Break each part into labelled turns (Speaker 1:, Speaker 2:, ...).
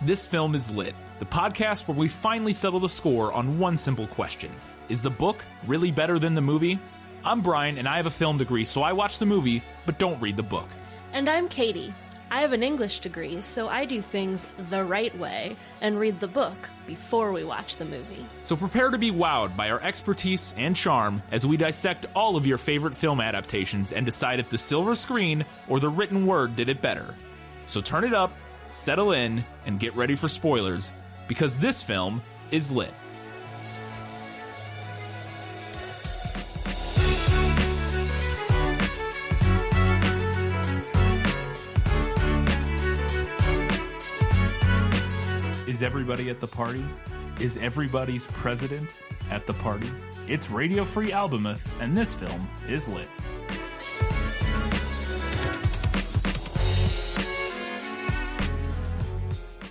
Speaker 1: This Film is Lit, the podcast where we finally settle the score on one simple question. Is the book really better than the movie? I'm Brian, and I have a film degree, so I watch the movie, but don't read the book.
Speaker 2: And I'm Katie. I have an English degree, so I do things the right way and read the book before we watch the movie.
Speaker 1: So prepare to be wowed by our expertise and charm as we dissect all of your favorite film adaptations and decide if the silver screen or the written word did it better. So turn it up, settle in, and get ready for spoilers, because this film is lit. Is everybody at the party? Is everybody's president at the party? It's Radio Free Albemuth, and this film is lit.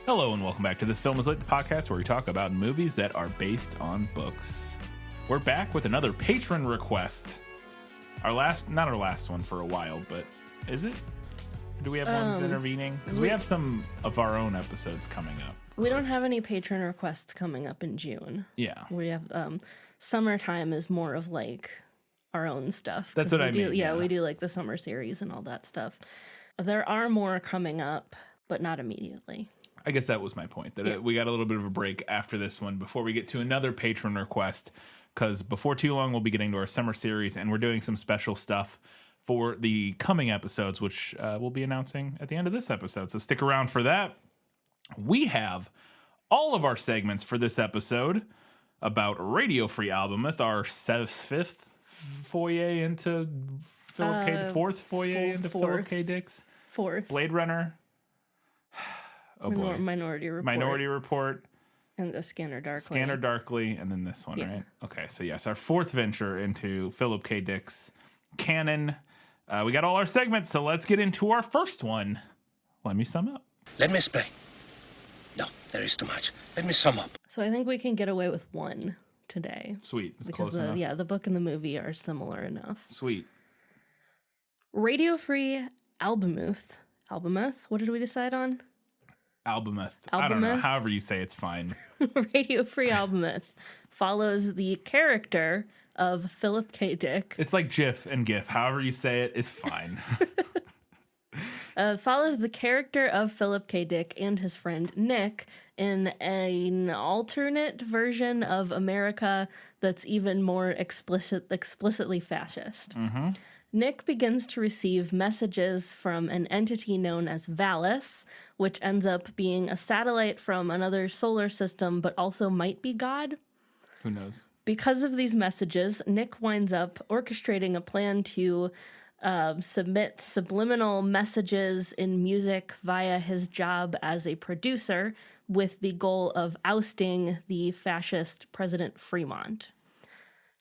Speaker 1: Hello and welcome back to This Film is Lit, the podcast where we talk about movies that are based on books. We're back with another patron request. Not our last one for a while, but is it? Do we have ones intervening? Because we have some of our own episodes coming up.
Speaker 2: We don't have any patron requests coming up in June.
Speaker 1: Yeah.
Speaker 2: We have summertime is more of like our own stuff.
Speaker 1: That's what I mean.
Speaker 2: Yeah, we do like the summer series and all that stuff. There are more coming up, but not immediately.
Speaker 1: I guess that was my point, that we got a little bit of a break after this one before we get to another patron request, because before too long we'll be getting to our summer series, and we're doing some special stuff for the coming episodes, which we'll be announcing at the end of this episode. So stick around for that. We have all of our segments for this episode about Radio Free Albemuth, our fifth foyer into Philip K. Fourth foyer into Philip K. Dick's.
Speaker 2: Fourth.
Speaker 1: Blade Runner. Oh boy.
Speaker 2: Minority Report.
Speaker 1: Minority Report.
Speaker 2: And the Scanner Darkly.
Speaker 1: Scanner Darkly, and then this one, right? Okay, so yes, our fourth venture into Philip K. Dick's canon. We got all our segments, so let's get into our first one. Let me sum up.
Speaker 3: Let me explain. No, there is too much. Let me sum up.
Speaker 2: So I think we can get away with one today.
Speaker 1: Sweet. It's
Speaker 2: because
Speaker 1: close enough.
Speaker 2: the book and the movie are similar enough.
Speaker 1: Sweet.
Speaker 2: Radio Free Albemuth. Albemuth? What did we decide on?
Speaker 1: Albemuth. I don't know. However you say it's fine.
Speaker 2: Radio Free Albemuth follows the character of Philip K. Dick.
Speaker 1: It's like GIF and GIF. However you say it is fine.
Speaker 2: Follows the character of Philip K. Dick and his friend Nick in an alternate version of America that's even more explicitly fascist.
Speaker 1: Mm-hmm.
Speaker 2: Nick begins to receive messages from an entity known as Valis, which ends up being a satellite from another solar system, but also might be God.
Speaker 1: Who knows?
Speaker 2: Because of these messages, Nick winds up orchestrating a plan to submit subliminal messages in music via his job as a producer with the goal of ousting the fascist President Fremont.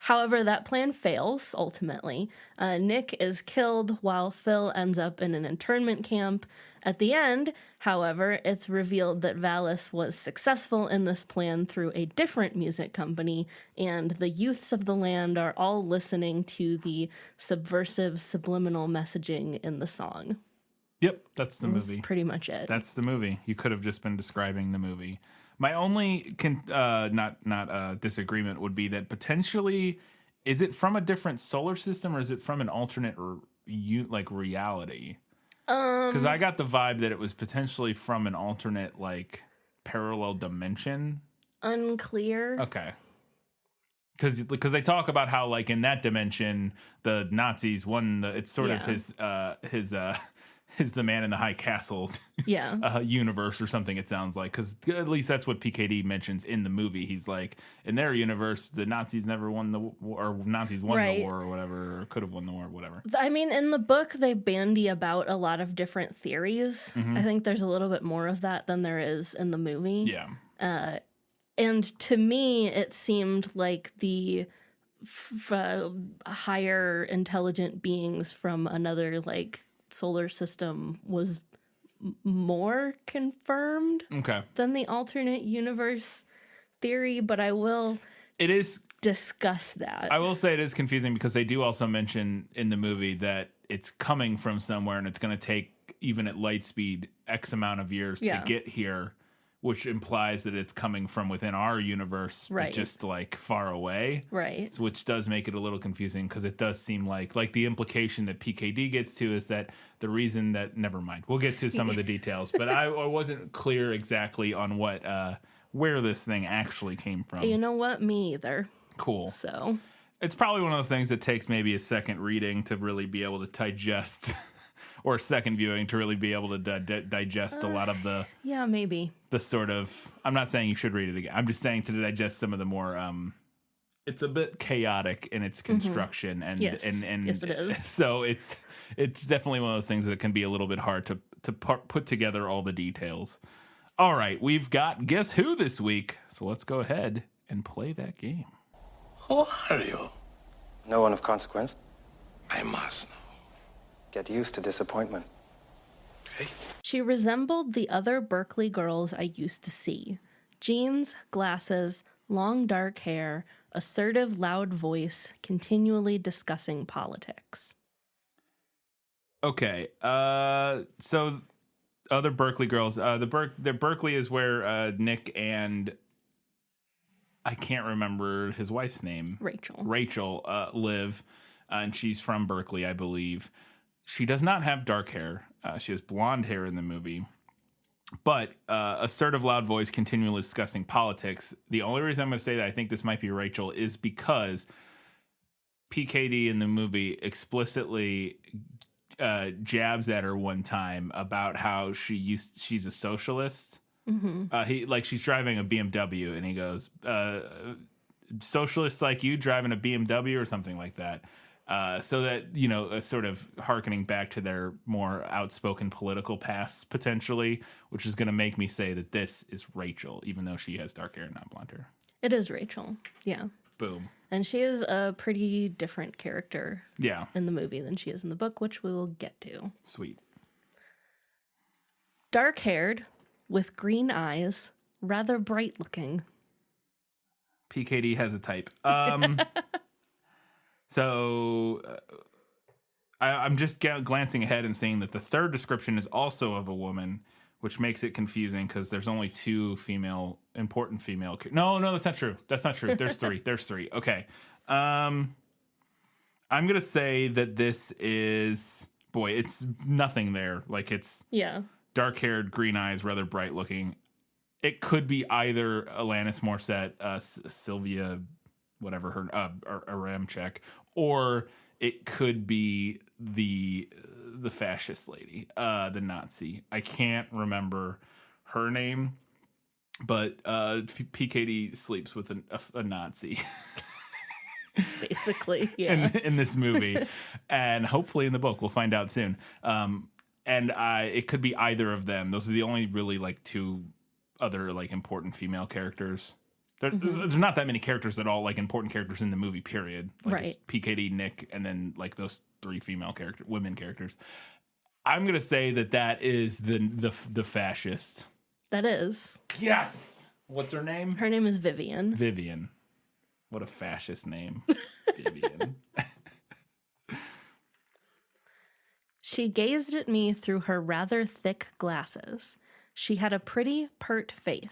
Speaker 2: However, that plan fails, ultimately. Nick is killed while Phil ends up in an internment camp. At the end, however, it's revealed that Valis was successful in this plan through a different music company, and the youths of the land are all listening to the subversive subliminal messaging in the song.
Speaker 1: Yep, that's the movie.
Speaker 2: That's pretty much it.
Speaker 1: That's the movie. You could have just been describing the movie. My only disagreement would be that potentially, is it from a different solar system or is it from an alternate reality? Because I got the vibe that it was potentially from an alternate parallel dimension.
Speaker 2: Unclear.
Speaker 1: Okay. Because they talk about how in that dimension the Nazis won. It's sort of his the man in the high castle universe or something, it sounds like, because at least that's what PKD mentions in the movie. He's like, in their universe the Nazis never won the war, or Nazis won the war or whatever, or could have won the war or whatever.
Speaker 2: I mean, in the book they bandy about a lot of different theories.
Speaker 1: Mm-hmm.
Speaker 2: I think there's a little bit more of that than there is in the movie.
Speaker 1: Yeah.
Speaker 2: And to me it seemed like the higher intelligent beings from another solar system was more confirmed than the alternate universe theory, but I will discuss that.
Speaker 1: I will say it is confusing because they do also mention in the movie that it's coming from somewhere and it's going to take, even at light speed, X amount of years to get here, which implies that it's coming from within our universe,
Speaker 2: Right.
Speaker 1: but just like far away.
Speaker 2: Right.
Speaker 1: Which does make it a little confusing because it does seem like the implication that PKD gets to is that the reason that, never mind, we'll get to some of the details, but I wasn't clear exactly on what where this thing actually came from.
Speaker 2: You know what? Me either.
Speaker 1: Cool.
Speaker 2: So
Speaker 1: It's probably one of those things that takes maybe a second reading to really be able to digest, or a second viewing to really be able to digest a lot of the
Speaker 2: yeah, maybe.
Speaker 1: the sort of. I'm not saying you should read it again. I'm just saying to digest some of the more. It's a bit chaotic in its construction, and
Speaker 2: Yes.
Speaker 1: and
Speaker 2: Yes, it is.
Speaker 1: So it's definitely one of those things that can be a little bit hard to put together all the details. All right, we've got Guess Who this week, so let's go ahead and play that game.
Speaker 3: Who are you?
Speaker 4: No one of consequence.
Speaker 3: I must know.
Speaker 4: Get used to disappointment.
Speaker 3: Okay?
Speaker 2: She resembled the other Berkeley girls I used to see. Jeans, glasses, long dark hair, assertive loud voice, continually discussing politics.
Speaker 1: Okay, so other Berkeley girls. The Berkeley is where Nick and I can't remember his wife's name. Rachel live, and she's from Berkeley, I believe. She does not have dark hair. She has blonde hair in the movie. But assertive, loud voice, continually discussing politics. The only reason I'm going to say that I think this might be Rachel is because PKD in the movie explicitly jabs at her one time about how she's a socialist. She's driving a BMW, and he goes, socialists like you driving a BMW or something like that. So that, sort of hearkening back to their more outspoken political pasts, potentially, which is going to make me say that this is Rachel, even though she has dark hair and not blonde hair.
Speaker 2: It is Rachel, yeah.
Speaker 1: Boom.
Speaker 2: And she is a pretty different character
Speaker 1: Yeah.
Speaker 2: in the movie than she is in the book, which we will get to.
Speaker 1: Sweet.
Speaker 2: Dark-haired, with green eyes, rather bright-looking.
Speaker 1: PKD has a type. I'm just glancing ahead and seeing that the third description is also of a woman, which makes it confusing because there's only two important female. No, that's not true. That's not true. There's three. There's three. Okay. I'm going to say that this is, it's nothing there. Like it's dark-haired, green eyes, rather bright-looking. It could be either Alanis Morissette, Sylvia, whatever her, Aramchek, or it could be the fascist lady, the Nazi. I can't remember her name, but PKD sleeps with a Nazi.
Speaker 2: Basically, yeah.
Speaker 1: in this movie, and hopefully in the book. We'll find out soon. And it could be either of them. Those are the only really two other important female characters. There's not that many characters at all, important characters in the movie, period.
Speaker 2: Right.
Speaker 1: It's PKD, Nick, and then those three women characters. I'm gonna say that is the fascist.
Speaker 2: That is.
Speaker 1: Yes. What's her name?
Speaker 2: Her name is Vivian.
Speaker 1: Vivian. What a fascist name. Vivian.
Speaker 2: She gazed at me through her rather thick glasses. She had a pretty, pert face.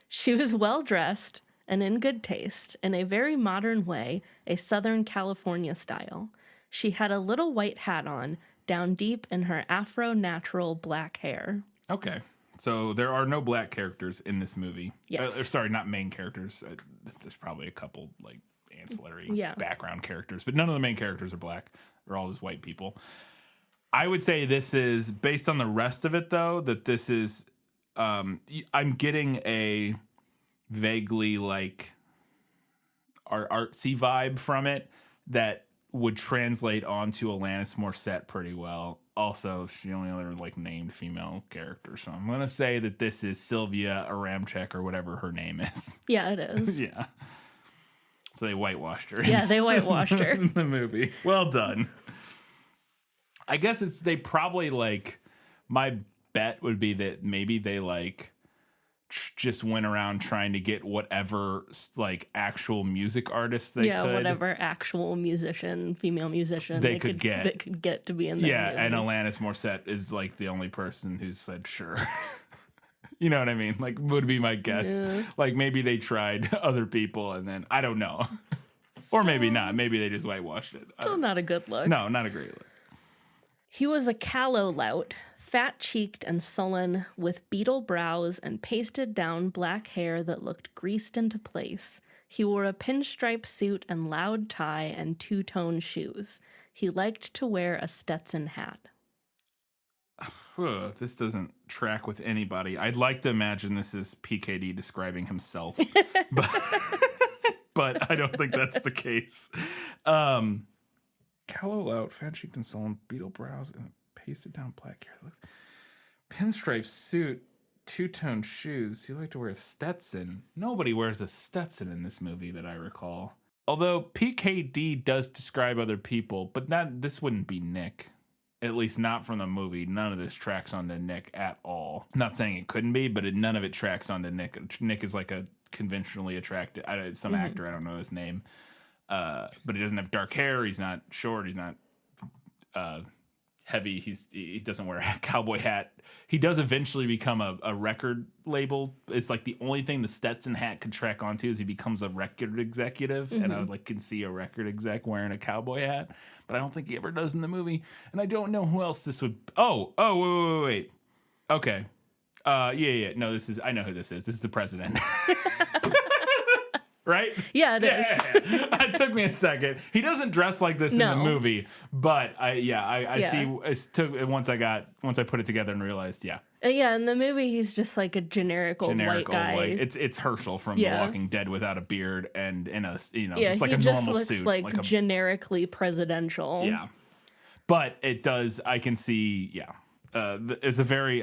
Speaker 2: She was well-dressed and in good taste, in a very modern way, a Southern California style. She had a little white hat on, down deep in her afro-natural black hair.
Speaker 1: Okay. So there are no black characters in this movie.
Speaker 2: Yes.
Speaker 1: Sorry, not main characters. There's probably a couple, ancillary background characters, but none of the main characters are black. They're all just white people. I would say this is, based on the rest of it, though, that this is... I'm getting a vaguely artsy vibe from it that would translate onto Alanis Morissette pretty well. Also, she's the only other named female character, so I'm gonna say that this is Sylvia Aramchek or whatever her name is.
Speaker 2: Yeah, it is.
Speaker 1: Yeah. So they whitewashed her.
Speaker 2: Yeah, they whitewashed her
Speaker 1: in the movie. Well done. I guess they probably my bet would be that maybe they just went around trying to get whatever actual music artist they could.
Speaker 2: Whatever actual female musician
Speaker 1: they could get
Speaker 2: to be in there.
Speaker 1: Yeah, and Alanis Morissette is the only person who said sure. You know what I mean? Like, would be my guess.
Speaker 2: Yeah.
Speaker 1: Like, maybe they tried other people and then, I don't know. Or maybe not. Maybe they just whitewashed it.
Speaker 2: Still not a good look.
Speaker 1: No, not a great look.
Speaker 2: He was a callow lout, fat-cheeked and sullen, with beetle brows and pasted down black hair that looked greased into place. He wore a pinstripe suit and loud tie and two-tone shoes. He liked to wear a Stetson hat.
Speaker 1: This doesn't track with anybody. I'd like to imagine this is PKD describing himself, but I don't think that's the case. Callow out, fat cheeked and sullen, beetle brows, and pasted down black hair. Looks pinstripe suit, two-tone shoes. He liked to wear a Stetson. Nobody wears a Stetson in this movie that I recall. Although PKD does describe other people, but this wouldn't be Nick. At least not from the movie. None of this tracks onto Nick at all. Not saying it couldn't be, but none of it tracks onto Nick. Nick is like a conventionally attractive, some actor, I don't know his name. But he doesn't have dark hair. He's not short. He's not heavy. He doesn't wear a cowboy hat. He does eventually become a record label. It's like the only thing the Stetson hat could track onto is he becomes a record executive. And I can see a record exec wearing a cowboy hat, but I don't think he ever does in the movie. And I don't know who else this would. Wait. Okay. Yeah. No, I know who this is. This is the president. Right?
Speaker 2: Yeah, it is.
Speaker 1: It took me a second. He doesn't dress like this in the movie, but I see. Once I put it together and realized,
Speaker 2: yeah, in the movie he's just like a generic old white guy.
Speaker 1: It's Herschel from The Walking Dead without a beard and in a just like
Speaker 2: he
Speaker 1: a
Speaker 2: just
Speaker 1: normal
Speaker 2: looks
Speaker 1: suit,
Speaker 2: like generically presidential.
Speaker 1: Yeah, but it does. I can see. Yeah, it's a very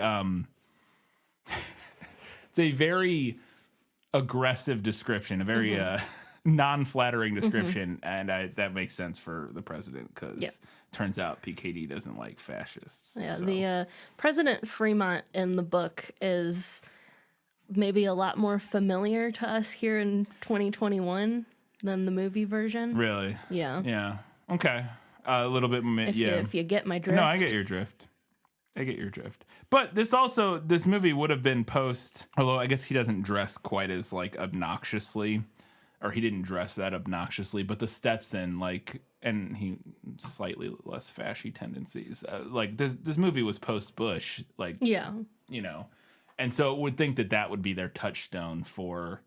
Speaker 1: it's a very aggressive description, a very non-flattering description, and that makes sense for the president because turns out PKD doesn't like fascists.
Speaker 2: Yeah,
Speaker 1: so.
Speaker 2: The President Fremont in the book is maybe a lot more familiar to us here in 2021 than the movie version.
Speaker 1: Really?
Speaker 2: Yeah.
Speaker 1: Yeah. Okay. A little bit.
Speaker 2: If you get my drift.
Speaker 1: No, I get your drift. But this movie would have been post, although I guess he doesn't dress quite as like obnoxiously, or he didn't dress that obnoxiously, but the Stetson, and he slightly less fashy tendencies. This movie was post Bush, and so it would think that would be their touchstone for,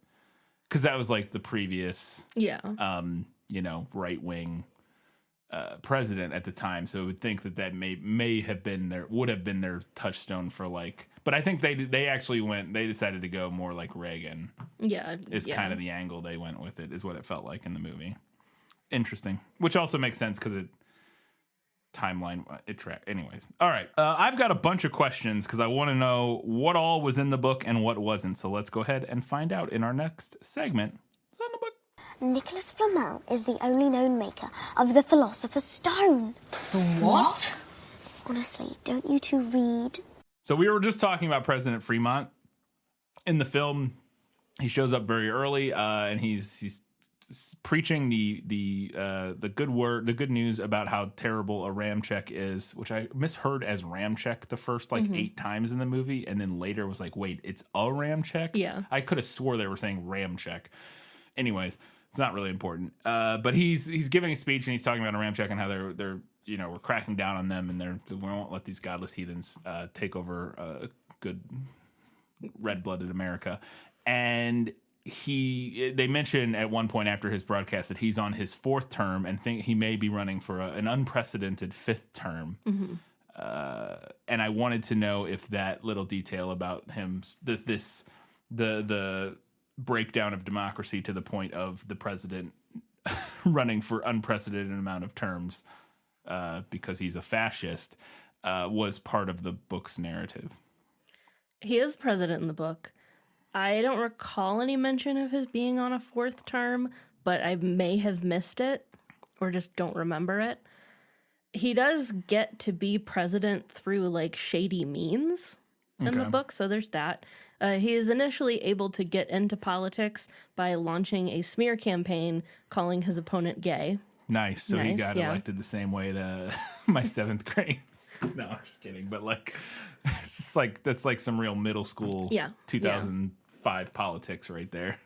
Speaker 1: because that was like the previous, right wing president at the time, so I would think that may have been would have been their touchstone for but I think they decided to go more like Reagan. Kind of the angle they went with it, is what it felt like in the movie. Interesting, which also makes sense because anyways. All right, I've got a bunch of questions because I want to know what all was in the book and what wasn't, so let's go ahead and find out in our next segment. What's in the book?
Speaker 5: Nicholas Flamel is the only known maker of the Philosopher's Stone.
Speaker 3: The what?
Speaker 5: Honestly, don't you two read?
Speaker 1: So we were just talking about President Fremont. In the film, he shows up very early, and he's preaching the good news about how terrible a ram check is, which I misheard as ram check the first 8 times in the movie, and then later was like, wait, it's a ram check?
Speaker 2: Yeah.
Speaker 1: I could have swore they were saying ram check. Anyways, it's not really important. But he's giving a speech and he's talking about a ram check and how they're we're cracking down on them, and we won't let these godless heathens take over good red-blooded America. And they mention at one point after his broadcast that he's on his 4th term and think he may be running for an unprecedented 5th term. And I wanted to know if that little detail about him, the breakdown of democracy to the point of the president running for unprecedented amount of terms because he's a fascist, was part of the book's narrative.
Speaker 2: He is president in the book. I don't recall any mention of his being on a 4th term, but I may have missed it or just don't remember it. He does get to be president through shady means in the book, so there's that. He is initially able to get into politics by launching a smear campaign calling his opponent gay.
Speaker 1: Nice. So he got elected the same way to my 7th grade. No, I'm just kidding. But like, it's just like that's like some real middle school 2005 politics right there.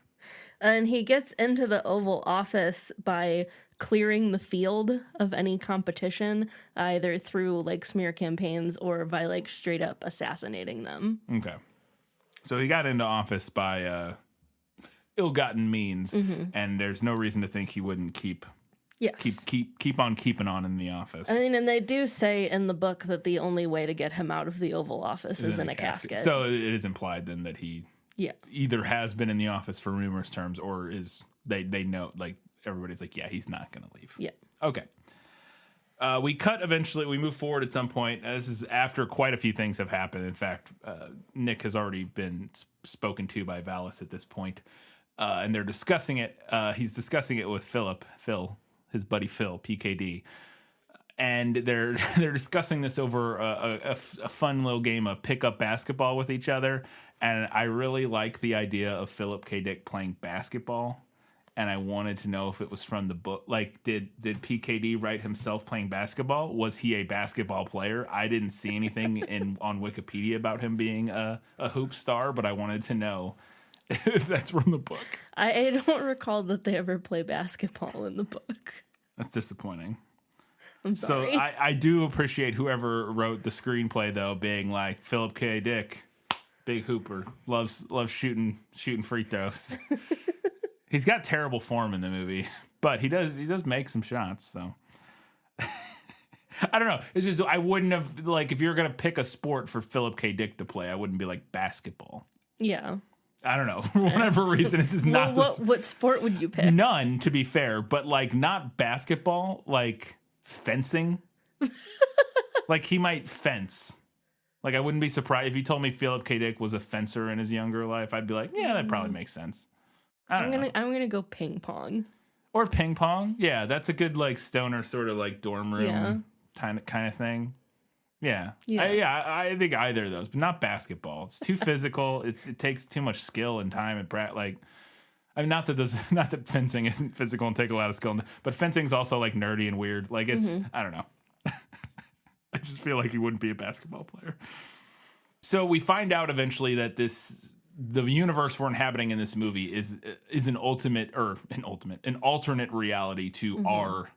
Speaker 2: And he gets into the Oval Office by clearing the field of any competition, either through like smear campaigns or by like straight up assassinating them.
Speaker 1: Okay. So he got into office by ill-gotten means, and there's no reason to think he wouldn't keep on keeping on in the office.
Speaker 2: I mean, and they do say in the book that the only way to get him out of the Oval Office is in a casket.
Speaker 1: So it is implied then that he either has been in the office for numerous terms or is they know, like, everybody's like, yeah, he's not going to leave.
Speaker 2: Yeah.
Speaker 1: Okay. We cut eventually. We move forward at some point. This is after quite a few things have happened. In fact, Nick has already been spoken to by Valis at this point, and they're discussing it. He's discussing it with Phil, his buddy Phil, PKD, and they're discussing this over a fun little game of pickup basketball with each other. And I really like the idea of Philip K. Dick playing basketball. And I wanted to know if it was from the book. Like, did PKD write himself playing basketball? Was he a basketball player? I didn't see anything on Wikipedia about him being a hoop star, but I wanted to know if that's from the book.
Speaker 2: I don't recall that they ever play basketball in the book.
Speaker 1: That's disappointing.
Speaker 2: I'm sorry.
Speaker 1: So I do appreciate whoever wrote the screenplay, though, being like, Philip K. Dick, big hooper, loves shooting free throws. He's got terrible form in the movie, but he does make some shots. So I don't know. It's just I wouldn't have, like, if you're gonna pick a sport for Philip K. Dick to play, I wouldn't be like basketball.
Speaker 2: Yeah.
Speaker 1: I don't know. For whatever reason, it's just not.
Speaker 2: What sport would you pick?
Speaker 1: None, to be fair, but like not basketball, like fencing. Like he might fence. Like I wouldn't be surprised if you told me Philip K. Dick was a fencer in his younger life. I'd be like, yeah, that probably makes sense. I'm
Speaker 2: gonna go ping pong.
Speaker 1: Or ping pong. Yeah, that's a good like stoner sort of like dorm room kind of thing. Yeah. I think either of those, but not basketball. It's too physical. It takes too much skill and time and like I mean not that fencing isn't physical and take a lot of skill, but fencing's also like nerdy and weird. Like it's I don't know. I just feel like he wouldn't be a basketball player. So we find out eventually that the universe we're inhabiting in this movie is an alternate reality to our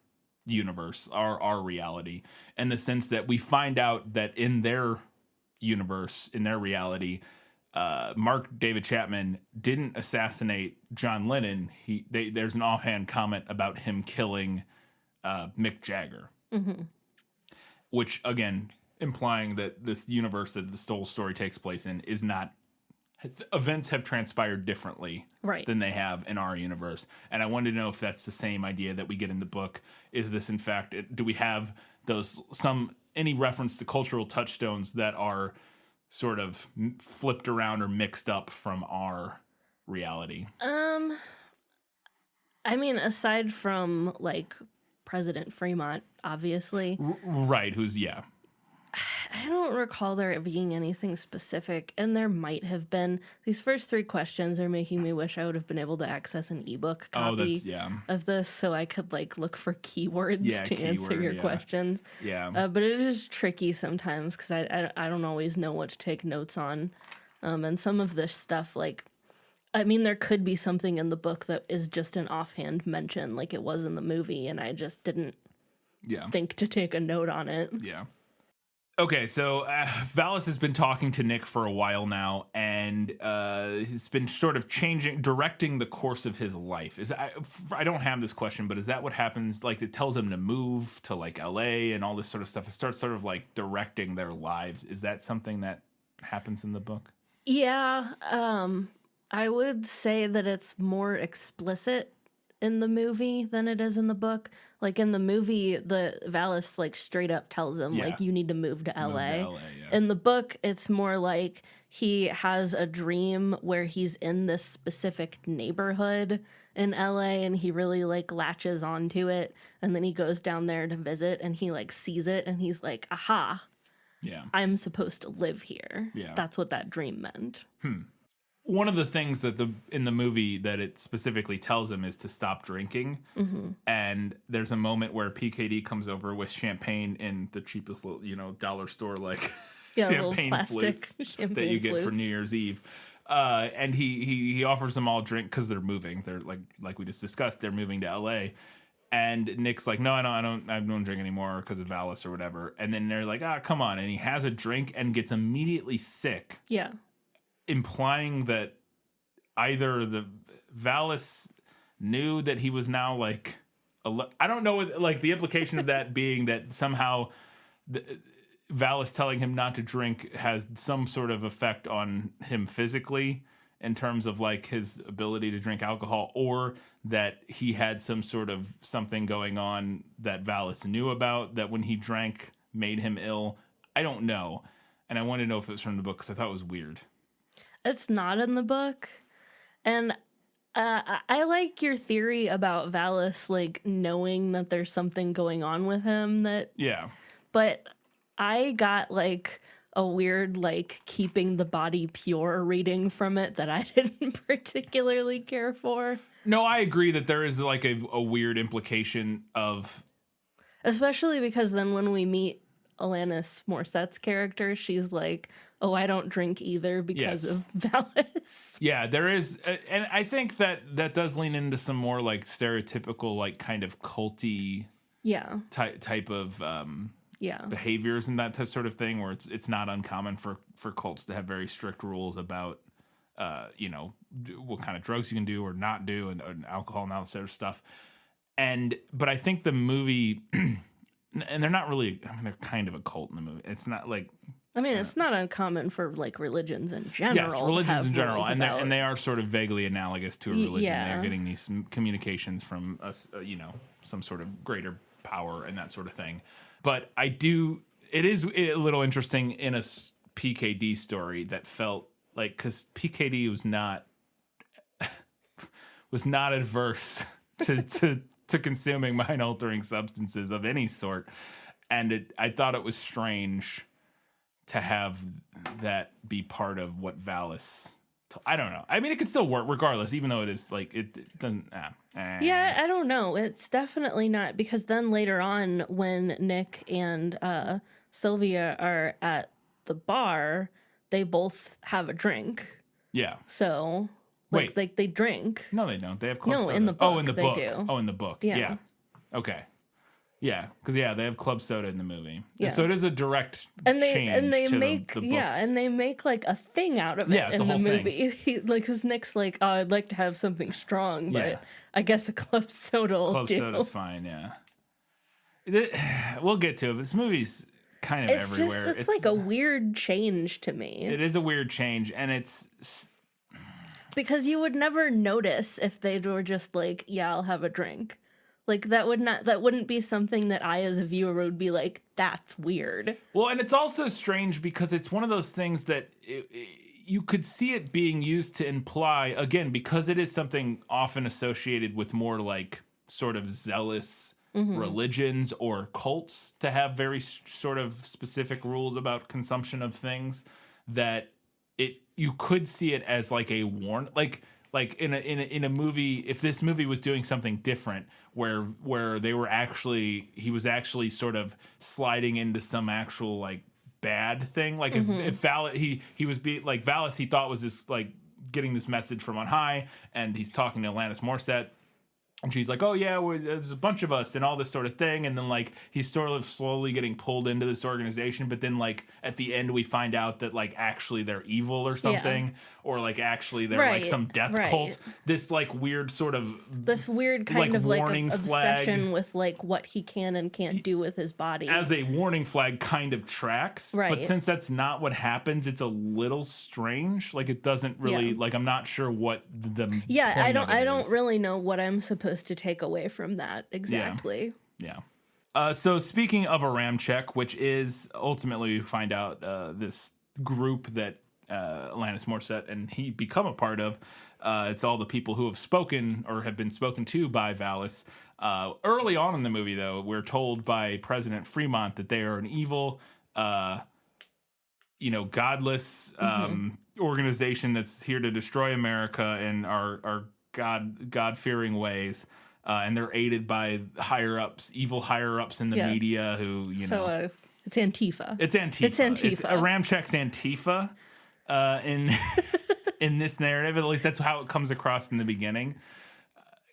Speaker 1: universe, our reality, in the sense that we find out that in their universe, in their reality, Mark David Chapman didn't assassinate John Lennon. There's an offhand comment about him killing Mick Jagger, which again implying that this universe that the whole story takes place in is not. Events have transpired differently than they have in our universe. And I wanted to know if that's the same idea that we get in the book. Is this, in fact, do we have any reference to cultural touchstones that are sort of flipped around or mixed up from our reality?
Speaker 2: I mean, aside from, like, President Fremont, obviously.
Speaker 1: Right,
Speaker 2: I don't recall there being anything specific, and there might have been. These first three questions are making me wish I would have been able to access an ebook copy of this so I could like look for keywords to answer your questions.
Speaker 1: Yeah.
Speaker 2: But it is tricky sometimes because I don't always know what to take notes on. And some of this stuff, like, I mean, there could be something in the book that is just an offhand mention like it was in the movie, and I just didn't think to take a note on it.
Speaker 1: Yeah. Okay, so Valis has been talking to Nick for a while now, and he's been sort of directing the course of his life. I don't have this question, but is that what happens? Like, it tells him to move to, like, L.A. and all this sort of stuff. It starts sort of, like, directing their lives. Is that something that happens in the book?
Speaker 2: Yeah, I would say that it's more explicit in the movie than it is in the book. Like in the movie, the Valis like straight up tells him like you need to move to LA. In the book, it's more like he has a dream where he's in this specific neighborhood in LA and he really like latches onto it, and then he goes down there to visit and he like sees it and he's like, aha. Yeah. I'm supposed to live here. Yeah. That's what that dream meant.
Speaker 1: one of the things that in the movie that it specifically tells him is to stop drinking. And there's a moment where PKD comes over with champagne in the cheapest little, dollar store champagne flutes that you get for New Year's Eve. And he offers them all a drink because they're moving. They're like we just discussed, they're moving to LA. And Nick's like, no, I don't drink anymore because of Valis or whatever. And then they're like, come on. And he has a drink and gets immediately sick. Yeah. Implying that either the Valis knew that he was now like, I don't know, like the implication of that being that somehow Valis telling him not to drink has some sort of effect on him physically in terms of like his ability to drink alcohol, or that he had some sort of something going on that Valis knew about that when he drank made him ill. I don't know. And I want to know if it was from the book because I thought it was weird.
Speaker 2: It's not in the book. And I like your theory about Valis, like, knowing that there's something going on with him that... Yeah. But I got, like, a weird, like, keeping the body pure reading from it that I didn't particularly care for.
Speaker 1: No, I agree that there is, like, a weird implication of...
Speaker 2: Especially because then when we meet Alanis Morissette's character, she's like, oh, I don't drink either because of Valis.
Speaker 1: Yeah, there is, and I think that does lean into some more like stereotypical, like kind of culty, type of behaviors and that sort of thing, where it's not uncommon for cults to have very strict rules about, what kind of drugs you can do or not do, and alcohol and all that sort of stuff. But I think the movie. And they're not really, they're kind of a cult in the movie. It's not like...
Speaker 2: it's not uncommon for, like, religions in general.
Speaker 1: Yes, religions in general. And they are sort of vaguely analogous to a religion. Yeah. They're getting these communications from, some sort of greater power and that sort of thing. But it is a little interesting in a PKD story that felt like, because PKD was not adverse to consuming mind-altering substances of any sort, and I thought it was strange to have that be part of what Valis. I don't know. It could still work regardless, even though it is like it doesn't.
Speaker 2: Yeah, I don't know. It's definitely not, because then later on, when Nick and Sylvia are at the bar, they both have a drink. Yeah. So. Wait, like they drink.
Speaker 1: No, they don't. They have club soda.
Speaker 2: No, in the book.
Speaker 1: Oh, in the book.
Speaker 2: Do.
Speaker 1: Oh, in the book. Yeah. Okay. Yeah, because they have club soda in the movie. Yeah. So it is a direct change
Speaker 2: and they
Speaker 1: to
Speaker 2: make
Speaker 1: the books.
Speaker 2: Yeah, and they make like a thing out of it in the movie. Because Nick's like, oh, I'd like to have something strong, but I guess a club soda will do.
Speaker 1: Club soda's fine. Yeah. We'll get to it. This movie's kind of everywhere.
Speaker 2: It's like a weird change to me.
Speaker 1: It is a weird change, and it's.
Speaker 2: Because you would never notice if they were just like, yeah, I'll have a drink. Like that wouldn't be something that I as a viewer would be like, that's weird.
Speaker 1: Well, and it's also strange because it's one of those things that you could see it being used to imply, again, because it is something often associated with more like sort of zealous religions or cults to have very sort of specific rules about consumption of things, that you could see it as like a warn, like in a movie, if this movie was doing something different, where he was actually sort of sliding into some actual like bad thing, like if Valis, he was like Valis, he thought was this like getting this message from on high, and he's talking to Alanis Morissette. And she's like, oh, yeah, there's a bunch of us and all this sort of thing. And then, like, he's sort of slowly getting pulled into this organization. But then, like, at the end, we find out that, like, actually they're evil or something. Yeah. Or, like, actually they're, like, some death cult. This, like, weird sort of...
Speaker 2: This weird kind of, like, obsession with, like, what he can and can't do with his body.
Speaker 1: As a warning flag kind of tracks. Right. But since that's not what happens, it's a little strange. Like, it doesn't really... Like, I'm not sure what the
Speaker 2: I don't really know what I'm supposed to take away from that exactly.
Speaker 1: Yeah. So speaking of a ram check, which is ultimately we find out this group that Alanis Morissette and he become a part of. It's all the people who have spoken or have been spoken to by Valis. Early on in the movie, though, we're told by President Fremont that they are an evil godless organization that's here to destroy America and our God-fearing ways. And they're aided by evil higher-ups in the media who,
Speaker 2: So it's Antifa.
Speaker 1: It's Antifa. It's Aramchek's Antifa in this narrative. At least that's how it comes across in the beginning.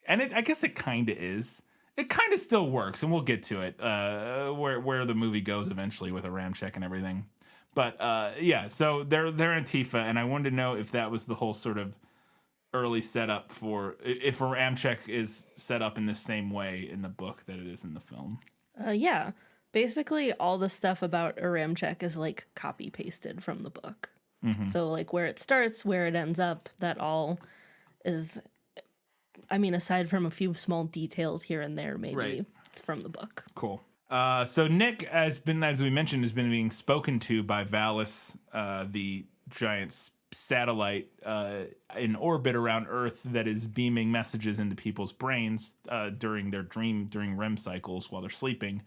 Speaker 1: And I guess it kind of is. It kind of still works, and we'll get to it, where the movie goes eventually with Aramchek and everything. But, so they're Antifa, and I wanted to know if that was the whole sort of early setup for... If Aramchek is set up in the same way in the book that it is in the film.
Speaker 2: Yeah. Basically, all the stuff about Aramchek is, like, copy-pasted from the book. Mm-hmm. So, like, where it starts, where it ends up, that all is... I mean, aside from a few small details here and there, maybe it's from the book.
Speaker 1: Cool. So Nick, as we mentioned, has been being spoken to by Valis, the giant satellite in orbit around Earth that is beaming messages into people's brains during REM cycles while they're sleeping.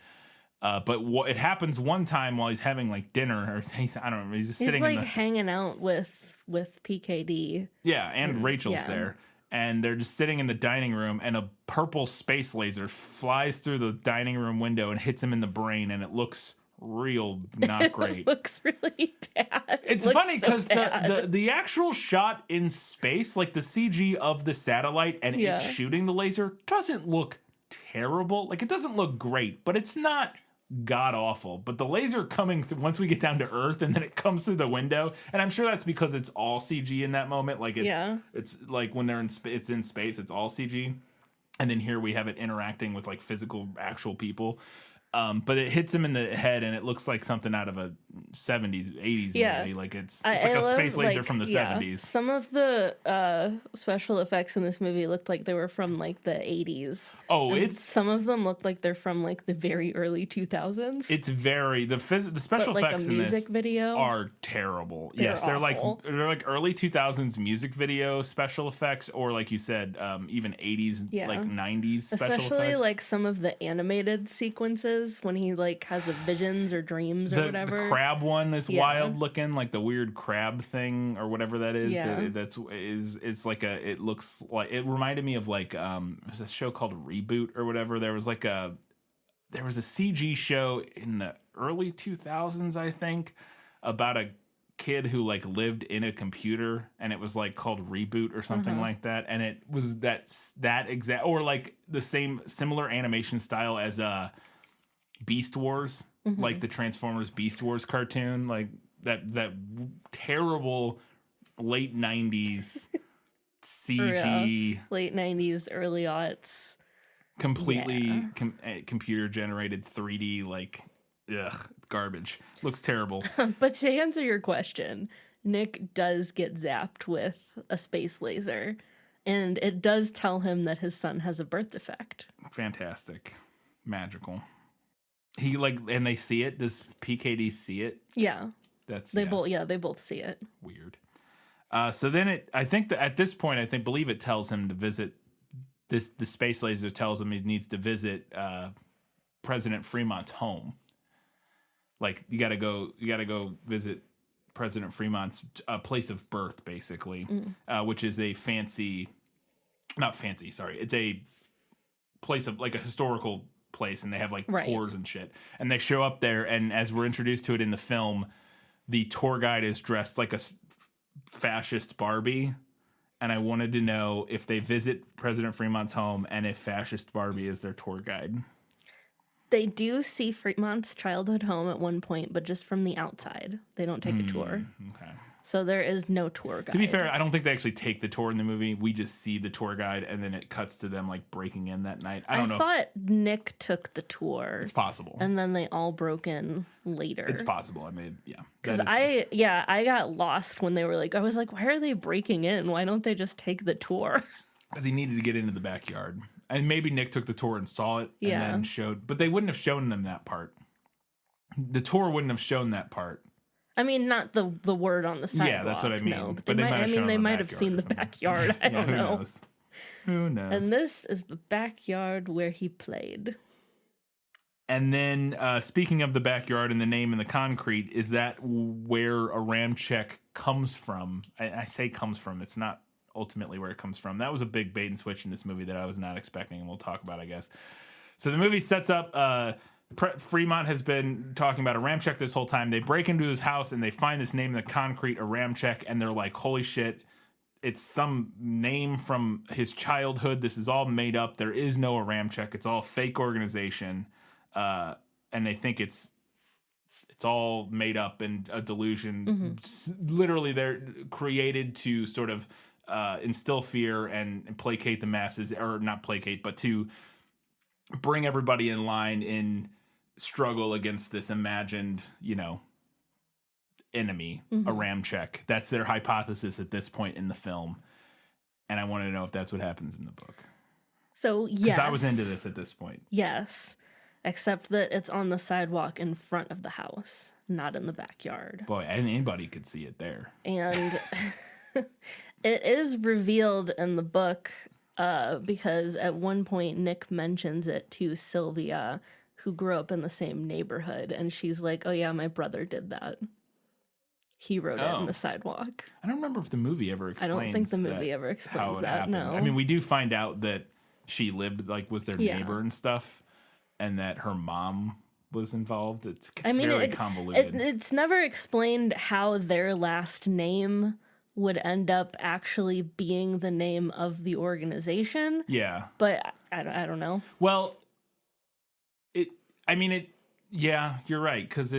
Speaker 1: But it happens one time while he's having like dinner, or he's just sitting. He's
Speaker 2: like hanging out with PKD.
Speaker 1: Yeah, and Rachel's there. And they're just sitting in the dining room, and a purple space laser flies through the dining room window and hits him in the brain, and it looks real not great.
Speaker 2: It looks really bad.
Speaker 1: It's funny because the actual shot in space, like the CG of the satellite and it shooting the laser, doesn't look terrible. Like, it doesn't look great, but it's not god awful. But the laser coming through, once we get down to Earth and then it comes through the window, and I'm sure that's because it's all CG in that moment. Like it's like when they're it's in space, it's all CG, and then here we have it interacting with like physical actual people. But it hits him in the head, and it looks like something out of a 70s, 80s movie. Like it's like a space laser from the 70s.
Speaker 2: Some of the special effects in this movie looked like they were from like the 80s.
Speaker 1: Oh,
Speaker 2: and some of them looked like they're from like the very early 2000s.
Speaker 1: It's very the special effects in this
Speaker 2: video
Speaker 1: are terrible. They're awful. they're like early 2000s music video special effects, or like you said, even 80s, like 90s special effects.
Speaker 2: Especially like some of the animated sequences. When he like has visions or dreams or whatever.
Speaker 1: The crab one is wild looking, like the weird crab thing or whatever that is.
Speaker 2: Yeah.
Speaker 1: It's like it looks like, it reminded me of like there's a show called Reboot or whatever. There was a CG show in the early 2000s, I think, about a kid who like lived in a computer, and it was like called Reboot or something like that, and it was that exact, or like the similar animation style as Beast Wars, like the Transformers Beast Wars cartoon, like that terrible late 90s CG,
Speaker 2: late 90s, early aughts,
Speaker 1: completely computer generated 3D, like garbage. Looks terrible.
Speaker 2: But to answer your question, Nick does get zapped with a space laser, and it does tell him that his son has a birth defect. Fantastic.
Speaker 1: Magical. He and they see it. Does PKD see it?
Speaker 2: Yeah. They both see it.
Speaker 1: Weird. So then I think that at this point, believe it tells him to visit the space laser tells him he needs to visit President Fremont's home. Like you gotta go visit President Fremont's place of birth, basically, which is a it's a place of like a historical place, and they have like tours and shit, and they show up there, and as we're introduced to it in the film, the tour guide is dressed like a fascist Barbie, and I wanted to know if they visit President Fremont's home and if fascist Barbie is their tour guide.
Speaker 2: They do see Fremont's childhood home at one point, but just from the outside. They don't take a tour. Okay. So there is no tour guide.
Speaker 1: To be fair, I don't think they actually take the tour in the movie. We just see the tour guide, and then it cuts to them like breaking in that night. I thought
Speaker 2: Nick took the tour.
Speaker 1: It's possible.
Speaker 2: And then they all broke in later.
Speaker 1: It's possible. I mean, yeah.
Speaker 2: Because I got lost when they were like, I was like, why are they breaking in? Why don't they just take the tour?
Speaker 1: Because he needed to get into the backyard. And maybe Nick took the tour and saw it and then showed. But they wouldn't have shown them that part. The tour wouldn't have shown that part.
Speaker 2: I mean, not the word on the sidewalk.
Speaker 1: Yeah, that's what I mean.
Speaker 2: No, but they might have seen the backyard. I don't know.
Speaker 1: Who knows?
Speaker 2: And this is the backyard where he played.
Speaker 1: And then speaking of the backyard and the name and the concrete, is that where a ram check comes from? I say comes from. It's not ultimately where it comes from. That was a big bait and switch in this movie that I was not expecting, and we'll talk about, I guess. So the movie sets up... Fremont has been talking about a ram check this whole time. They break into his house and they find this name in the concrete, a ram check, and they're like, holy shit, it's some name from his childhood. This is all made up. There is no ram check. It's all a fake organization. And they think it's all made up and a delusion. Literally, they're created to sort of instill fear and placate the masses, or not placate, but to bring everybody in line in struggle against this imagined, enemy, a ram check. That's their hypothesis at this point in the film. And I want to know if that's what happens in the book.
Speaker 2: So, yes.
Speaker 1: Because I was into this at this point.
Speaker 2: Yes. Except that it's on the sidewalk in front of the house, not in the backyard.
Speaker 1: Boy, anybody could see it there.
Speaker 2: And it is revealed in the book because at one point Nick mentions it to Sylvia, who grew up in the same neighborhood, and she's like, oh yeah, my brother did that. He wrote it in the sidewalk.
Speaker 1: I don't remember if the movie ever explains
Speaker 2: I don't think the movie ever explains that,
Speaker 1: happened.
Speaker 2: no.
Speaker 1: I mean, we do find out that she lived, was their neighbor and stuff, and that her mom was involved. It's very convoluted.
Speaker 2: It's never explained how their last name would end up actually being the name of the organization.
Speaker 1: Yeah.
Speaker 2: But I don't know.
Speaker 1: Well, yeah, you're right, because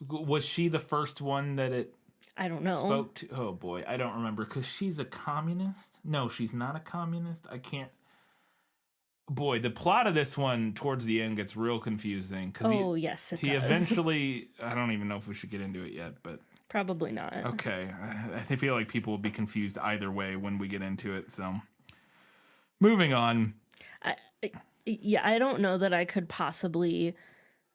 Speaker 1: was she the first one that it
Speaker 2: I don't know.
Speaker 1: spoke to? Oh boy, I don't remember, because she's a communist? No, she's not a communist. I can't. Boy, the plot of this one towards the end gets real confusing.
Speaker 2: Yes, it does.
Speaker 1: He eventually, I don't even know if we should get into it yet, but...
Speaker 2: Probably not.
Speaker 1: Okay, I feel like people will be confused either way when we get into it, so... Moving on.
Speaker 2: I don't know that I could possibly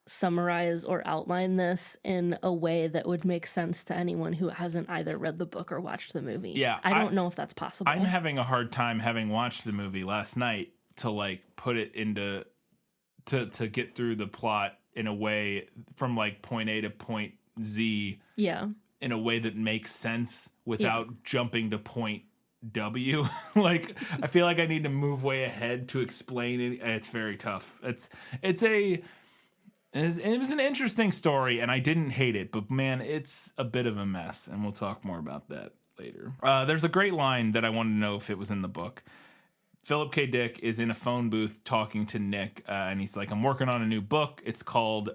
Speaker 2: summarize or outline this in a way that would make sense to anyone who hasn't either read the book or watched the movie.
Speaker 1: Yeah,
Speaker 2: I don't know if that's possible.
Speaker 1: I'm having a hard time, having watched the movie last night, to put it into to get through the plot in a way from point A to point Z.
Speaker 2: Yeah.
Speaker 1: In a way that makes sense without jumping to point W. I feel like I need to move way ahead to explain it. It's very tough. It was an interesting story, and I didn't hate it, but man, it's a bit of a mess, and we'll talk more about that later. There's a great line that I wanted to know if it was in the book. Philip K. Dick is in a phone booth talking to Nick, and he's like, I'm working on a new book. It's called,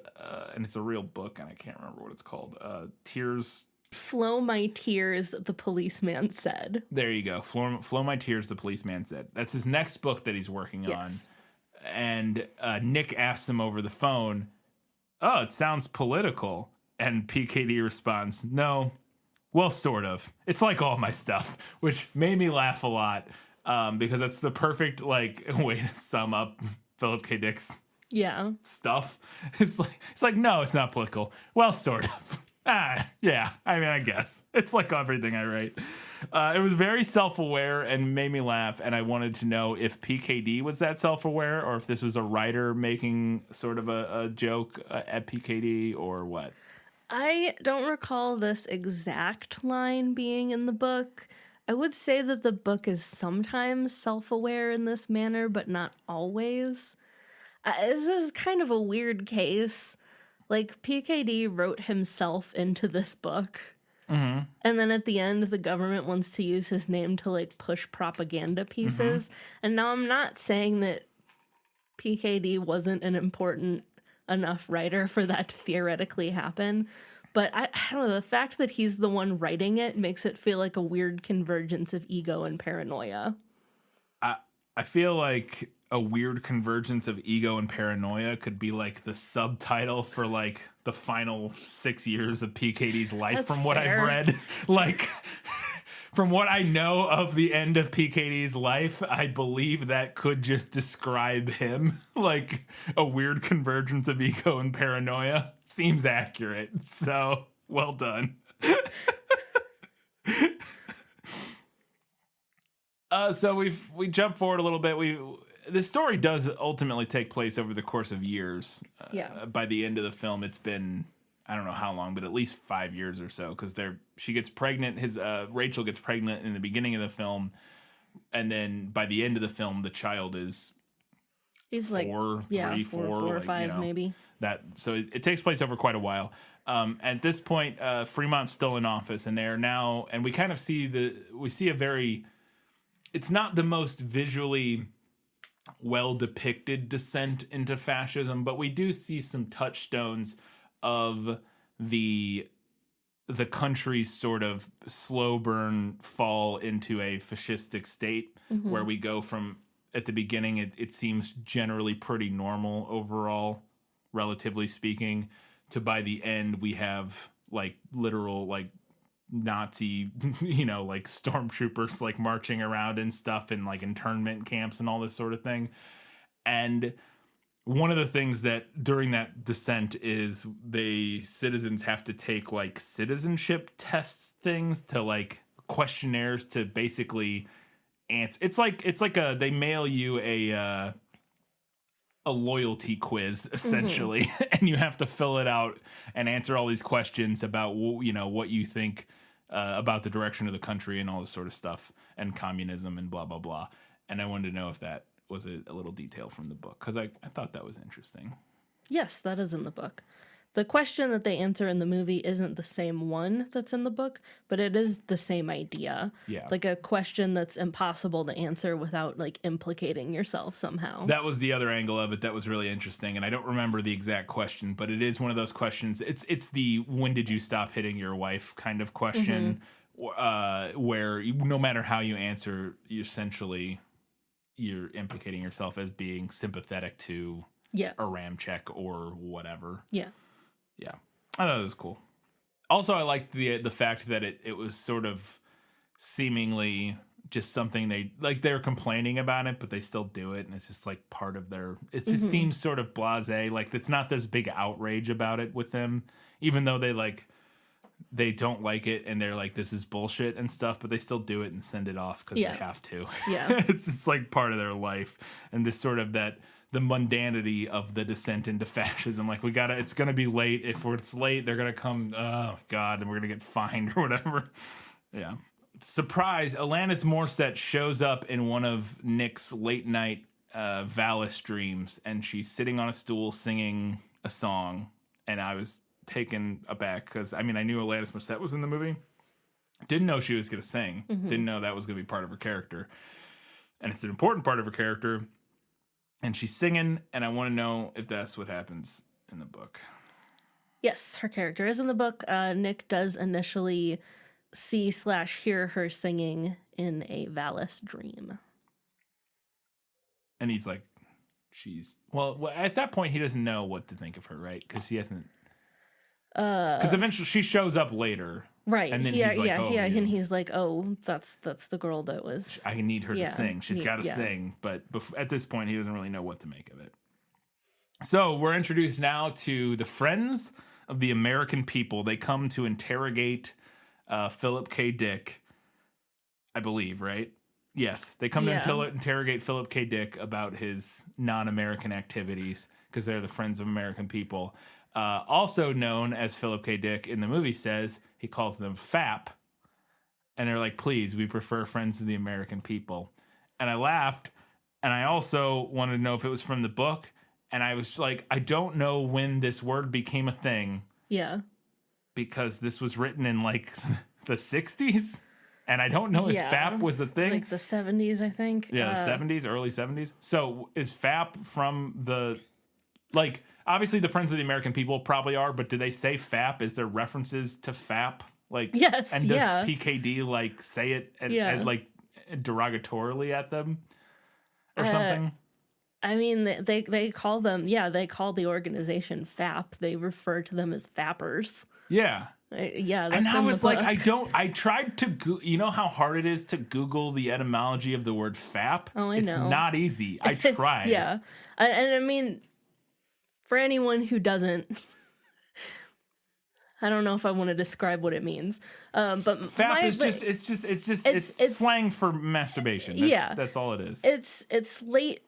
Speaker 1: and it's a real book, and I can't remember what it's called. Tears...
Speaker 2: Flow My Tears, the Policeman Said.
Speaker 1: There you go. Flow My Tears, the Policeman Said. That's his next book that he's working on. And Nick asks him over the phone, oh, it sounds political. And PKD responds, no, well, sort of. It's like all my stuff, which made me laugh a lot. Because that's the perfect way to sum up Philip K. Dick's stuff. It's like no, it's not political. Well, sort of. Yeah. I mean, I guess it's like everything I write. It was very self-aware and made me laugh. And I wanted to know if PKD was that self-aware, or if this was a writer making sort of a joke at PKD, or what.
Speaker 2: I don't recall this exact line being in the book. I would say that the book is sometimes self-aware in this manner, but not always. This is kind of a weird case. PKD wrote himself into this book. Mm-hmm. And then at the end, the government wants to use his name to, push propaganda pieces. Mm-hmm. And now I'm not saying that PKD wasn't an important enough writer for that to theoretically happen. But I don't know, the fact that he's the one writing it makes it feel like a weird convergence of ego and paranoia.
Speaker 1: I feel like a weird convergence of ego and paranoia could be the subtitle for the final 6 years of PKD's life. That's from what fair. I've read. From what I know of the end of PKD's life, I believe that could just describe him. A weird convergence of ego and paranoia. Seems accurate. So, well done. So we jump forward a little bit. the story does ultimately take place over the course of years.
Speaker 2: Yeah.
Speaker 1: By the end of the film, it's been, I don't know how long, but at least 5 years or so, because she gets pregnant. Rachel gets pregnant in the beginning of the film, and then by the end of the film, the child is four
Speaker 2: or five, maybe.
Speaker 1: So it takes place over quite a while. At this point, Fremont's still in office, and they're now, and we kind of see it's not the most visually well depicted descent into fascism, but we do see some touchstones of the country's sort of slow burn fall into a fascistic state, where we go from, at the beginning, it seems generally pretty normal overall, relatively speaking, to by the end we have like literal like Nazi, like stormtroopers like marching around and stuff in like internment camps and all this sort of thing. And one of the things that during that descent is citizens have to take like citizenship tests things to like questionnaires to basically answer. It's like they mail you a loyalty quiz essentially, and you have to fill it out and answer all these questions about what you think about the direction of the country and all this sort of stuff and communism and blah blah blah. And I wanted to know if that was a little detail from the book, because I thought that was interesting.
Speaker 2: Yes, that is in the book. The question that they answer in the movie isn't the same one that's in the book, but it is the same idea.
Speaker 1: Yeah.
Speaker 2: Like a question that's impossible to answer without like implicating yourself somehow.
Speaker 1: That was the other angle of it that was really interesting, and I don't remember the exact question, but it is one of those questions. It's the when did you stop hitting your wife kind of question, where no matter how you answer, you're implicating yourself as being sympathetic to a ram check or whatever.
Speaker 2: Yeah.
Speaker 1: Yeah, I thought it was cool. Also, I liked the fact that it was sort of seemingly just something they're complaining about it, but they still do it, and it's just like part of their. It just seems sort of blasé. Like it's not this big outrage about it with them, even though they don't like it and they're like, this is bullshit and stuff, but they still do it and send it off because they have to.
Speaker 2: Yeah,
Speaker 1: it's just like part of their life, and this sort of the mundanity of the descent into fascism. Like it's gonna be late. If it's late, they're gonna come, oh my God, and we're gonna get fined or whatever. Yeah. Surprise, Alanis Morissette shows up in one of Nick's late night Valis streams, and she's sitting on a stool singing a song, and I was taken aback because, I knew Alanis Morissette was in the movie. Didn't know she was gonna sing. Didn't know that was gonna be part of her character. And it's an important part of her character. And she's singing, and I want to know if that's what happens in the book.
Speaker 2: Yes, her character is in the book. Nick does initially see/hear her singing in a Valis dream.
Speaker 1: And he's like, well, at that point, he doesn't know what to think of her, right? Because he hasn't... Because eventually she shows up later.
Speaker 2: Right.
Speaker 1: And then
Speaker 2: and he's like, oh, that's the girl that was...
Speaker 1: I need her to sing. She's got to sing. But at this point, he doesn't really know what to make of it. So we're introduced now to the Friends of the American People. They come to interrogate Philip K. Dick, I believe, right? Yes. They come to interrogate Philip K. Dick about his non-American activities because they're the Friends of American People. Also known as Philip K. Dick in the movie says, he calls them FAP. And they're like, please, we prefer Friends of the American People. And I laughed. And I also wanted to know if it was from the book. And I was like, I don't know when this word became a thing.
Speaker 2: Yeah.
Speaker 1: Because this was written in like the 60s. And I don't know if FAP was a thing.
Speaker 2: Like the 70s, I think.
Speaker 1: Yeah, the 70s, early 70s. So is FAP from the... Like, obviously the Friends of the American People probably are, but do they say FAP? Is there references to FAP? Like,
Speaker 2: yes,
Speaker 1: and does PKD, like, say it and like, derogatorily at them? Or something?
Speaker 2: They call them, they call the organization FAP. They refer to them as FAPers.
Speaker 1: Yeah.
Speaker 2: That's
Speaker 1: and I was like, I tried to, you know how hard it is to Google the etymology of the word FAP?
Speaker 2: Oh, I know.
Speaker 1: It's not easy. I tried.
Speaker 2: Yeah. And for anyone who doesn't, I don't know if I want to describe what it means. But
Speaker 1: FAP it's slang for masturbation. That's all it is.
Speaker 2: It's late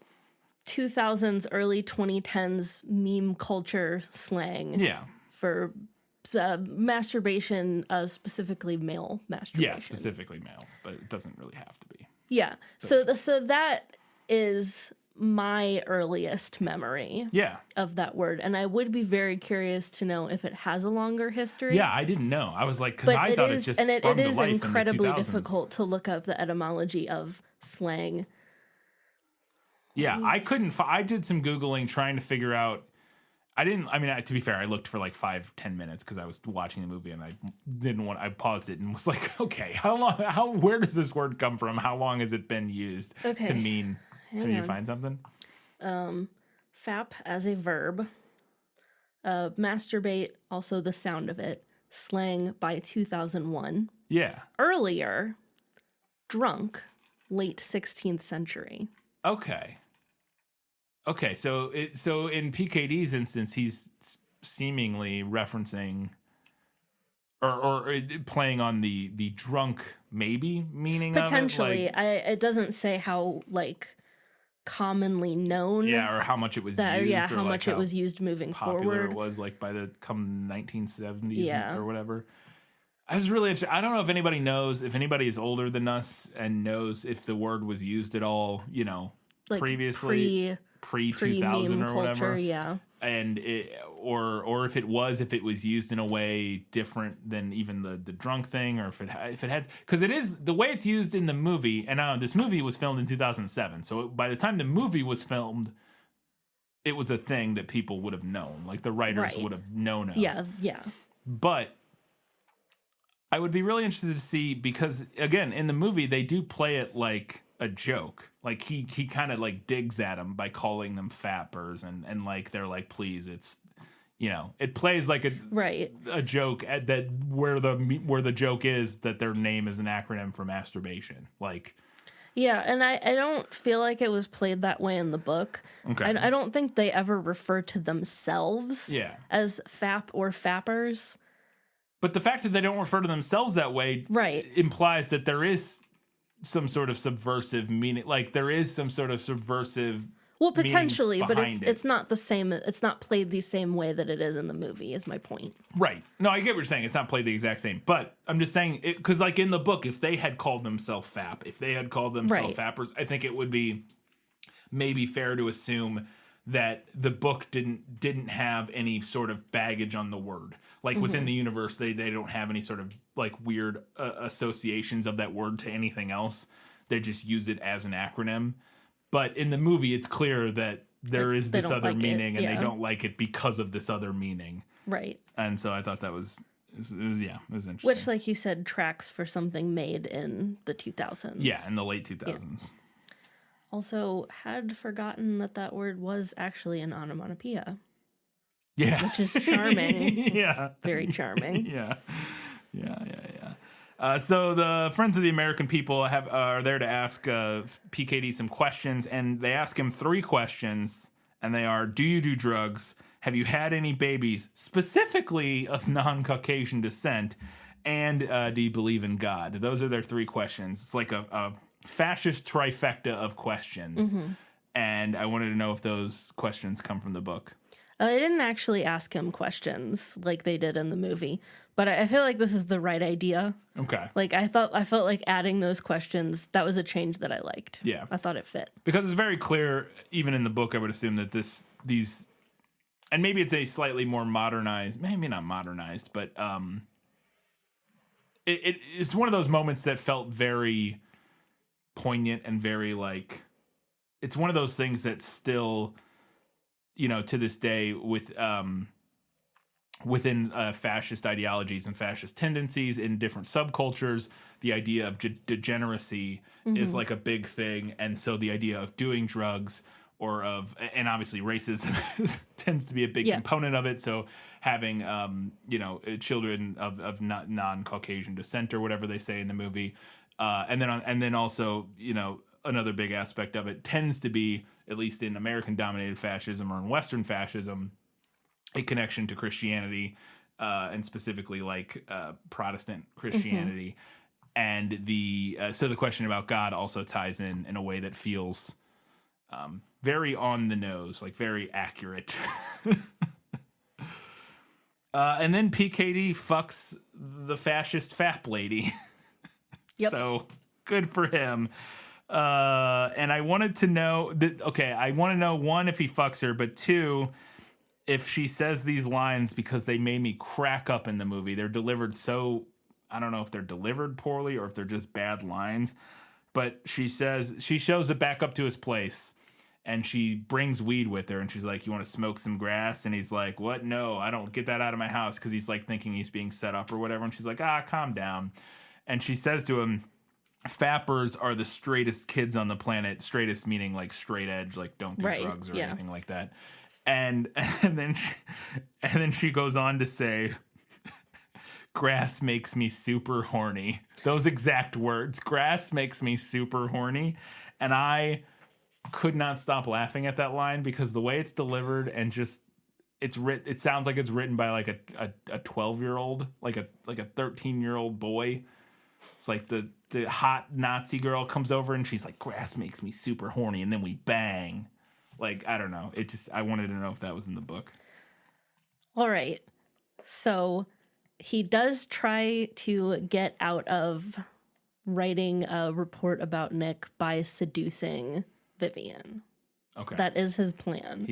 Speaker 2: 2000s, early 2010s meme culture slang for masturbation, specifically male masturbation.
Speaker 1: Yeah, specifically male, but it doesn't really have to be.
Speaker 2: Yeah. So that is my earliest memory of that word. And I would be very curious to know if it has a longer history.
Speaker 1: Yeah, I didn't know. I was like, because I thought it just sprung to life in the 2000s. And it is incredibly
Speaker 2: difficult to look up the etymology of slang.
Speaker 1: Yeah, I did some Googling trying to figure out. To be fair, I looked for like 5-10 minutes because I was watching the movie and I paused it and was like, okay, where does this word come from? How long has it been used to mean? Can you find something?
Speaker 2: Fap as a verb. Masturbate, also the sound of it. Slang by 2001.
Speaker 1: Yeah.
Speaker 2: Earlier, drunk, late 16th century.
Speaker 1: Okay, so in PKD's instance, he's seemingly referencing or playing on the drunk maybe meaning
Speaker 2: potentially.
Speaker 1: of it.
Speaker 2: It doesn't say how commonly known.
Speaker 1: Yeah, or how much it was used.
Speaker 2: Yeah, how much it was used moving
Speaker 1: popular
Speaker 2: forward.
Speaker 1: It was by the 1970s or whatever. I was really interested. I don't know if anybody knows, if anybody is older than us and knows if the word was used at all, previously pre-2000 or whatever.
Speaker 2: Yeah.
Speaker 1: And or if it was used in a way different than even the drunk thing, or if it had, because it is the way it's used in the movie. And this movie was filmed in 2007, so by the time the movie was filmed, it was a thing that people would have known, like the writers would have known of.
Speaker 2: Yeah.
Speaker 1: But I would be really interested to see, because again, in the movie they do play it like a joke. Like he kind of like digs at them by calling them fappers, and like they're like, please, it's, it plays like a joke that where the joke is that their name is an acronym for masturbation. Like,
Speaker 2: yeah, and I don't feel like it was played that way in the book.
Speaker 1: Okay.
Speaker 2: I don't think they ever refer to themselves as fap or fappers.
Speaker 1: But the fact that they don't refer to themselves that way implies that there is some sort of subversive meaning, like there is some sort of subversive
Speaker 2: potentially, but it's not the same. It's not played the same way that it is in the movie, is my point.
Speaker 1: Right. No, I get what you're saying. It's not played the exact same, but I'm just saying, because like in the book, if they had called themselves fap, if they had called themselves fappers, I think it would be maybe fair to assume that the book didn't have any sort of baggage on the word. Like within the universe, they don't have any sort of like weird associations of that word to anything else. They just use it as an acronym. But in the movie, it's clear that there is this other meaning, and they don't like it because of this other meaning.
Speaker 2: Right.
Speaker 1: And so I thought that was interesting.
Speaker 2: Which, like you said, tracks for something made in the 2000s.
Speaker 1: Yeah, in the late 2000s.
Speaker 2: Yeah. Also, had forgotten that word was actually an onomatopoeia.
Speaker 1: Yeah.
Speaker 2: Which is charming.
Speaker 1: Yeah.
Speaker 2: It's very charming.
Speaker 1: Yeah. So the Friends of the American People are there to ask PKD some questions, and they ask him 3 questions, and they are: do you do drugs? Have you had any babies, specifically of non-Caucasian descent? And do you believe in God? Those are their 3 questions. It's like a fascist trifecta of questions. And I wanted to know if those questions come from the book.
Speaker 2: I didn't actually ask him questions like they did in the movie, but I feel like this is the right idea.
Speaker 1: Okay.
Speaker 2: Like I felt like adding those questions, that was a change that I liked.
Speaker 1: Yeah.
Speaker 2: I thought it fit. Because
Speaker 1: it's very clear, even in the book, I would assume that these, and maybe it's a slightly more modernized, maybe not modernized, but it's one of those moments that felt very poignant and very like, it's one of those things that still, to this day within fascist ideologies and fascist tendencies in different subcultures, the idea of degeneracy is like a big thing. And so the idea of doing drugs and obviously racism tends to be a big component of it. So having, children of not non-Caucasian descent or whatever they say in the movie. And then also, another big aspect of it tends to be, at least in American-dominated fascism or in Western fascism, a connection to Christianity, and specifically like Protestant Christianity. And so the question about God also ties in a way that feels Very on the nose, like very accurate. And then PKD fucks the fascist fap lady.
Speaker 2: Yep.
Speaker 1: So good for him. And I wanted to know that, I want to know, one, if he fucks her, but two, if she says these lines, because they made me crack up in the movie. They're delivered so, I don't know if they're delivered poorly or if they're just bad lines, but she shows it back up to his place and she brings weed with her and she's like, you want to smoke some grass? And he's like, what? No, I don't, get that out of my house. Cause he's like thinking he's being set up or whatever. And she's like, calm down. And she says to him, fappers are the straightest kids on the planet. Straightest meaning like straight edge, like don't do drugs or anything like that. And then she goes on to say, grass makes me super horny. Those exact words. Grass makes me super horny. And I could not stop laughing at that line because the way it's delivered and just it sounds like it's written by like a 12-year-old, like a 13-year-old boy. It's like the hot Nazi girl comes over and she's like, grass makes me super horny, and then we bang. Like, I don't know. I wanted to know if that was in the book.
Speaker 2: All right. So he does try to get out of writing a report about Nick by seducing Vivian.
Speaker 1: Okay.
Speaker 2: That is his plan.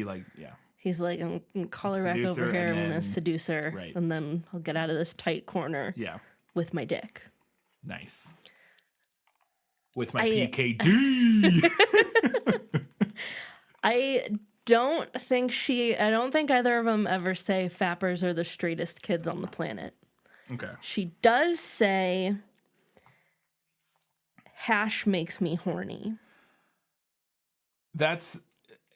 Speaker 2: He's like, I'm going to call her back over here. I'm going to seduce her. Right. And then I'll get out of this tight corner with my dick.
Speaker 1: Nice. With my PKD.
Speaker 2: I don't think either of them ever say fappers are the straightest kids on the planet.
Speaker 1: Okay.
Speaker 2: She does say hash makes me horny.
Speaker 1: That's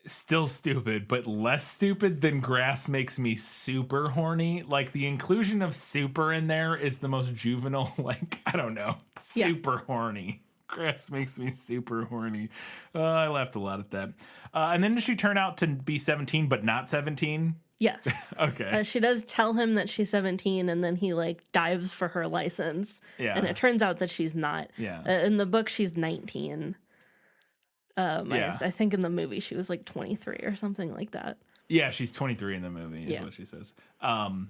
Speaker 1: still stupid, but less stupid than grass makes me super horny. Like, the inclusion of super in there is the most juvenile, like, I don't know, super horny. Grass makes me super horny. I laughed a lot at that. And then does she turn out to be 17, but not 17?
Speaker 2: Yes.
Speaker 1: Okay.
Speaker 2: She does tell him that she's 17, and then he like dives for her license. Yeah. And it turns out that she's not.
Speaker 1: Yeah.
Speaker 2: In the book, she's 19. I think in the movie she was like 23 or something like that.
Speaker 1: Yeah, she's 23 in the movie is what she says.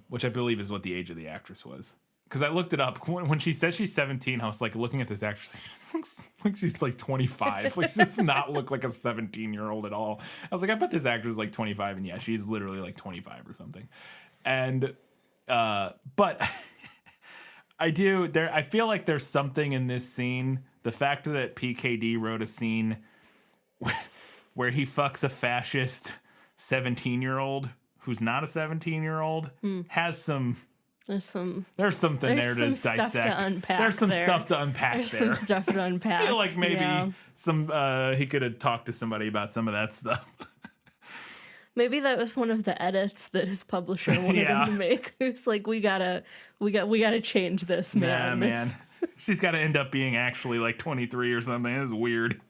Speaker 1: Which I believe is what the age of the actress was. Because I looked it up. When she says she's 17, I was like looking at this actress. She looks like she's like 25. Like, she does not look like a 17-year-old at all. I was like, I bet this actress is like 25. And yeah, she's literally like 25 or something. And, but I feel like there's something in this scene. The fact that PKD wrote a scene where he fucks a fascist 17-year-old who's not a 17-year-old has some... There's something there to dissect.
Speaker 2: Stuff to unpack.
Speaker 1: There's some stuff to unpack there.
Speaker 2: There's some stuff to unpack.
Speaker 1: I feel like maybe he could have talked to somebody about some of that stuff.
Speaker 2: Maybe that was one of the edits that his publisher wanted him to make. It's like, we gotta change this, man.
Speaker 1: Nah, man. She's got to end up being actually like 23 or something. It's weird.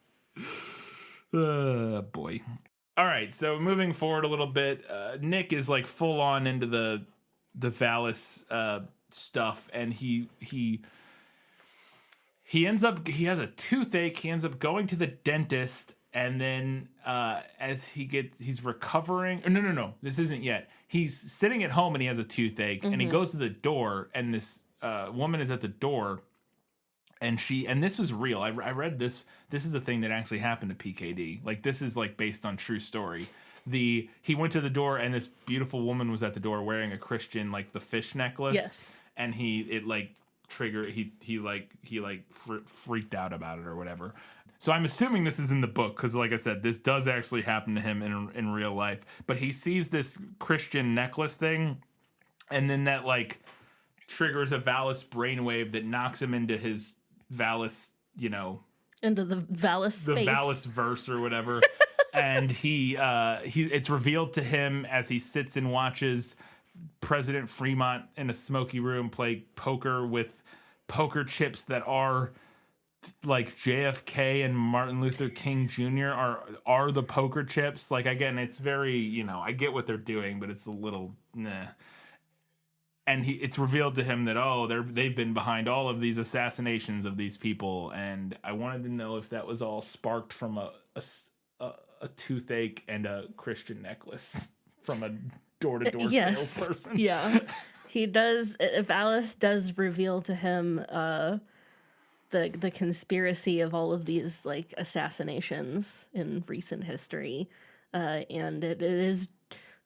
Speaker 1: Boy. All right, so moving forward a little bit, Nick is like full on into the Valis stuff, and he ends up, he has a toothache. He ends up going to the dentist, and then as he's recovering. No, this isn't yet. He's sitting at home and he has a toothache, and he goes to the door, and this woman is at the door, and this was real. I read this. This is a thing that actually happened to PKD. Like, this is like based on true story. He went to the door, and this beautiful woman was at the door wearing a Christian, like the fish necklace.
Speaker 2: Yes.
Speaker 1: And he freaked out about it or whatever. So I'm assuming this is in the book, because like I said, this does actually happen to him in real life. But he sees this Christian necklace thing, and then that like triggers a Valis brainwave that knocks him into his Valis,
Speaker 2: into the Valis space.
Speaker 1: The Valis verse or whatever. And it's revealed to him as he sits and watches President Fremont in a smoky room play poker with poker chips that are like JFK and Martin Luther King Jr. are the poker chips. Like, again, it's very, I get what they're doing, but it's a little nah. And it's revealed to him that, they've been behind all of these assassinations of these people. And I wanted to know if that was all sparked from a a toothache and a Christian necklace from a door-to-door
Speaker 2: Yes.
Speaker 1: salesperson.
Speaker 2: Yeah. He does. Valis does reveal to him the conspiracy of all of these like assassinations in recent history, and it is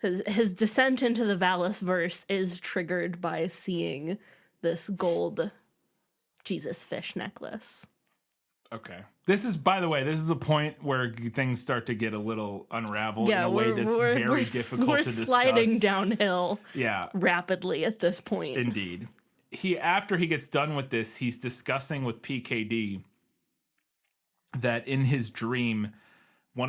Speaker 2: his descent into the Valis verse is triggered by seeing this gold Jesus fish necklace.
Speaker 1: Okay. This is, by the way, this is the point where things start to get a little unraveled in a way that's very difficult to discuss. We're
Speaker 2: sliding downhill
Speaker 1: Yeah.
Speaker 2: rapidly at this point.
Speaker 1: Indeed. After he gets done with this, he's discussing with PKD that in his dream,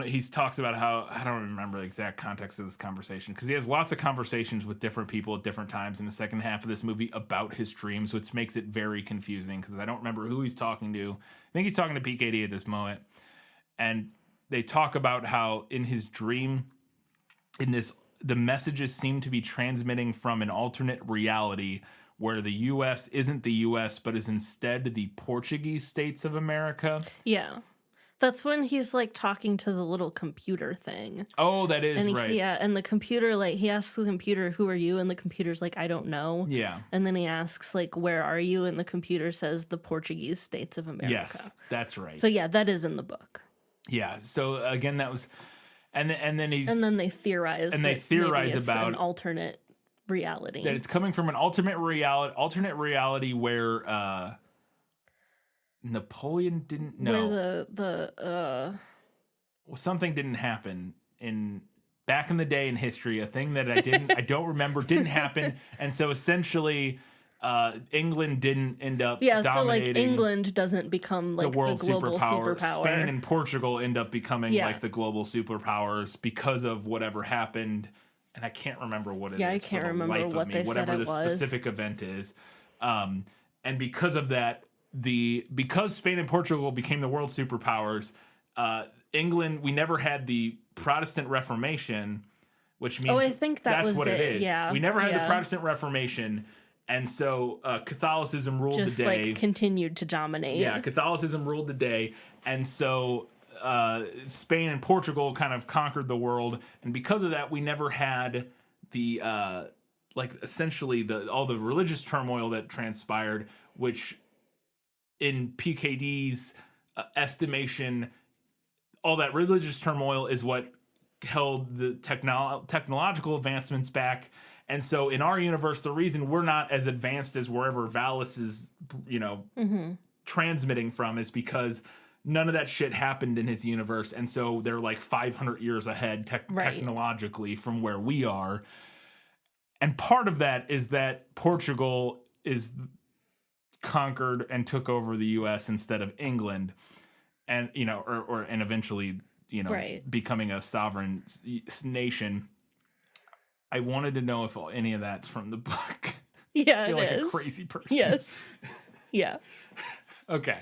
Speaker 1: he talks about how, I don't remember the exact context of this conversation, because he has lots of conversations with different people at different times in the second half of this movie about his dreams, which makes it very confusing because I don't remember who he's talking to. I think he's talking to PKD at this moment. And they talk about how in his dream, the messages seem to be transmitting from an alternate reality where the U.S. isn't the U.S., but is instead the Portuguese states of America.
Speaker 2: Yeah. That's when he's like talking to the little computer thing.
Speaker 1: Oh, that is right.
Speaker 2: Yeah, and the computer, like, he asks the computer, "Who are you?" And the computer's like, "I don't know."
Speaker 1: Yeah.
Speaker 2: And then he asks, like, "Where are you?" And the computer says, "The Portuguese states of America."
Speaker 1: Yes, that's right.
Speaker 2: So yeah, that is in the book.
Speaker 1: Yeah. So again, that was, and then
Speaker 2: they theorize.
Speaker 1: And they theorize about
Speaker 2: an alternate reality.
Speaker 1: That it's coming from an alternate reality where Napoleon didn't know.
Speaker 2: Where
Speaker 1: something didn't happen back in the day in history, a thing that I don't remember didn't happen, and so essentially England didn't end up dominating.
Speaker 2: So like England doesn't become like
Speaker 1: the world
Speaker 2: global superpower.
Speaker 1: Spain and Portugal end up becoming like the global superpowers because of whatever happened, and I can't remember what it is.
Speaker 2: Yeah, I can't remember what they said it was.
Speaker 1: Whatever the specific event is, and because of that. Because Spain and Portugal became the world superpowers, England, we never had the Protestant Reformation, which means
Speaker 2: I think that's
Speaker 1: what it is.
Speaker 2: Yeah,
Speaker 1: we never had the Protestant Reformation, and so Catholicism ruled the day.
Speaker 2: Like continued to dominate.
Speaker 1: Yeah, Catholicism ruled the day, and so Spain and Portugal kind of conquered the world, and because of that, we never had the essentially all the religious turmoil that transpired, which in PKD's estimation, all that religious turmoil is what held the technological advancements back. And so in our universe, the reason we're not as advanced as wherever Valis is, transmitting from is because none of that shit happened in his universe. And so they're like 500 years ahead technologically from where we are. And part of that is that Portugal is conquered and took over the U.S. instead of England, and and eventually becoming a sovereign nation. I wanted to know if any of that's from the book.
Speaker 2: Yeah,
Speaker 1: I feel
Speaker 2: it
Speaker 1: like
Speaker 2: is.
Speaker 1: a crazy person.
Speaker 2: Yes. Yeah.
Speaker 1: Okay.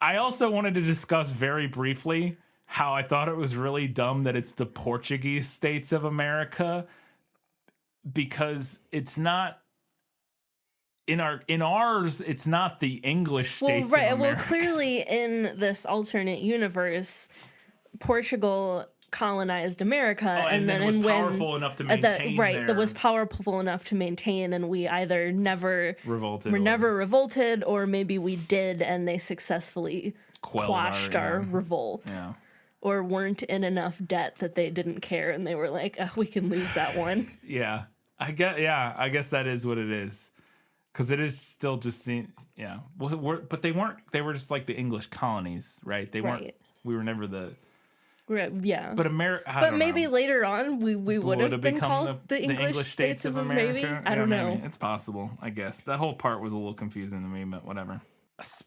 Speaker 1: I also wanted to discuss very briefly how I thought it was really dumb that it's the Portuguese states of America, because it's not. In ours, it's not the English states of America.
Speaker 2: Well, clearly in this alternate universe, Portugal colonized America,
Speaker 1: and then was powerful enough to maintain.
Speaker 2: That was powerful enough to maintain, and we either never revolted, or maybe we did, and they successfely quashed our revolt.
Speaker 1: Yeah.
Speaker 2: Or weren't in enough debt that they didn't care, and they were like, we can lose that one.
Speaker 1: Yeah, I guess that is what it is. Because it is still just, yeah. Well, but they weren't. They were just like the English colonies, right? They weren't. We were never the.
Speaker 2: Yeah.
Speaker 1: But
Speaker 2: But maybe later on we would have been called the English states of America. Maybe I don't know.
Speaker 1: Maybe. It's possible. I guess that whole part was a little confusing to me, but whatever.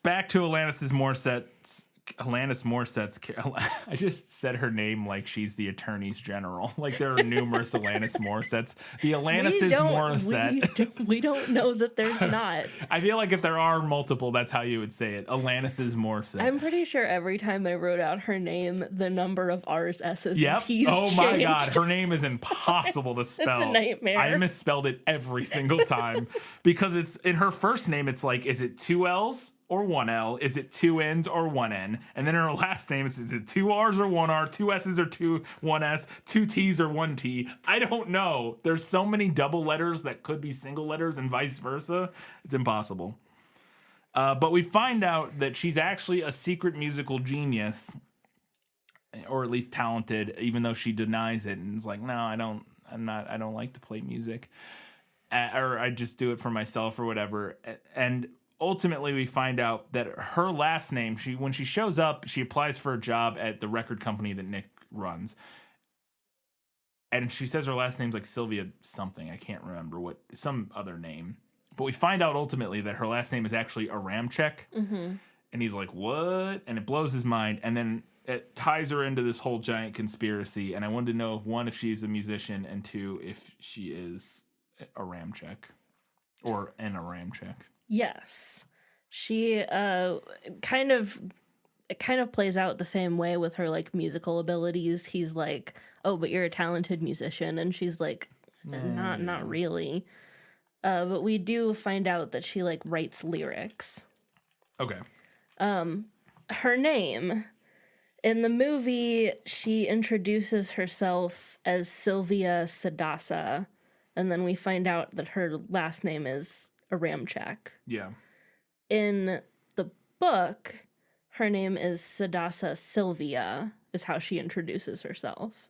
Speaker 1: Back to Alanis Morissette's. I just said her name like she's the attorney's general. Like there are numerous Alanis Morissettes. The Alanis is Morissette.
Speaker 2: We don't know that there's not.
Speaker 1: I feel like if there are multiple, that's how you would say it. Alanis is Morissette.
Speaker 2: I'm pretty sure every time I wrote out her name, the number of R's, S's, and T's changed.
Speaker 1: My God. Her name is impossible to spell.
Speaker 2: It's a nightmare.
Speaker 1: I misspelled it every single time because it's in her first name. It's like, is it 2 L's? or one L? Is it two N's or one N? And then her last name, is it two R's or one R, two S's or one S, two T's or one T? I don't know. There's so many double letters that could be single letters and vice versa. It's impossible. But we find out that she's actually a secret musical genius, or at least talented, even though she denies it and is like, no, I don't like to play music, or I just do it for myself or whatever. And ultimately we find out that her last name, when she shows up, she applies for a job at the record company that Nick runs. And she says her last name's like Sylvia something. I can't remember some other name. But we find out ultimately that her last name is actually Aramchek. Mm-hmm. And he's like, what? And it blows his mind. And then it ties her into this whole giant conspiracy. And I wanted to know, one, if she's a musician, and two, if she is Aramchek or an Aramchek.
Speaker 2: Yes. She it kind of plays out the same way with her like musical abilities. He's like, oh, but you're a talented musician. And she's like, not really. But we do find out that she like writes lyrics.
Speaker 1: Okay.
Speaker 2: Her name in the movie, she introduces herself as Sylvia Sadasa, and then we find out that her last name is Aramchek.
Speaker 1: Yeah.
Speaker 2: In the book, her name is Sadasa Sylvia, is how she introduces herself.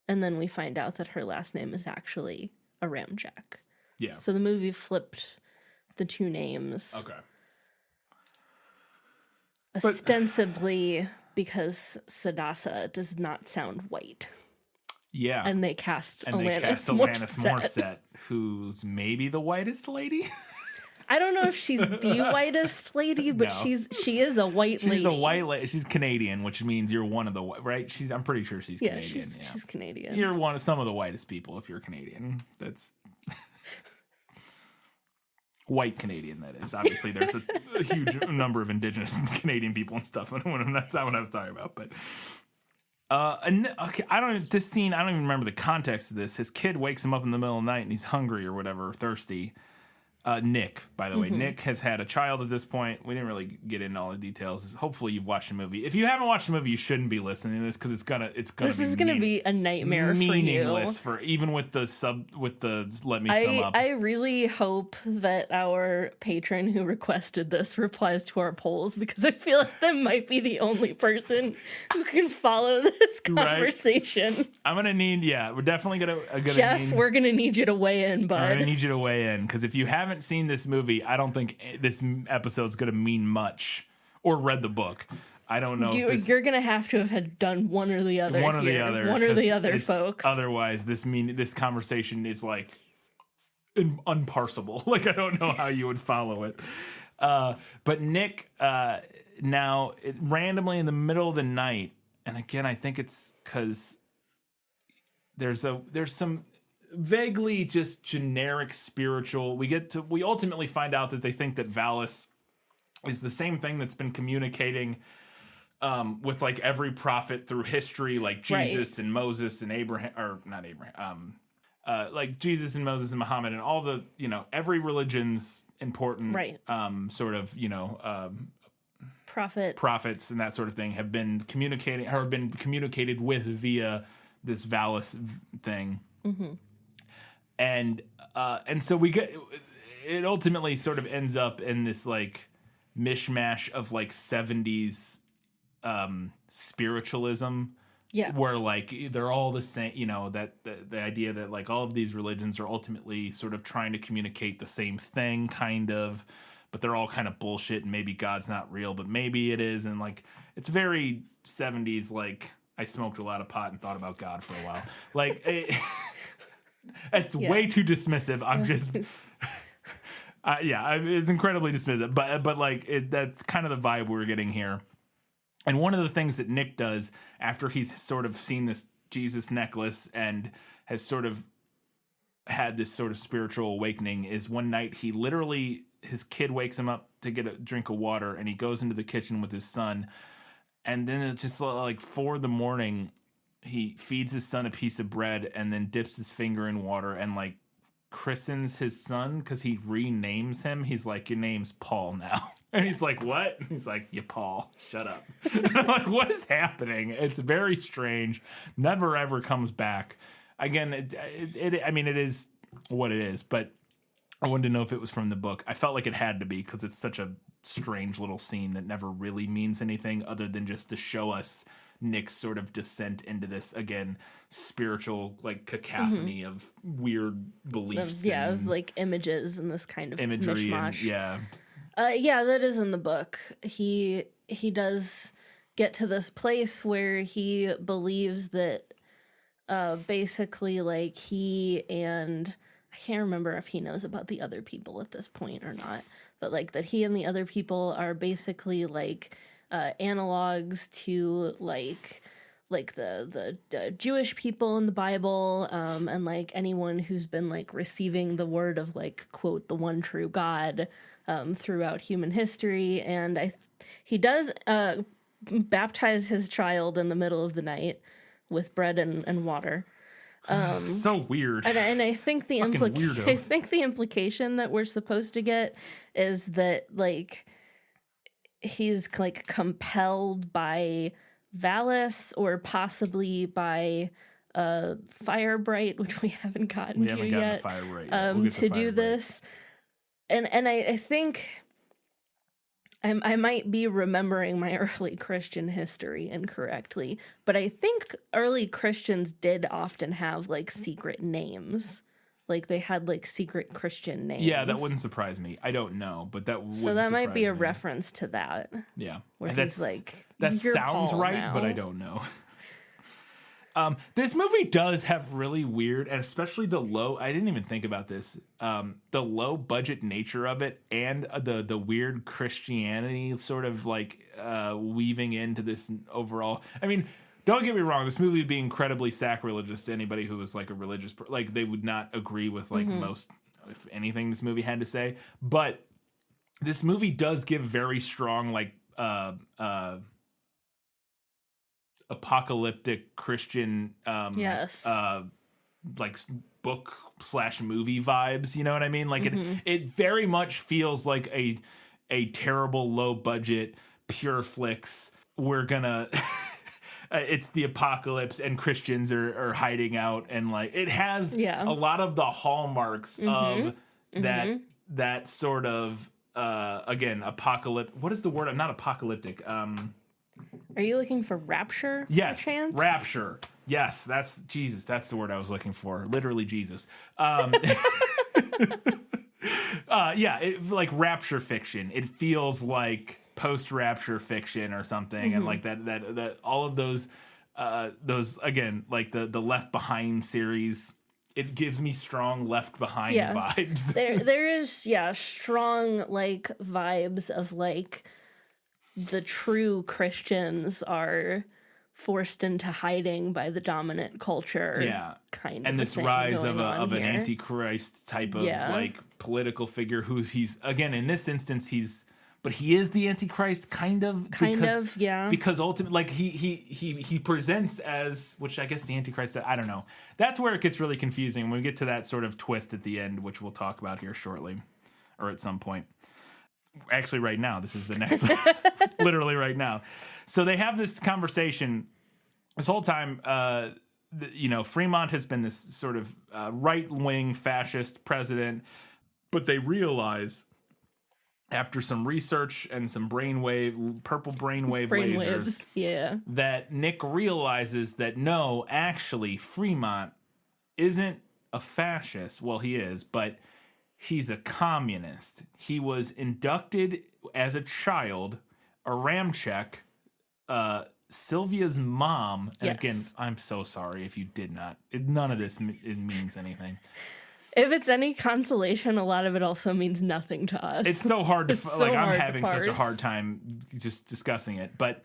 Speaker 2: And then we find out that her last name is actually Aramchek.
Speaker 1: Yeah.
Speaker 2: So the movie flipped the two names.
Speaker 1: Okay.
Speaker 2: Ostensibly because Sadasa does not sound white.
Speaker 1: Yeah.
Speaker 2: And they cast
Speaker 1: Alanis Morissette, who's maybe the whitest lady.
Speaker 2: I don't know if she's the whitest lady, but
Speaker 1: No.
Speaker 2: she is a white lady.
Speaker 1: She's a white lady. She's Canadian, which means you're one of the right. I'm pretty sure she's Canadian.
Speaker 2: She's Canadian.
Speaker 1: You're some of the whitest people if you're Canadian. That's white Canadian. That is, obviously there's a huge number of Indigenous Canadian people and stuff. That's not what I was talking about. But okay, this scene, I don't even remember the context of this. His kid wakes him up in the middle of the night and he's hungry or whatever, thirsty. Nick, by the way. Nick has had a child at this point. We didn't really get into all the details. Hopefully you've watched the movie. If you haven't watched the movie, you shouldn't be listening to this because this is gonna be
Speaker 2: a nightmare
Speaker 1: meaningless
Speaker 2: for you.
Speaker 1: Even with the let me sum up.
Speaker 2: I really hope that our patron who requested this replies to our polls, because I feel like that might be the only person who can follow this conversation.
Speaker 1: Right? I'm gonna need, we're definitely gonna
Speaker 2: Jeff, we're gonna need you to weigh in, bud.
Speaker 1: I'm gonna need you to weigh in, because if you haven't seen this movie, I don't think this episode's gonna mean much, or read the book. I don't know.
Speaker 2: You're gonna have to have done one or the other. One or the other, folks.
Speaker 1: Otherwise, this conversation is like unparsable. Like, I don't know how you would follow it. But Nick, now randomly in the middle of the night, and again, I think it's because there's some vaguely just generic spiritual. We ultimately find out that they think that Valis is the same thing that's been communicating with like every prophet through history, like Jesus and Moses and Abraham, or not Abraham, like Jesus and Moses and Muhammad and all the, every religion's important sort of, prophets and that sort of thing have been communicated with via this Valis thing. Mm-hmm. And so we get, it ultimately sort of ends up in this like mishmash of like 70s spiritualism, where like they're all the same, that the idea that like all of these religions are ultimately sort of trying to communicate the same thing, kind of, but they're all kind of bullshit, and maybe God's not real, but maybe it is. And like, it's very 70s, like I smoked a lot of pot and thought about God for a while. Like, it's way too dismissive. I'm just, it's incredibly dismissive. But like, that's kind of the vibe we're getting here. And one of the things that Nick does after he's sort of seen this Jesus necklace and has sort of had this sort of spiritual awakening is one night his kid wakes him up to get a drink of water, and he goes into the kitchen with his son. And then it's just like 4 a.m, he feeds his son a piece of bread and then dips his finger in water and like christens his son, because he renames him. He's like, your name's Paul now. And he's like, what? And he's like, you Paul, shut up. And I'm like, what is happening? It's very strange. Never ever comes back. Again, it is what it is, but I wanted to know if it was from the book. I felt like it had to be because it's such a strange little scene that never really means anything other than just to show us Nick's sort of descent into this, again, spiritual like cacophony of weird beliefs.
Speaker 2: Of like images and this kind of
Speaker 1: imagery.
Speaker 2: mishmash.
Speaker 1: Yeah,
Speaker 2: that is in the book. He does get to this place where he believes that basically like he and I can't remember if he knows about the other people at this point or not, but like that he and the other people are basically like analogs to like the Jewish people in the Bible, and like anyone who's been like receiving the word of like quote the one true God throughout human history. And he does baptize his child in the middle of the night with bread and water.
Speaker 1: So weird.
Speaker 2: And I think the implication that we're supposed to get is that like he's like compelled by Valis or possibly by Firebright, which we haven't gotten to yet. To do this. And I think I might be remembering my early Christian history incorrectly, but I think early Christians did often have like secret names. Like they had like secret Christian names.
Speaker 1: Yeah, that wouldn't surprise me. I don't know, but that would.
Speaker 2: So that might be a reference to that.
Speaker 1: Yeah,
Speaker 2: where he's like,
Speaker 1: that sounds
Speaker 2: Paul
Speaker 1: right,
Speaker 2: now.
Speaker 1: but I don't know. This movie does have really weird, and especially the low. I didn't even think about this. The low budget nature of it, and the weird Christianity sort of like weaving into this overall. I mean, don't get me wrong. This movie would be incredibly sacrilegious to anybody who was like a religious, like they would not agree with like most, if anything, this movie had to say. But this movie does give very strong like apocalyptic Christian like book / movie vibes, you know what I mean? Like it very much feels like a terrible low budget pure flicks. We're gonna it's the apocalypse and Christians are hiding out, and like it has a lot of the hallmarks of that sort of again apocalypse. What is the word? I'm not apocalyptic.
Speaker 2: Are you looking for rapture?
Speaker 1: Yes,
Speaker 2: chance?
Speaker 1: rapture. Yes, that's Jesus. That's the word I was looking for. Literally Jesus. Like rapture fiction. It feels like post-rapture fiction or something, and like that all of those again, like the Left Behind series. It gives me strong Left Behind vibes.
Speaker 2: There is strong like vibes of like the true Christians are forced into hiding by the dominant culture.
Speaker 1: Yeah.
Speaker 2: Kind of.
Speaker 1: And this rise of an antichrist type of like political figure he's again in this instance he is the antichrist kind of because ultimately like he presents as, which I guess the antichrist, I don't know. That's where it gets really confusing when we get to that sort of twist at the end, which we'll talk about here shortly or at some point. Actually, right now. This is the next, literally right now. So they have this conversation this whole time. Fremont has been this sort of right-wing fascist president, but they realize after some research and some purple brainwave lasers, that Nick realizes that no, actually, Fremont isn't a fascist. Well, he is, but he's a communist. He was inducted as a child, a Ramchek, Sylvia's mom. And again, I'm so sorry if you did not. None of this means anything.
Speaker 2: If it's any consolation, a lot of it also means nothing to us.
Speaker 1: It's so hard to I'm having such a hard time just discussing it. But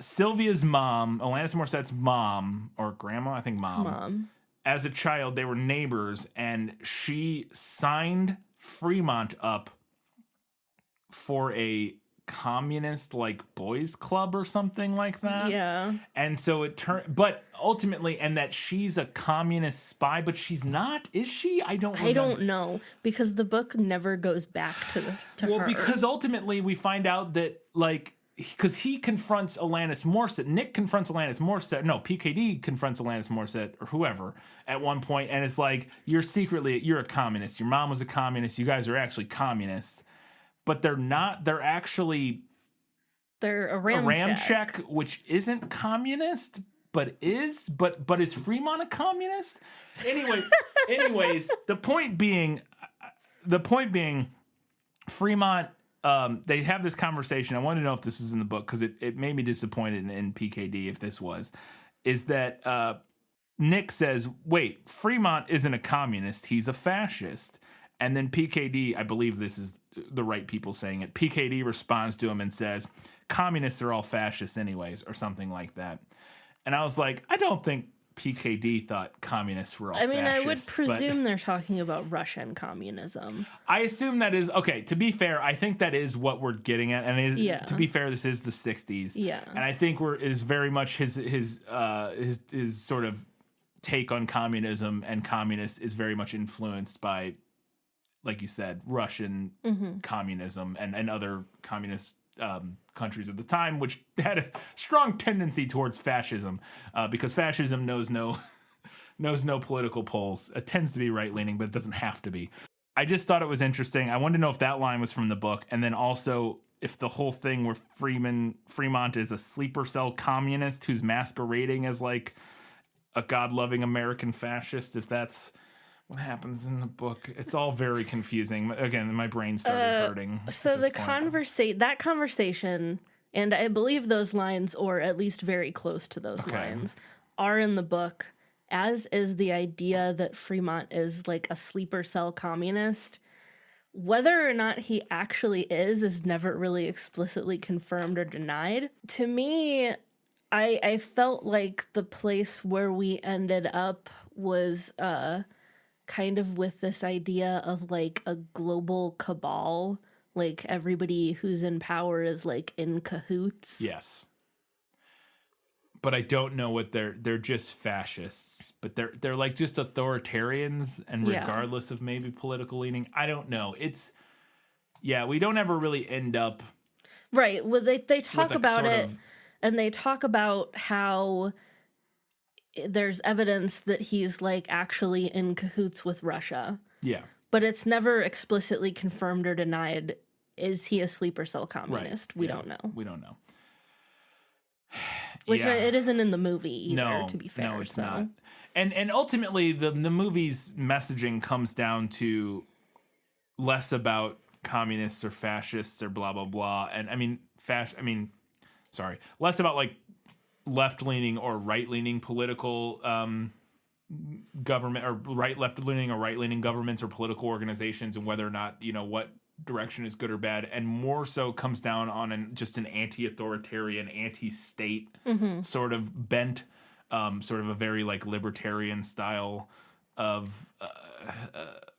Speaker 1: Sylvia's mom, Alanis Morissette's mom or grandma, I think mom. As a child, they were neighbors, and she signed Fremont up for a communist like boys club or something like that.
Speaker 2: Yeah.
Speaker 1: And so it turned, but ultimately, and that she's a communist spy, but she's not, is she? I don't
Speaker 2: know, because the book never goes back to her.
Speaker 1: Well, because ultimately we find out that, like, because he confronts Alanis Morissette. Nick confronts Alanis Morissette. No, PKD confronts Alanis Morissette or whoever at one point, and it's like, you're a communist. Your mom was a communist. You guys are actually communists. But they're not. They're actually...
Speaker 2: They're a ramshack,
Speaker 1: which isn't communist, but is. But is Fremont a communist? Anyways, the point being, Fremont... they have this conversation. I want to know if this is in the book, because it made me disappointed in PKD if this was. Is that Nick says, wait, Fremont isn't a communist. He's a fascist. And then PKD, I believe this is the right people saying it, PKD responds to him and says, communists are all fascists anyways, or something like that. And I was like, I don't think PKD thought communists were all fascists.
Speaker 2: I would presume they're talking about Russian communism.
Speaker 1: I assume that is, okay, to be fair, I think that is what we're getting at. And to be fair, this is the 60s.
Speaker 2: Yeah.
Speaker 1: And I think is very much his sort of take on communism and communists is very much influenced by, like you said, Russian communism and other communist countries at the time, which had a strong tendency towards fascism, because fascism knows no political poles. It tends to be right-leaning, but it doesn't have to be. I just thought it was interesting. I wanted to know if that line was from the book, and then also if the whole thing where Fremont is a sleeper cell communist who's masquerading as like a God-loving American fascist, if that's what happens in the book. It's all very confusing. Again, my brain started hurting.
Speaker 2: So that conversation, and I believe those lines, or at least very close to those lines, are in the book, as is the idea that Fremont is like a sleeper cell communist. Whether or not he actually is never really explicitly confirmed or denied. To me, I felt like the place where we ended up was kind of with this idea of like a global cabal, like everybody who's in power is like in cahoots.
Speaker 1: Yes. But I don't know what they're just fascists, but they're like just authoritarians, and regardless of maybe political leaning, I don't know. We don't ever really end up
Speaker 2: right. Well, they talk about it, and they talk about how there's evidence that he's like actually in cahoots with Russia.
Speaker 1: Yeah.
Speaker 2: But it's never explicitly confirmed or denied. Is he a sleeper cell communist?
Speaker 1: Right.
Speaker 2: We don't know.
Speaker 1: We don't know.
Speaker 2: Which it isn't in the movie either,
Speaker 1: no,
Speaker 2: to be fair.
Speaker 1: No, it's not. And ultimately the movie's messaging comes down to less about communists or fascists or blah blah blah. And less about like left-leaning or right-leaning political government, or left-leaning or right-leaning governments or political organizations, and whether or not, what direction is good or bad, and more so comes down on just an anti-authoritarian, anti-state sort of bent, sort of a very like libertarian style of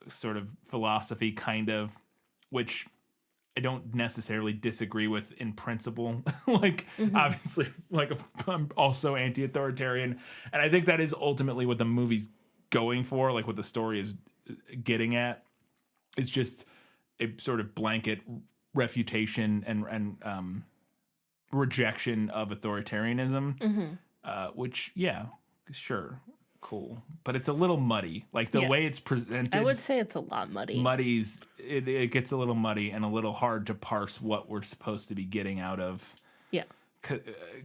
Speaker 1: sort of philosophy, kind of, which I don't necessarily disagree with in principle. Obviously, I'm also anti-authoritarian. And I think that is ultimately what the movie's going for, like what the story is getting at. It's just a sort of blanket refutation and rejection of authoritarianism, which, sure, cool. But it's a little muddy. Like the way it's presented,
Speaker 2: I would say it's a lot muddy.
Speaker 1: It gets a little muddy and a little hard to parse what we're supposed to be getting out of. Yeah.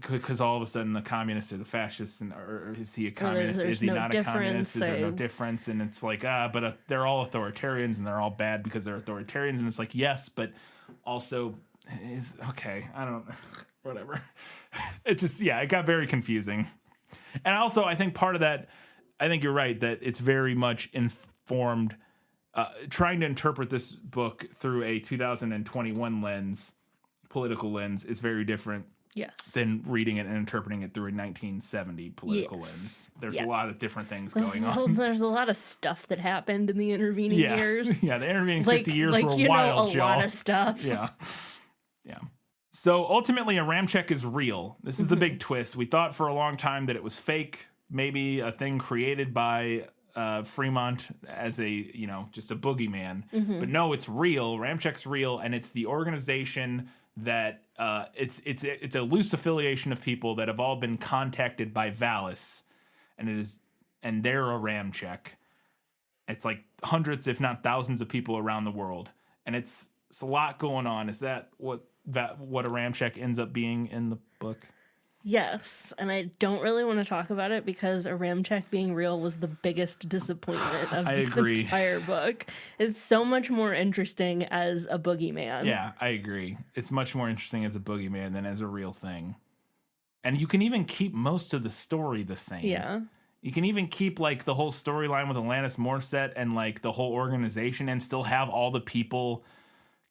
Speaker 1: Because all of a sudden the communists are the fascists, or is he a communist? Is he not a communist? Is there no difference? And it's like, but they're all authoritarians and they're all bad because they're authoritarians. And it's like, yes, but also is okay. I don't know. Whatever. It just, it got very confusing. And also, I think part of that, I think you're right, that it's very much informed, trying to interpret this book through a 2021 lens, political lens, is very different than reading it and interpreting it through a 1970 political lens. There's a lot of different things going on.
Speaker 2: There's a lot of stuff that happened in the intervening years.
Speaker 1: Yeah, the intervening 50 years were wild,
Speaker 2: a lot of stuff.
Speaker 1: Yeah. So ultimately, a Ramcheck is real. This is the big twist. We thought for a long time that it was fake, maybe a thing created by Fremont as a, just a boogeyman. But no, it's real. Ramcheck's real, and it's the organization that it's a loose affiliation of people that have all been contacted by Valis, and they're a Ramcheck. It's like hundreds, if not thousands, of people around the world, and it's a lot going on. Is that what a Ramcheck ends up being in the book?
Speaker 2: Yes, and I don't really want to talk about it because a Ramcheck being real was the biggest disappointment of this entire book. It's so much more interesting as a boogeyman.
Speaker 1: Yeah, I agree. It's much more interesting as a boogeyman than as a real thing. And you can even keep most of the story the same.
Speaker 2: Yeah.
Speaker 1: You can even keep like the whole storyline with Alanis Morissette and like the whole organization and still have all the people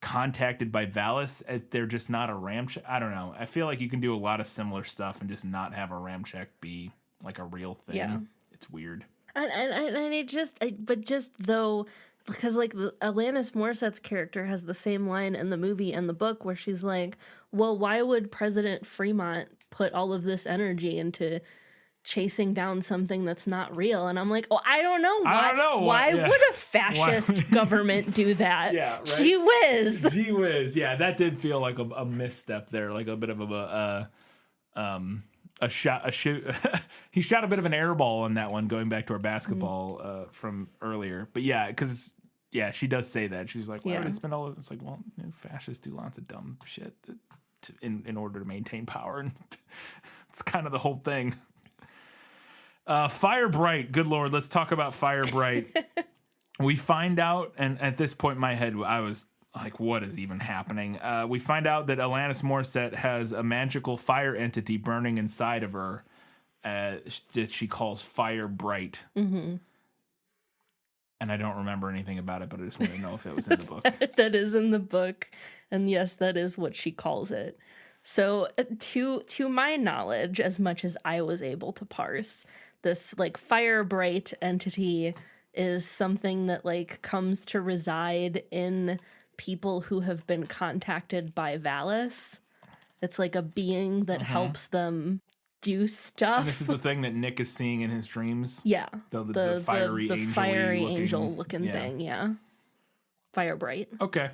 Speaker 1: contacted by Valis. They're just not a Ramcheck. I don't know. I feel like you can do a lot of similar stuff and just not have a Ramcheck be like a real thing.
Speaker 2: Yeah.
Speaker 1: It's weird.
Speaker 2: And it just though, because like Alanis Morissette's character has the same line in the movie and the book where she's like, well, why would President Fremont put all of this energy into chasing down something that's not real? And I'm like, oh, I don't know. Why would a fascist government do that?
Speaker 1: Yeah, right?
Speaker 2: Gee whiz.
Speaker 1: Gee whiz. Yeah, that did feel like a misstep there, like a bit of a shoot. He shot a bit of an air ball in that one, going back to our basketball from earlier. But yeah, because she does say that. She's like, why would I spend all of it? It's like, well, fascists do lots of dumb shit in order to maintain power. And it's kind of the whole thing. Firebright, good Lord, let's talk about Firebright. We find out, and at this point in my head, I was like, what is even happening? We find out that Alanis Morissette has a magical fire entity burning inside of her that she calls Firebright. Mm-hmm. And I don't remember anything about it, but I just want to know if it was in the book.
Speaker 2: That is in the book, and yes, that is what she calls it. So to my knowledge, as much as I was able to parse, this like Firebright entity is something that like comes to reside in people who have been contacted by Valis. It's like a being that helps them do stuff.
Speaker 1: And this is the thing that Nick is seeing in his dreams?
Speaker 2: Yeah.
Speaker 1: The fiery
Speaker 2: angel looking thing, yeah. Firebright.
Speaker 1: Okay.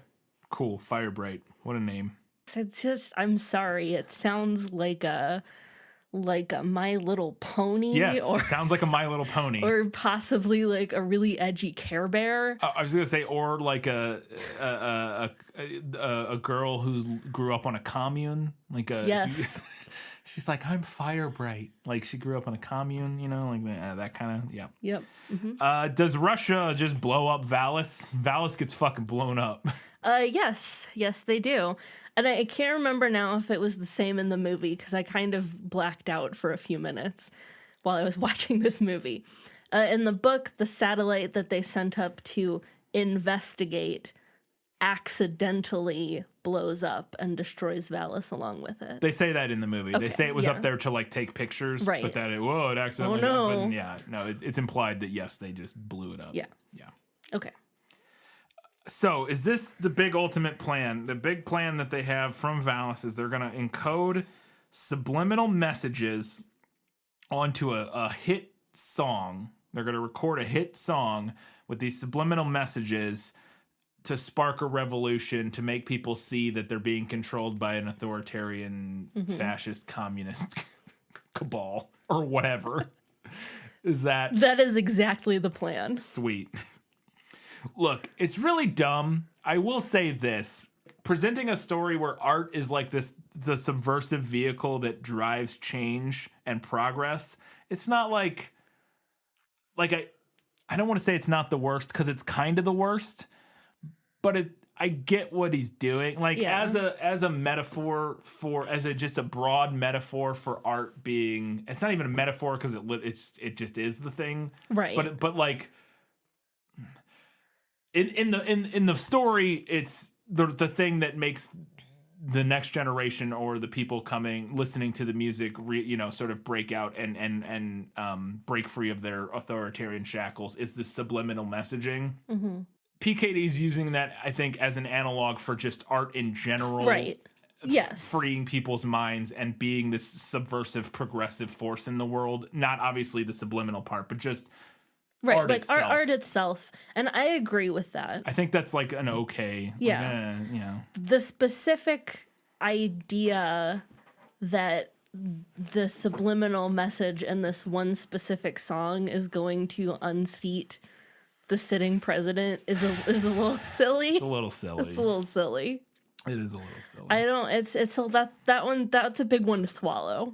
Speaker 1: Cool. Firebright. What a name.
Speaker 2: It's just, I'm sorry, it sounds like a My Little Pony.
Speaker 1: Yes, it sounds like a My Little Pony.
Speaker 2: Or possibly like a really edgy Care Bear.
Speaker 1: I was going to say, or like a girl who grew up on a commune.
Speaker 2: Yes.
Speaker 1: She's like, I'm Firebright. Like she grew up on a commune, like that kind of, yeah.
Speaker 2: Yep. Mm-hmm.
Speaker 1: Does Russia just blow up Valis? Valis gets fucking blown up.
Speaker 2: Yes, they do. And I can't remember now if it was the same in the movie because I kind of blacked out for a few minutes while I was watching this movie. In the book, the satellite that they sent up to investigate accidentally blows up and destroys Valis along with it.
Speaker 1: They say that in the movie.
Speaker 2: Okay,
Speaker 1: they say it was up there to like take pictures,
Speaker 2: right?
Speaker 1: But that it accidentally.
Speaker 2: Oh no!
Speaker 1: But it's implied that yes, they just blew it up.
Speaker 2: Yeah. Okay.
Speaker 1: So, is this the big ultimate plan? The big plan that they have from Valis is they're going to encode subliminal messages onto a hit song. They're going to record a hit song with these subliminal messages to spark a revolution, to make people see that they're being controlled by an authoritarian, fascist, communist cabal or whatever. That
Speaker 2: is exactly the plan.
Speaker 1: Sweet. Look, it's really dumb. I will say this. Presenting a story where art is like the subversive vehicle that drives change and progress, it's not like I don't want to say it's not the worst because it's kind of the worst, but I get what he's doing. As a metaphor just a broad metaphor for art being, it's not even a metaphor because it just is the thing.
Speaker 2: Right.
Speaker 1: But like, In the story, it's the thing that makes the next generation or the people listening to the music, sort of break out and break free of their authoritarian shackles is the subliminal messaging. Mm-hmm. PKD's using that, I think, as an analog for just art in general.
Speaker 2: Right. Yes.
Speaker 1: freeing people's minds and being this subversive, progressive force in the world. Not obviously the subliminal part, but just art
Speaker 2: like
Speaker 1: itself.
Speaker 2: art itself. And I agree with that.
Speaker 1: I think that's like an okay.
Speaker 2: Yeah.
Speaker 1: Like, you know.
Speaker 2: The specific idea that the subliminal message in this one specific song is going to unseat the sitting president is a little silly.
Speaker 1: It's a little silly.
Speaker 2: It's a little silly.
Speaker 1: It is a little silly.
Speaker 2: I don't. It's that one. That's a big one to swallow.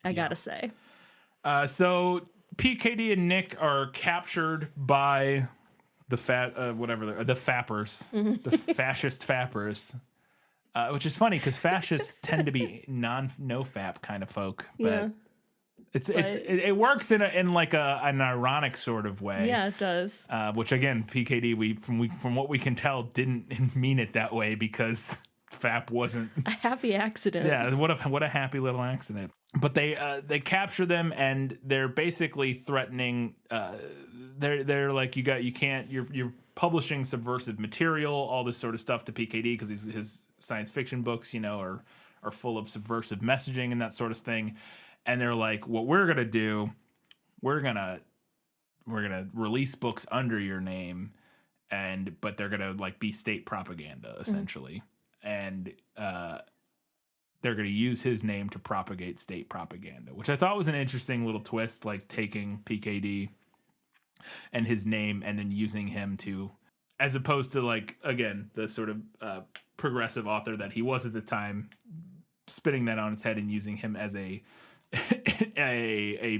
Speaker 2: I gotta say.
Speaker 1: So PKD and Nick are captured by the the fappers, the fascist fappers. Which is funny because fascists tend to be no fap kind of folk, but it works in like an ironic sort of way.
Speaker 2: Yeah, it does.
Speaker 1: Which again, PKD from what we can tell didn't mean it that way because fap wasn't
Speaker 2: a happy accident.
Speaker 1: Yeah, what a happy little accident. But they capture them and they're basically threatening. They're like you're publishing subversive material, all this sort of stuff to PKD because his science fiction books, are full of subversive messaging and that sort of thing. And they're like, what we're gonna do, we're gonna release books under your name, but they're gonna like be state propaganda essentially, and they're gonna use his name to propagate state propaganda, which I thought was an interesting little twist, like taking PKD and his name and then using him to, as opposed to like again the sort of progressive author that he was at the time, spinning that on its head and using him as a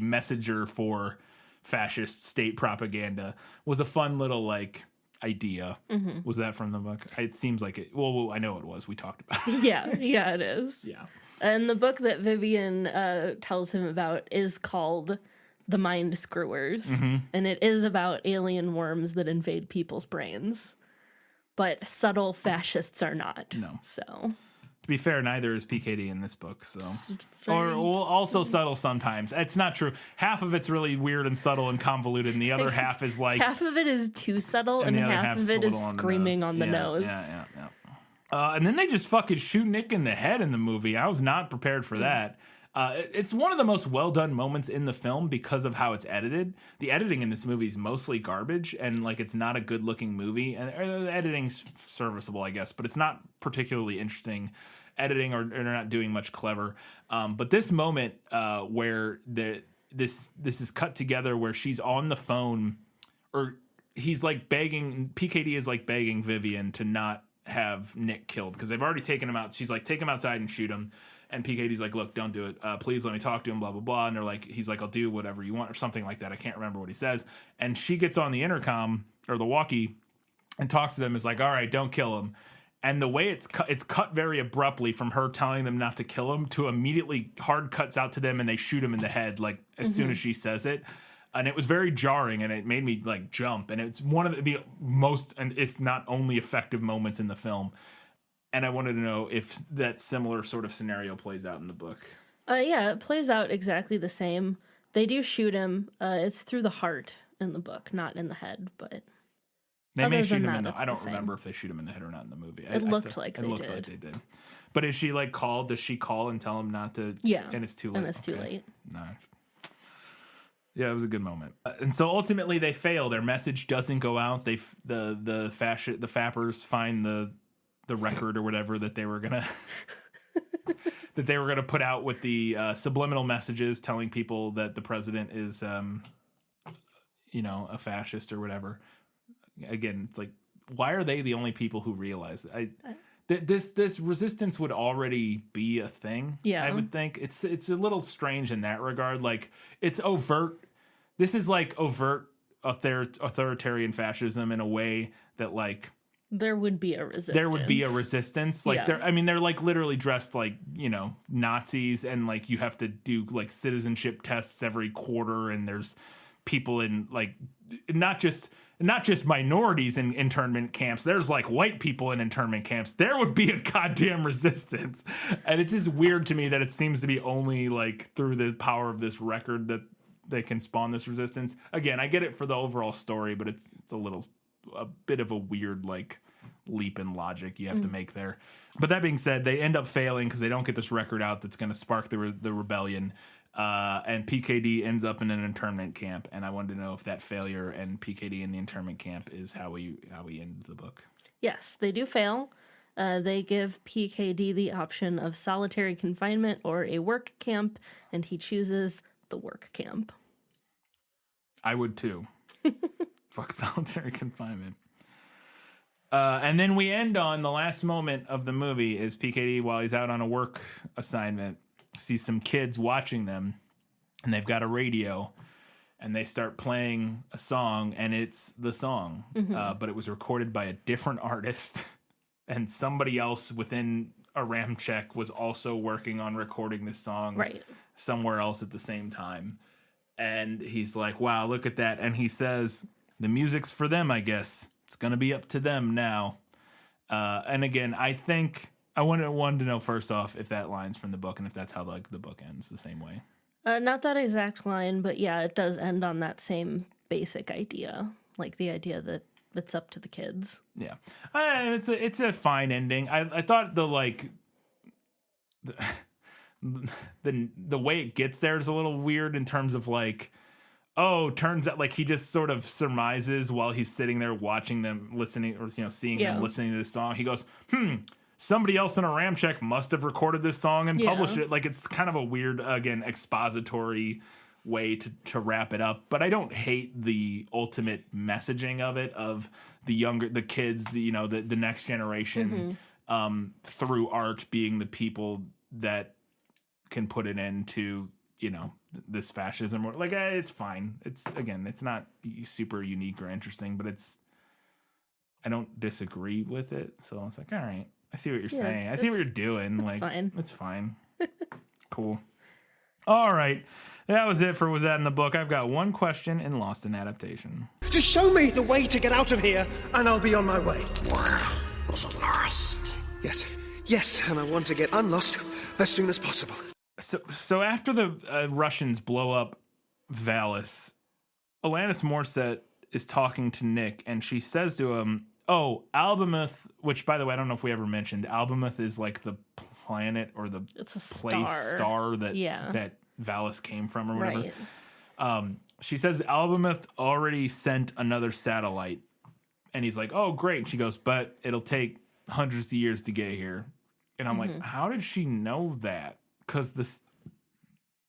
Speaker 1: messenger for fascist state propaganda was a fun little like idea. Mm-hmm. Was that from the book? It seems like it. Well, I know it was. We talked about it.
Speaker 2: Yeah, it is.
Speaker 1: Yeah.
Speaker 2: And the book that Vivian tells him about is called The Mind Screwers, and it is about alien worms that invade people's brains. But subtle fascists are not.
Speaker 1: No.
Speaker 2: So,
Speaker 1: to be fair, neither is PKD in this book. So, or also subtle sometimes. It's not true. Half of it's really weird and subtle and convoluted, and the other half is like
Speaker 2: half of it is too subtle, and half of it is screaming on the nose.
Speaker 1: Yeah. And then they just fucking shoot Nick in the head in the movie. I was not prepared for that. It's one of the most well-done moments in the film because of how it's edited. The editing in this movie is mostly garbage, and like it's not a good-looking movie. And the editing's serviceable, I guess, but it's not particularly interesting editing, or they're not doing much clever. But this moment where this is cut together, where she's on the phone, or he's like begging, PKD is like begging Vivian to not have Nick killed because they've already taken him out. She's like, take him outside and shoot him. And PKD's like, look, don't do it. Please let me talk to him, blah, blah, blah. And he's like, I'll do whatever you want or something like that. I can't remember what he says. And she gets on the intercom or the walkie and talks to them, is like, all right, don't kill him. And the way it's cut very abruptly from her telling them not to kill him to immediately hard cuts out to them and they shoot him in the head, like as soon as she says it. And it was very jarring and it made me like jump. And it's one of the most, and if not only effective moments in the film. And I wanted to know if that similar sort of scenario plays out in the book.
Speaker 2: Yeah, it plays out exactly the same. They do shoot him. It's through the heart in the book, not in the head. But
Speaker 1: they may shoot him in the. I don't remember if they shoot him in the head or not in the movie.
Speaker 2: It looked like they did.
Speaker 1: But is she like called? Does she call and tell him not to?
Speaker 2: Yeah,
Speaker 1: and it's too late.
Speaker 2: And it's too late.
Speaker 1: No. Yeah, it was a good moment. And so ultimately they fail. Their message doesn't go out. The fappers find the record or whatever that they were gonna put out with the subliminal messages telling people that the president is a fascist or whatever. Again, it's like, why are they the only people who realize that? This resistance would already be a thing.
Speaker 2: Yeah,
Speaker 1: I would think it's a little strange in that regard. Like it's overt. This is like overt authoritarian fascism in a way that like.
Speaker 2: There would be a resistance.
Speaker 1: Like they're like literally dressed like, Nazis, and like you have to do like citizenship tests every quarter, and there's people in like not just minorities in internment camps. There's like white people in internment camps. There would be a goddamn resistance. And it's just weird to me that it seems to be only like through the power of this record that they can spawn this resistance. Again, I get it for the overall story, but it's a bit of a weird like leap in logic you have to make there. But that being said, they end up failing because they don't get this record out that's going to spark the rebellion. And PKD ends up in an internment camp. And I wanted to know if that failure and PKD in the internment camp is how we end the book.
Speaker 2: Yes, they do fail. They give PKD the option of solitary confinement or a work camp, and he chooses the work camp.
Speaker 1: I would too. Fuck solitary confinement. And then we end on the last moment of the movie is PKD, while he's out on a work assignment, sees some kids watching them, and they've got a radio, and they start playing a song, and it's the song, but it was recorded by a different artist, and somebody else within a RAM check was also working on recording this song somewhere else at the same time. And he's like, wow, look at that. And he says, the music's for them, I guess. It's going to be up to them now. And again, I think I wanted to know first off if that line's from the book and if that's how like the book ends the same way.
Speaker 2: Not that exact line, but yeah, it does end on that same basic idea. Like the idea that it's up to the kids.
Speaker 1: Yeah. It's a fine ending. I thought the way it gets there is a little weird in terms of like, oh, turns out like he just sort of surmises while he's sitting there watching them listening or seeing them listening to this song. He goes, somebody else in a RAM check must have recorded this song and published it. Like it's kind of a weird, again, expository way to wrap it up. But I don't hate the ultimate messaging of it, of the kids, the next generation through art being the people that can put an end to, this fascism. Or like, it's fine. It's not super unique or interesting, but I don't disagree with it. So I was like, all right, I see what you're saying. I see what you're doing.
Speaker 2: It's fine.
Speaker 1: It's fine. Cool. All right. That was it for Was That in the Book. I've got one question in Lost in Adaptation.
Speaker 6: Just show me the way to get out of here, and I'll be on my way.
Speaker 3: Where is it lost?
Speaker 6: Yes, and I want to get unlost as soon as possible.
Speaker 1: So after the Russians blow up Valis, Alanis Morissette is talking to Nick, and she says to him, oh, Albemuth, which, by the way, I don't know if we ever mentioned, Albemuth is like the planet or the star that Valis came from or whatever. Right. She says Albemuth already sent another satellite, and he's like, oh, great. And she goes, but it'll take hundreds of years to get here. And I'm like, how did she know that? Because this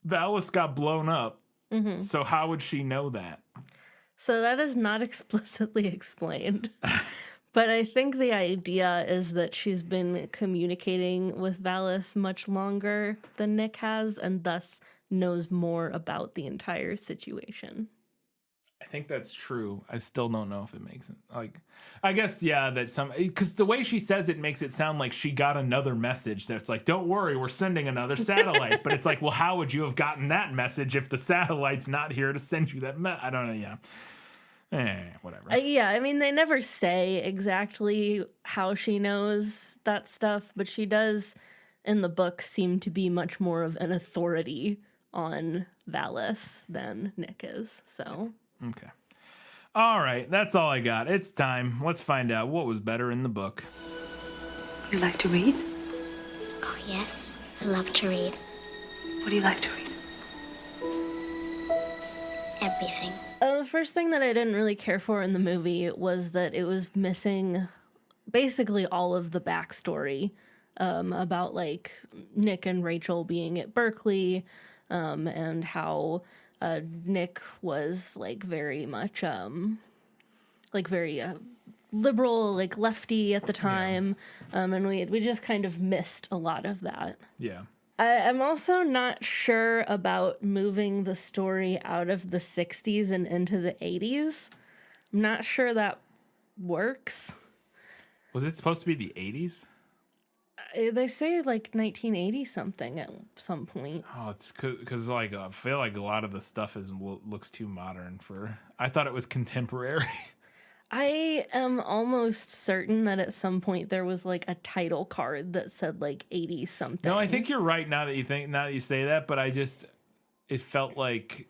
Speaker 1: Valis got blown up. So how would she know that?
Speaker 2: So that is not explicitly explained. But I think the idea is that she's been communicating with Valis much longer than Nick has, and thus knows more about the entire situation.
Speaker 1: I think that's true. I still don't know if it makes it. Like, I guess, that because the way she says it makes it sound like she got another message that's like, don't worry, we're sending another satellite. But it's like, well, how would you have gotten that message if the satellite's not here to send you that I don't know, whatever.
Speaker 2: I mean, they never say exactly how she knows that stuff, but she does, in the book, seem to be much more of an authority on Valis than Nick is, so...
Speaker 1: Okay. All right, that's all I got. It's time. Let's find out what was better in the book.
Speaker 7: You like to read?
Speaker 5: Oh, yes. I love to read.
Speaker 7: What do you like to read?
Speaker 5: Everything.
Speaker 2: The first thing that I didn't really care for in the movie was that it was missing basically all of the backstory about, like, Nick and Rachel being at Berkeley and how... Nick was like very much very liberal, like lefty at the time, and we just kind of missed a lot of that.
Speaker 1: Yeah.
Speaker 2: I'm also not sure about moving the story out of the 60s and into the 80s. I'm not sure that works.
Speaker 1: Was it supposed to be the 80s?
Speaker 2: They say like 1980 something at some point.
Speaker 1: Oh, it's because like I feel like a lot of the stuff looks too modern for. I thought it was contemporary.
Speaker 2: I am almost certain that at some point there was like a title card that said like 80 something.
Speaker 1: No, I think you're right now that you say that, but it felt like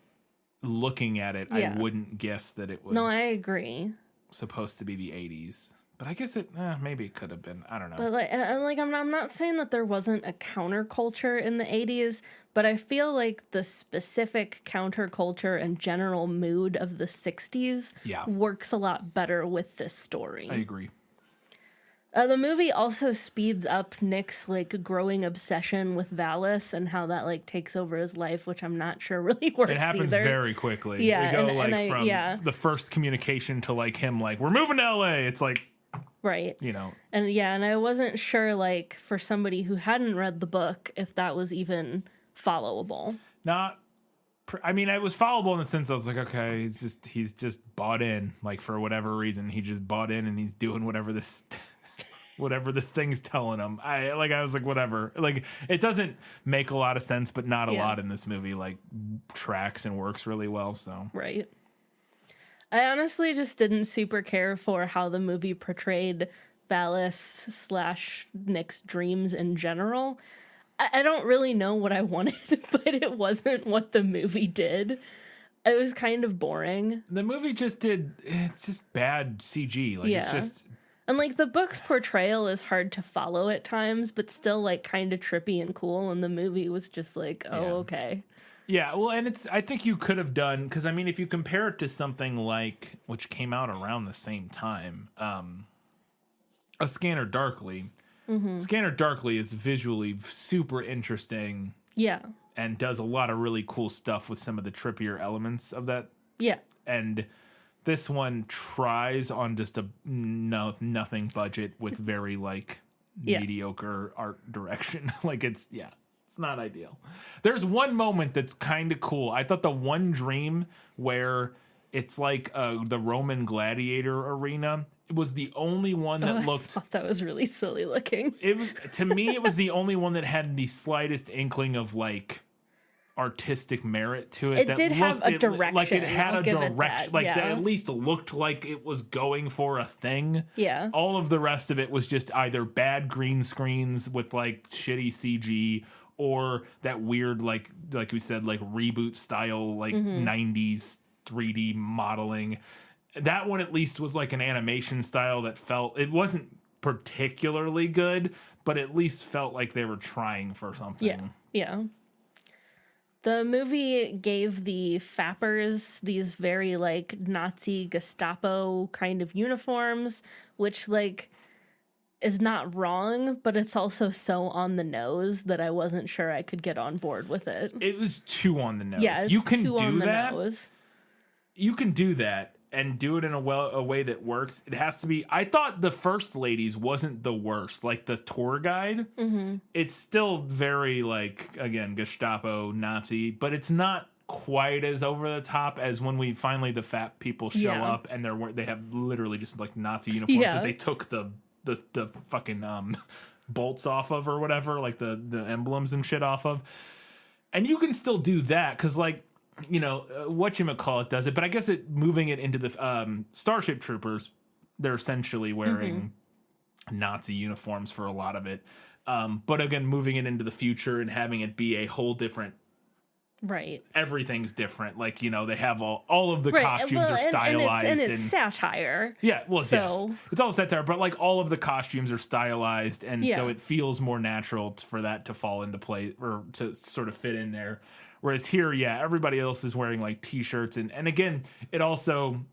Speaker 1: looking at it, I wouldn't guess that it was.
Speaker 2: No, I agree.
Speaker 1: Supposed to be the 80s. But I guess maybe it could have been. I don't know.
Speaker 2: But I'm not saying that there wasn't a counterculture in the 80s, but I feel like the specific counterculture and general mood of the 60s works a lot better with this story.
Speaker 1: I agree.
Speaker 2: The movie also speeds up Nick's like growing obsession with Valis and how that like takes over his life, which I'm not sure really works. It
Speaker 1: happens
Speaker 2: either.
Speaker 1: Very quickly.
Speaker 2: Yeah,
Speaker 1: we go from the first communication to like him like we're moving to LA. It's like
Speaker 2: right.
Speaker 1: You know.
Speaker 2: And I wasn't sure like for somebody who hadn't read the book if that was even followable.
Speaker 1: I mean, it was followable in the sense I was like, okay, he's just bought in, like for whatever reason, he just bought in and he's doing whatever this thing's telling him. I was like, whatever. Like, it doesn't make a lot of sense, but not a lot in this movie. Like, tracks and works really well. So
Speaker 2: right. I honestly just didn't super care for how the movie portrayed Valis / Nick's dreams in general. I don't really know what I wanted, but it wasn't what the movie did. It was kind of boring.
Speaker 1: The movie it's just bad CG. Like, it's just...
Speaker 2: And, like, the book's portrayal is hard to follow at times, but still, like, kind of trippy and cool, and the movie was just like, okay.
Speaker 1: Yeah, well, and I think you could have done, because, I mean, if you compare it to something like, which came out around the same time, A Scanner Darkly. Mm-hmm. Scanner Darkly is visually super interesting.
Speaker 2: Yeah.
Speaker 1: And does a lot of really cool stuff with some of the trippier elements of that. Yeah. And this one tries on just a nothing budget with very, like, mediocre art direction. Like, it's not ideal. There's one moment that's kind of cool. I thought the one dream where it's like the Roman gladiator arena, it was the only one that looked...
Speaker 2: I thought that was really silly looking.
Speaker 1: To me, it was the only one that had the slightest inkling of, like, artistic merit to it.
Speaker 2: It did have a direction.
Speaker 1: Like, it had a direction. Like, that
Speaker 2: at
Speaker 1: least looked like it was going for a thing.
Speaker 2: Yeah.
Speaker 1: All of the rest of it was just either bad green screens with, like, shitty CG or that weird, like we said, like, reboot style, like, 90s 3D modeling. That one at least was like an animation style that it wasn't particularly good, but at least felt like they were trying for something.
Speaker 2: Yeah. The movie gave the Fappers these very like Nazi Gestapo kind of uniforms, which like is not wrong, but it's also so on the nose that I wasn't sure I could get on board with it.
Speaker 1: It was too on the nose.
Speaker 2: Yeah, it's
Speaker 1: you can
Speaker 2: too
Speaker 1: do
Speaker 2: on the
Speaker 1: that.
Speaker 2: nose.
Speaker 1: You can do that and do it in a way that works. It has to be... I thought the First Ladies wasn't the worst. Like, the tour guide, it's still very, like, again, Gestapo, Nazi, but it's not quite as over the top as when the fat people show up and they have literally just, like, Nazi uniforms that they took the fucking bolts off of or whatever, like the emblems and shit off of. And you can still do that, because, like, you know, whatchamacallit does it, but I guess moving it into the Starship Troopers, they're essentially wearing Nazi uniforms for a lot of it. But again, moving it into the future and having it be a whole different...
Speaker 2: Right.
Speaker 1: Everything's different. Like, you know, they have all of the costumes are stylized.
Speaker 2: And it's satire.
Speaker 1: Yeah, well, yes. It's all satire, but, like, all of the costumes are stylized, and so it feels more natural for that to fall into place, or to sort of fit in there. Whereas here, everybody else is wearing like t-shirts, and again, it also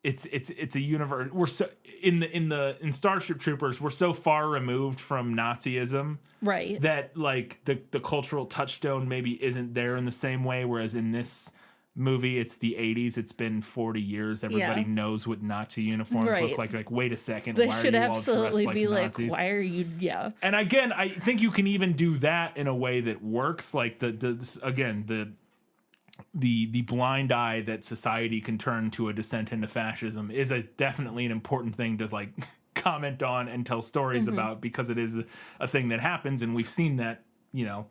Speaker 1: it's a universe. We're so in Starship Troopers, we're so far removed from Nazism,
Speaker 2: right?
Speaker 1: That like the cultural touchstone maybe isn't there in the same way. Whereas in this movie, it's the 80s. It's been 40 years. Everybody knows what Nazi uniforms look like. Like, wait a second,
Speaker 2: they
Speaker 1: why
Speaker 2: should
Speaker 1: are you all
Speaker 2: absolutely
Speaker 1: dressed
Speaker 2: be
Speaker 1: like
Speaker 2: like,
Speaker 1: Nazis?
Speaker 2: why are you? Yeah.
Speaker 1: And again, I think you can even do that in a way that works. Like the blind eye that society can turn to a descent into fascism is definitely an important thing to like comment on and tell stories about, because it is a thing that happens, and we've seen that, you know,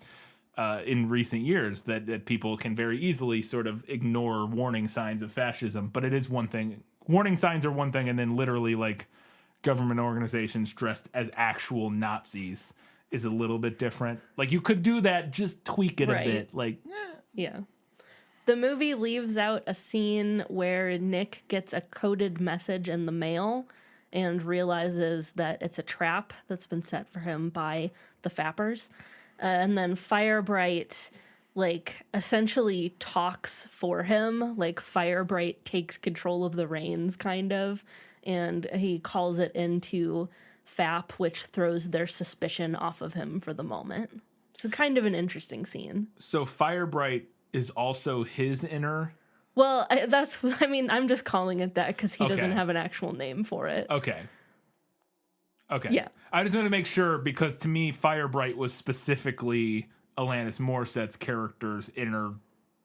Speaker 1: in recent years, that people can very easily sort of ignore warning signs of fascism. But it is one thing. Warning signs are one thing, and then literally like government organizations dressed as actual Nazis is a little bit different. Like, you could do that, just tweak it a bit. Like,
Speaker 2: yeah. The movie leaves out a scene where Nick gets a coded message in the mail, and realizes that it's a trap that's been set for him by the Fappers. And then Firebright, like, essentially talks for him. Like, Firebright takes control of the reins, kind of, and he calls it into Fap, which throws their suspicion off of him for the moment. So kind of an interesting scene.
Speaker 1: So Firebright is also his inner...
Speaker 2: Well, I'm just calling it that because he doesn't have an actual name for it.
Speaker 1: Okay.
Speaker 2: Yeah.
Speaker 1: I just want to make sure, because to me, Firebright was specifically Alanis Morissette's character's inner...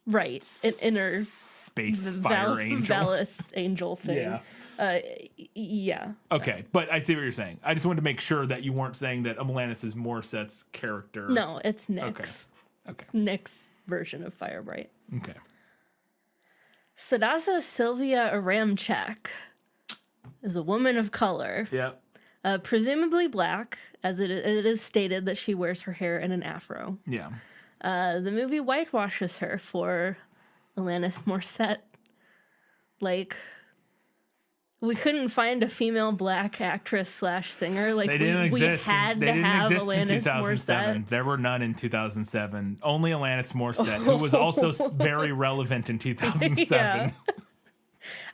Speaker 2: Right. An inner...
Speaker 1: Space fire angel.
Speaker 2: Valis angel thing.
Speaker 1: Yeah.
Speaker 2: Yeah.
Speaker 1: Okay, but I see what you're saying. I just wanted to make sure that you weren't saying that Alanis is Morissette's character.
Speaker 2: No, it's Nick's.
Speaker 1: Okay.
Speaker 2: Nick's version of Firebright.
Speaker 1: Okay.
Speaker 2: Sadasa Sylvia Aramchak is a woman of color.
Speaker 1: Yep.
Speaker 2: Presumably black, as it is stated that she wears her hair in an afro.
Speaker 1: Yeah.
Speaker 2: The movie whitewashes her for Alanis Morissette. Like, we couldn't find a female black actress / singer. Like,
Speaker 1: they didn't exist.
Speaker 2: We had to have Alanis
Speaker 1: in 2007.
Speaker 2: Morissette.
Speaker 1: There were none in 2007. Only Alanis Morissette, who was also very relevant in 2007.
Speaker 2: Yeah.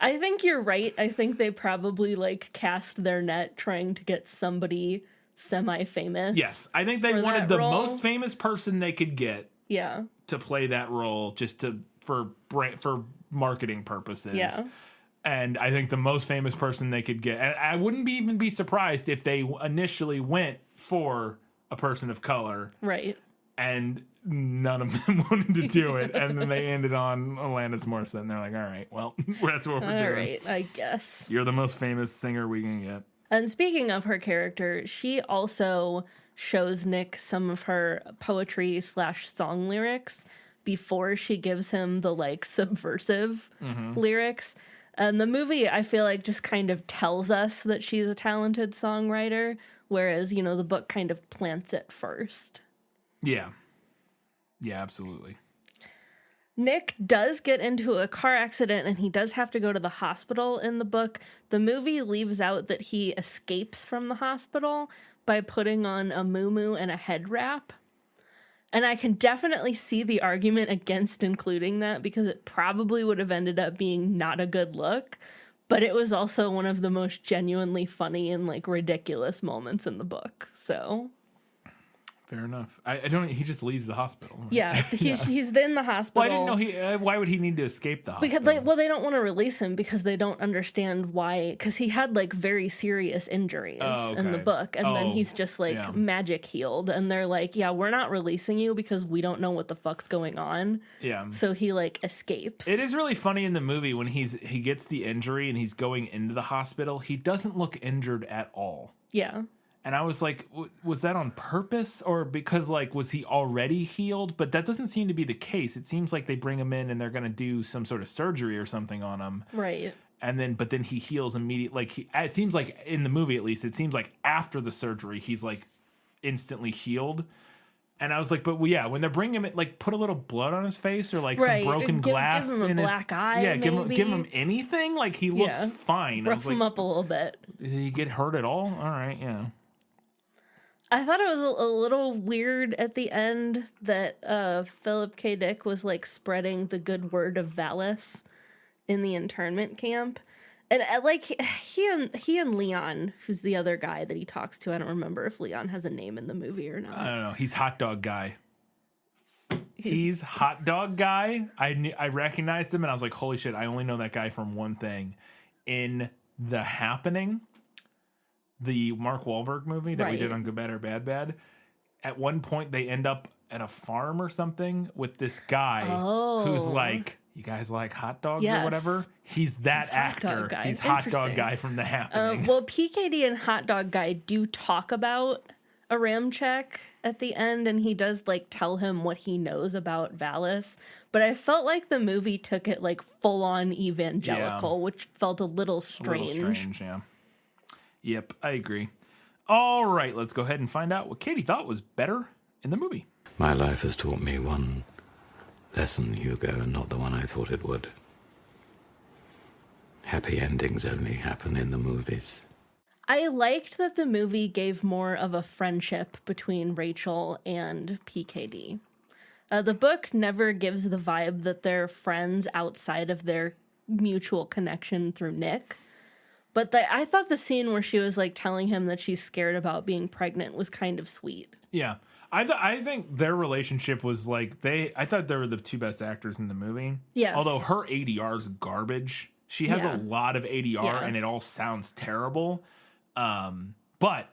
Speaker 2: I think you're right. I think they probably, like, cast their net trying to get somebody semi-famous.
Speaker 1: Yes, I think they wanted the most famous person they could get.
Speaker 2: Yeah.
Speaker 1: To play that role, just for marketing purposes.
Speaker 2: Yeah.
Speaker 1: And I think the most famous person they could get, and I wouldn't even be surprised if they initially went for a person of color.
Speaker 2: Right.
Speaker 1: And none of them wanted to do it. And then they ended on Alanis Morissette. And they're like, all right, well, that's what we're doing.
Speaker 2: All right, I guess.
Speaker 1: You're the most famous singer we can get.
Speaker 2: And speaking of her character, she also shows Nick some of her poetry / song lyrics before she gives him the, like, subversive lyrics. And the movie, I feel like, just kind of tells us that she's a talented songwriter, whereas, you know, the book kind of plants it first.
Speaker 1: Yeah. Yeah, absolutely.
Speaker 2: Nick does get into a car accident and he does have to go to the hospital in the book. The movie leaves out that he escapes from the hospital by putting on a muumuu and a head wrap. And I can definitely see the argument against including that because it probably would have ended up being not a good look. But it was also one of the most genuinely funny and, like, ridiculous moments in the book. So...
Speaker 1: Fair enough. I don't. He just leaves the hospital. Right?
Speaker 2: Yeah, he's in the hospital.
Speaker 1: Well, I didn't know why would he need to escape the hospital?
Speaker 2: Because they don't want to release him because they don't understand why. Because he had, like, very serious injuries in the book, and then he's just, like, magic healed, and they're like, yeah, we're not releasing you because we don't know what the fuck's going on.
Speaker 1: Yeah.
Speaker 2: So he, like, escapes.
Speaker 1: It is really funny in the movie when he gets the injury and he's going into the hospital. He doesn't look injured at all.
Speaker 2: Yeah.
Speaker 1: And I was like, was that on purpose or because, like, was he already healed? But that doesn't seem to be the case. It seems like they bring him in and they're going to do some sort of surgery or something on him.
Speaker 2: Right.
Speaker 1: And but then he heals immediately. Like, it seems like in the movie, at least, it seems like after the surgery, he's, like, instantly healed. And I was like, but yeah, when they're bringing him, like, put a little blood on his face or, like, some broken glass
Speaker 2: give him
Speaker 1: in
Speaker 2: black
Speaker 1: his
Speaker 2: eye.
Speaker 1: Yeah,
Speaker 2: maybe.
Speaker 1: give him anything. Like, he looks fine.
Speaker 2: Rough him up a little bit.
Speaker 1: Did he get hurt at all? All right, yeah.
Speaker 2: I thought it was a little weird at the end that Philip K. Dick was, like, spreading the good word of Valis in the internment camp. And, like, he and Leon, who's the other guy that he talks to, I don't remember if Leon has a name in the movie or not.
Speaker 1: I don't know. He's Hot Dog Guy. He's Hot Dog Guy. I recognized him, and I was like, holy shit, I only know that guy from one thing. In The Happening, the Mark Wahlberg movie that we did on Good Bad or Bad Bad, at one point they end up at a farm or something with this guy who's like, you guys like hot dogs or whatever? He's that actor. He's Hot Dog Guy from The Happening.
Speaker 2: Well, PKD and Hot Dog Guy do talk about Aramchak at the end, and he does, like, tell him what he knows about Valis. But I felt like the movie took it, like, full-on evangelical, which felt a little strange.
Speaker 1: A little strange, yeah. Yep, I agree. All right, let's go ahead and find out what Katie thought was better in the movie.
Speaker 8: My life has taught me one lesson, Hugo, and not the one I thought it would. Happy endings only happen in the movies.
Speaker 2: I liked that the movie gave more of a friendship between Rachel and PKD. The book never gives the vibe that they're friends outside of their mutual connection through Nick. But I thought the scene where she was like telling him that she's scared about being pregnant was kind of sweet.
Speaker 1: Yeah. I think their relationship was like I thought they were the two best actors in the movie.
Speaker 2: Yes.
Speaker 1: Although her ADR is garbage. She has a lot of ADR and it all sounds terrible. But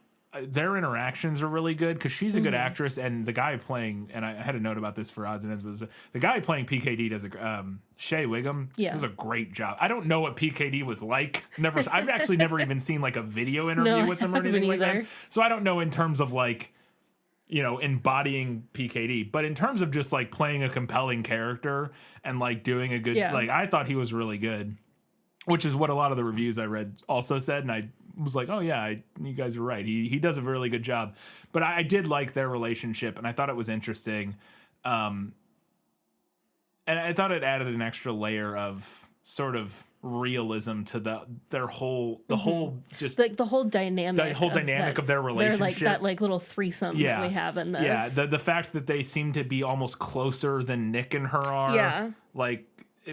Speaker 1: their interactions are really good because she's a good actress, and the guy playing, and I had a note about this for odds and ends, was the guy playing PKD does Shea Wiggum does a great job. I don't know what PKD was like. I've actually never even seen like a video interview with them or anything like that. So I don't know in terms of like, you know, embodying PKD, but in terms of just like playing a compelling character and like doing a good, like I thought he was really good, which is what a lot of the reviews I read also said, and I was like, oh yeah, you guys are right. He does a really good job. But I did like their relationship, and I thought it was interesting. And I thought it added an extra layer of sort of realism to their whole just
Speaker 2: like the whole dynamic
Speaker 1: of their relationship.
Speaker 2: They're like that like little threesome that we have in this.
Speaker 1: Yeah, the fact that they seem to be almost closer than Nick and her are.
Speaker 2: Yeah.
Speaker 1: Like,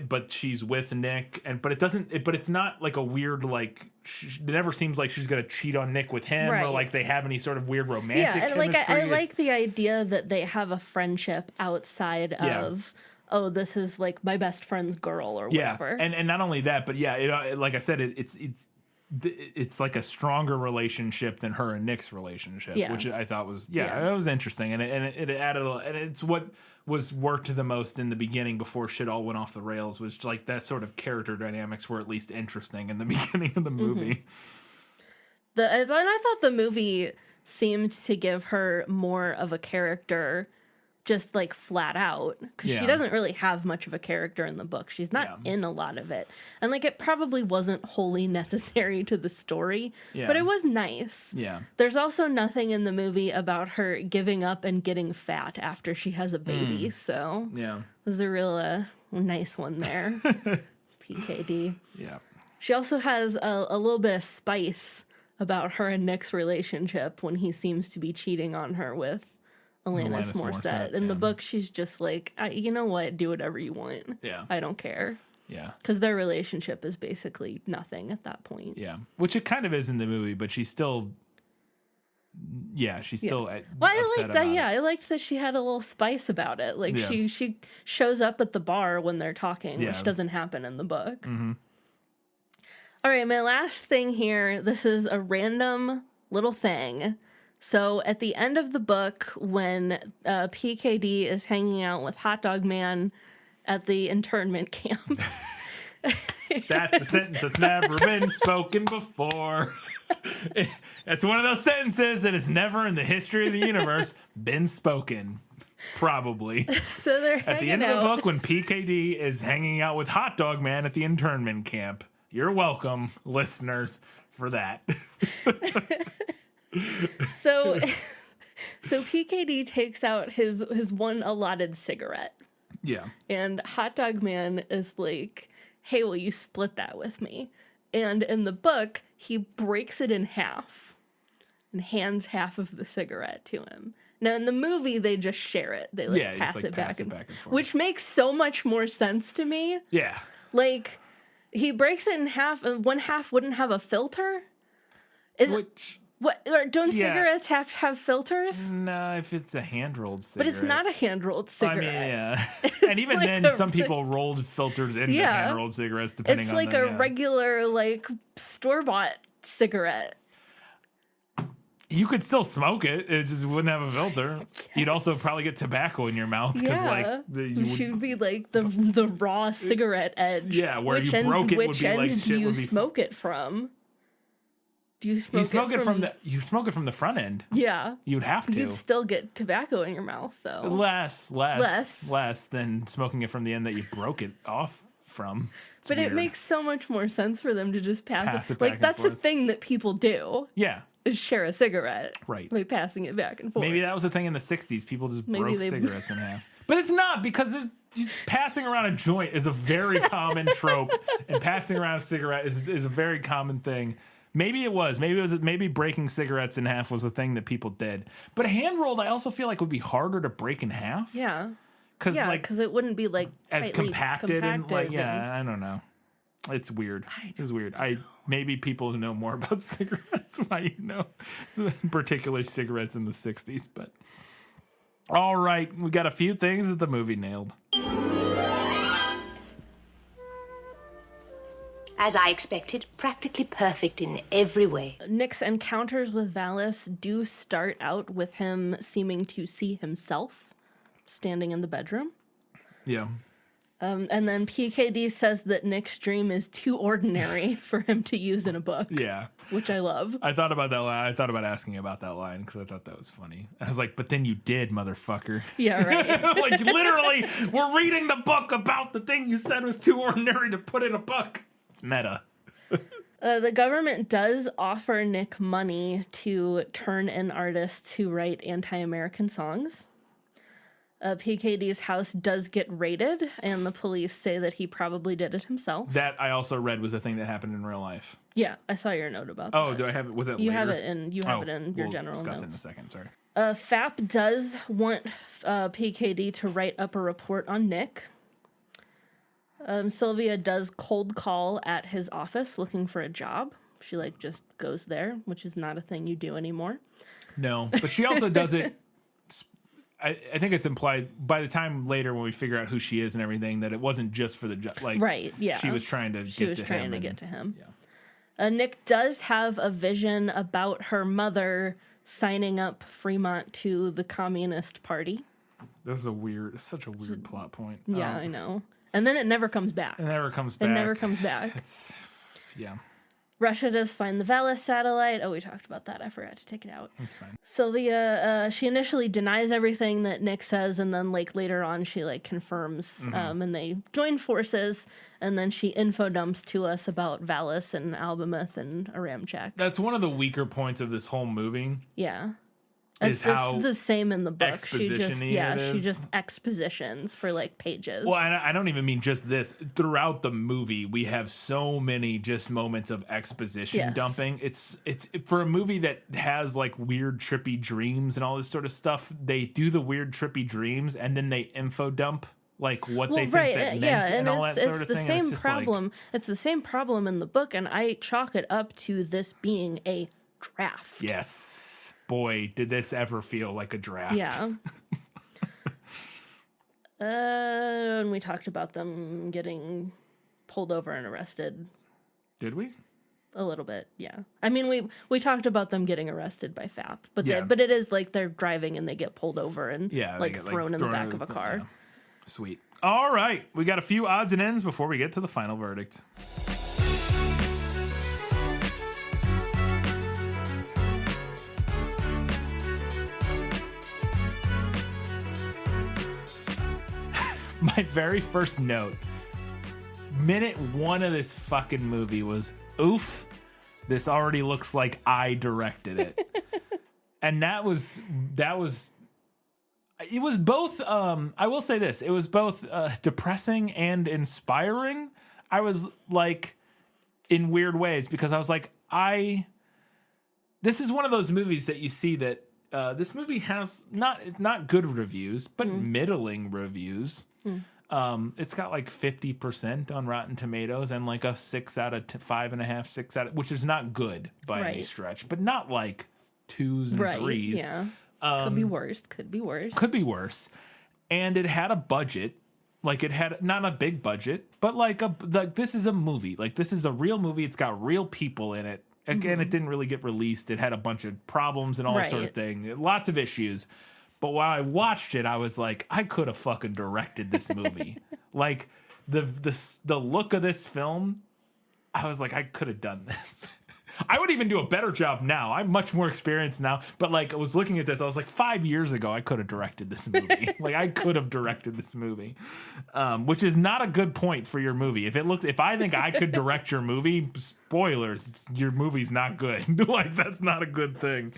Speaker 1: but she's with Nick, but it's not like a weird, like, it never seems like she's gonna cheat on Nick with him, or like they have any sort of weird romantic chemistry.
Speaker 2: Like I like the idea that they have a friendship outside of, oh, this is like my best friend's girl or whatever.
Speaker 1: And not only that, but like I said, it's like a stronger relationship than her and Nick's relationship, which I thought was it was interesting, and it added and it's what was worked the most in the beginning before shit all went off the rails, was like that sort of character dynamics were at least interesting in the beginning of the movie.
Speaker 2: And I thought the movie seemed to give her more of a character, just like flat out, because she doesn't really have much of a character in the book. She's not in a lot of it, and like it probably wasn't wholly necessary to the story, but it was nice. There's also nothing in the movie about her giving up and getting fat after she has a baby, so there's a real nice one there. PKD. She also has a little bit of spice about her and Nick's relationship when he seems to be cheating on her with Alanis Morissette. In the book, she's just like, you know what? Do whatever you want. I don't care. Because their relationship is basically nothing at that point.
Speaker 1: Which it kind of is in the movie, but she's still... she's still
Speaker 2: well, I like that. I liked that she had a little spice about it. Like she shows up at the bar when they're talking, which doesn't happen in the book. All right, my last thing here. This is a random little thing. So at the end of the book, when PKD is hanging out with Hot Dog Man at the internment camp.
Speaker 1: That's a sentence that's never been spoken before. That's one of those sentences that has never in the history of the universe been spoken. Probably.
Speaker 2: So they're
Speaker 1: at the end of the book, when PKD is hanging out with Hot Dog Man at the internment camp. You're welcome, listeners, for that.
Speaker 2: So PKD takes out his one allotted cigarette. And Hot Dog Man is like, hey, will you split that with me? And in the book, he breaks it in half and hands half of the cigarette to him. Now, in the movie, they just share it. They pass it back and forth. Which makes so much more sense to me. Like, he breaks it in half, and one half wouldn't have a filter? Don't cigarettes have to have filters?
Speaker 1: No, if it's a hand-rolled cigarette.
Speaker 2: But it's not a hand-rolled cigarette.
Speaker 1: I mean, and even like then, some people rolled filters into hand-rolled cigarettes, depending on
Speaker 2: It's like a regular, like, store-bought cigarette.
Speaker 1: You could still smoke it. It just wouldn't have a filter. You'd also probably get tobacco in your mouth.
Speaker 2: Should be like the raw cigarette edge.
Speaker 1: Yeah, where you broke it would be like shit. Which end do you
Speaker 2: smoke it from? Do you smoke
Speaker 1: it from the? You smoke it from the front end.
Speaker 2: Yeah,
Speaker 1: you'd have to.
Speaker 2: You'd still get tobacco in your mouth, though.
Speaker 1: Less than smoking it from the end that you broke it off from. It's
Speaker 2: weird. It makes so much more sense for them to just pass it. Like that's a thing that people do.
Speaker 1: Yeah.
Speaker 2: Is share a cigarette.
Speaker 1: Right.
Speaker 2: By passing it back and forth.
Speaker 1: Maybe that was a thing in the 60s. People just broke cigarettes in half. But it's not, because passing around a joint is a very common trope, and passing around a cigarette is a very common thing. Maybe it was. Maybe breaking cigarettes in half was a thing that people did. But hand rolled, I also feel like would be harder to break in half.
Speaker 2: Yeah.
Speaker 1: Because
Speaker 2: it wouldn't be like
Speaker 1: as compacted and like I don't know. It's weird. It's weird. Maybe people who know more about cigarettes might know, particularly cigarettes in the 60s. But all right, we got a few things that the movie nailed.
Speaker 9: As I expected, practically perfect in every way.
Speaker 2: Nick's encounters with Valis do start out with him seeming to see himself standing in the bedroom.
Speaker 1: Yeah.
Speaker 2: And then PKD says that Nick's dream is too ordinary for him to use in a book.
Speaker 1: Yeah.
Speaker 2: Which I love.
Speaker 1: I thought about that line. I thought about asking about that line because I thought that was funny. I was like, but then you did, motherfucker.
Speaker 2: Yeah, right.
Speaker 1: Like, literally, we're reading the book about the thing you said was too ordinary to put in a book. It's meta.
Speaker 2: The government does offer Nick money to turn an artist to write anti-American songs. PKD's house does get raided, and the police say that he probably did it himself. That
Speaker 1: I also read was a thing that happened in real life.
Speaker 2: Yeah, I saw your note about that.
Speaker 1: Oh, do I have it? Was it
Speaker 2: you
Speaker 1: later?
Speaker 2: Have it in your
Speaker 1: we'll
Speaker 2: general
Speaker 1: discuss
Speaker 2: notes.
Speaker 1: It in a second. Sorry.
Speaker 2: FAP does want PKD to write up a report on Nick. Sylvia does cold call at his office looking for a job. She just goes there, which is not a thing you do anymore.
Speaker 1: No, but she also does it. I think it's implied by the time later when we figure out who she is and everything that it wasn't just for the job.
Speaker 2: Right, yeah.
Speaker 1: She was trying to get to him.
Speaker 2: Yeah. Nick does have a vision about her mother signing up Fremont to the Communist Party.
Speaker 1: This is such a weird plot point.
Speaker 2: Yeah, I know. And then it never comes back.
Speaker 1: Yeah.
Speaker 2: Russia does find the Valis satellite. Oh, we talked about that. I forgot to take it out.
Speaker 1: That's fine.
Speaker 2: Sylvia, she initially denies everything that Nick says, and then later on she confirms, and they join forces, and then she info dumps to us about Valis and Albemuth and Aramchak.
Speaker 1: That's one of the weaker points of this whole movie.
Speaker 2: Yeah.
Speaker 1: It's
Speaker 2: the same in the book. She
Speaker 1: is.
Speaker 2: just expositions for pages.
Speaker 1: Well, I don't even mean just this. Throughout the movie, we have so many just moments of exposition dumping. It's for a movie that has weird trippy dreams and all this sort of stuff. They do the weird trippy dreams and then they info dump what they think that meant and all that sort of thing.
Speaker 2: It's the same problem. It's the same problem in the book, and I chalk it up to this being a draft.
Speaker 1: Yes. Boy, did this ever feel like a draft.
Speaker 2: Yeah. And we talked about them getting pulled over and arrested.
Speaker 1: Did we?
Speaker 2: A little bit, yeah. I mean, we talked about them getting arrested by FAP, but but it is they're driving and they get pulled over and get thrown in the back of a car.
Speaker 1: Yeah. Sweet. All right, we got a few odds and ends before we get to the final verdict. My very first note, minute one of this fucking movie was, oof, this already looks like I directed it. And it was both, I will say this, it was both depressing and inspiring. I was in weird ways because I was this is one of those movies that you see that this movie has not good reviews, but middling reviews. It's got 50% on Rotten Tomatoes and a 6 out of 5.5, 6 out of, which is not good by any stretch, but not 2s and 3s.
Speaker 2: Yeah. Could be worse. And it had a budget. It had not a big budget, but this is a movie. This is a real movie. It's got real people in it. Again, it didn't really get released. It had a bunch of problems and all that sort of thing. Lots of issues. But while I watched it, I was I could have fucking directed this movie. The look of this film, I was I could have done this. I would even do a better job now. I'm much more experienced now. But I was looking at this, I was 5 years ago, I could have directed this movie. I could have directed this movie, which is not a good point for your movie. If I think I could direct your movie, spoilers, your movie's not good. That's not a good thing.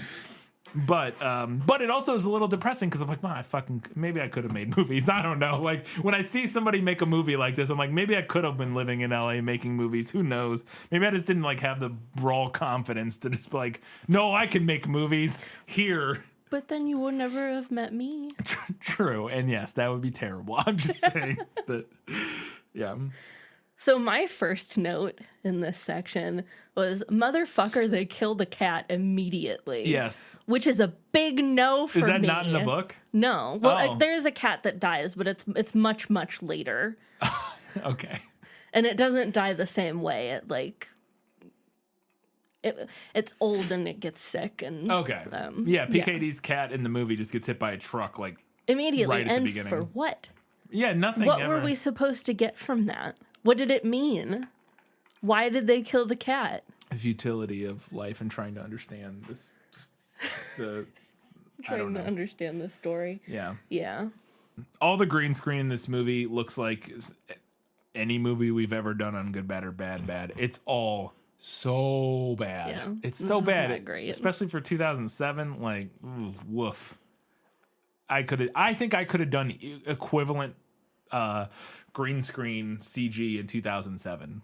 Speaker 1: But it also is a little depressing because I'm like, maybe I could have made movies. I don't know. Like when I see somebody make a movie like this, I'm like, maybe I could have been living in LA making movies. Who knows? Maybe I just didn't like have the raw confidence to just be like, no, I can make movies here.
Speaker 2: But then you would never have met me.
Speaker 1: True. And yes, that would be terrible. I'm just saying that. Yeah.
Speaker 2: So my first note in this section was, motherfucker, they killed the cat immediately.
Speaker 1: Yes.
Speaker 2: Which is a big no for me.
Speaker 1: Is that not in the book?
Speaker 2: No. Well, there is a cat that dies, but it's much, much later.
Speaker 1: Okay.
Speaker 2: And it doesn't die the same way. It's old and it gets sick. And
Speaker 1: okay. PKD's cat in the movie just gets hit by a truck like
Speaker 2: immediately.
Speaker 1: Right at
Speaker 2: and
Speaker 1: the beginning.
Speaker 2: For what?
Speaker 1: Yeah, nothing.
Speaker 2: What were we supposed to get from that? What did it mean? Why did they kill the cat?
Speaker 1: The futility of life and trying to understand this.
Speaker 2: Trying to understand this story.
Speaker 1: Yeah.
Speaker 2: Yeah.
Speaker 1: All the green screen in this movie looks like any movie we've ever done on Good, Bad, or Bad. It's all so bad.
Speaker 2: Yeah.
Speaker 1: It's so bad.
Speaker 2: Not great.
Speaker 1: Especially for 2007. Like, woof. I think I could have done equivalent green screen CG in 2007.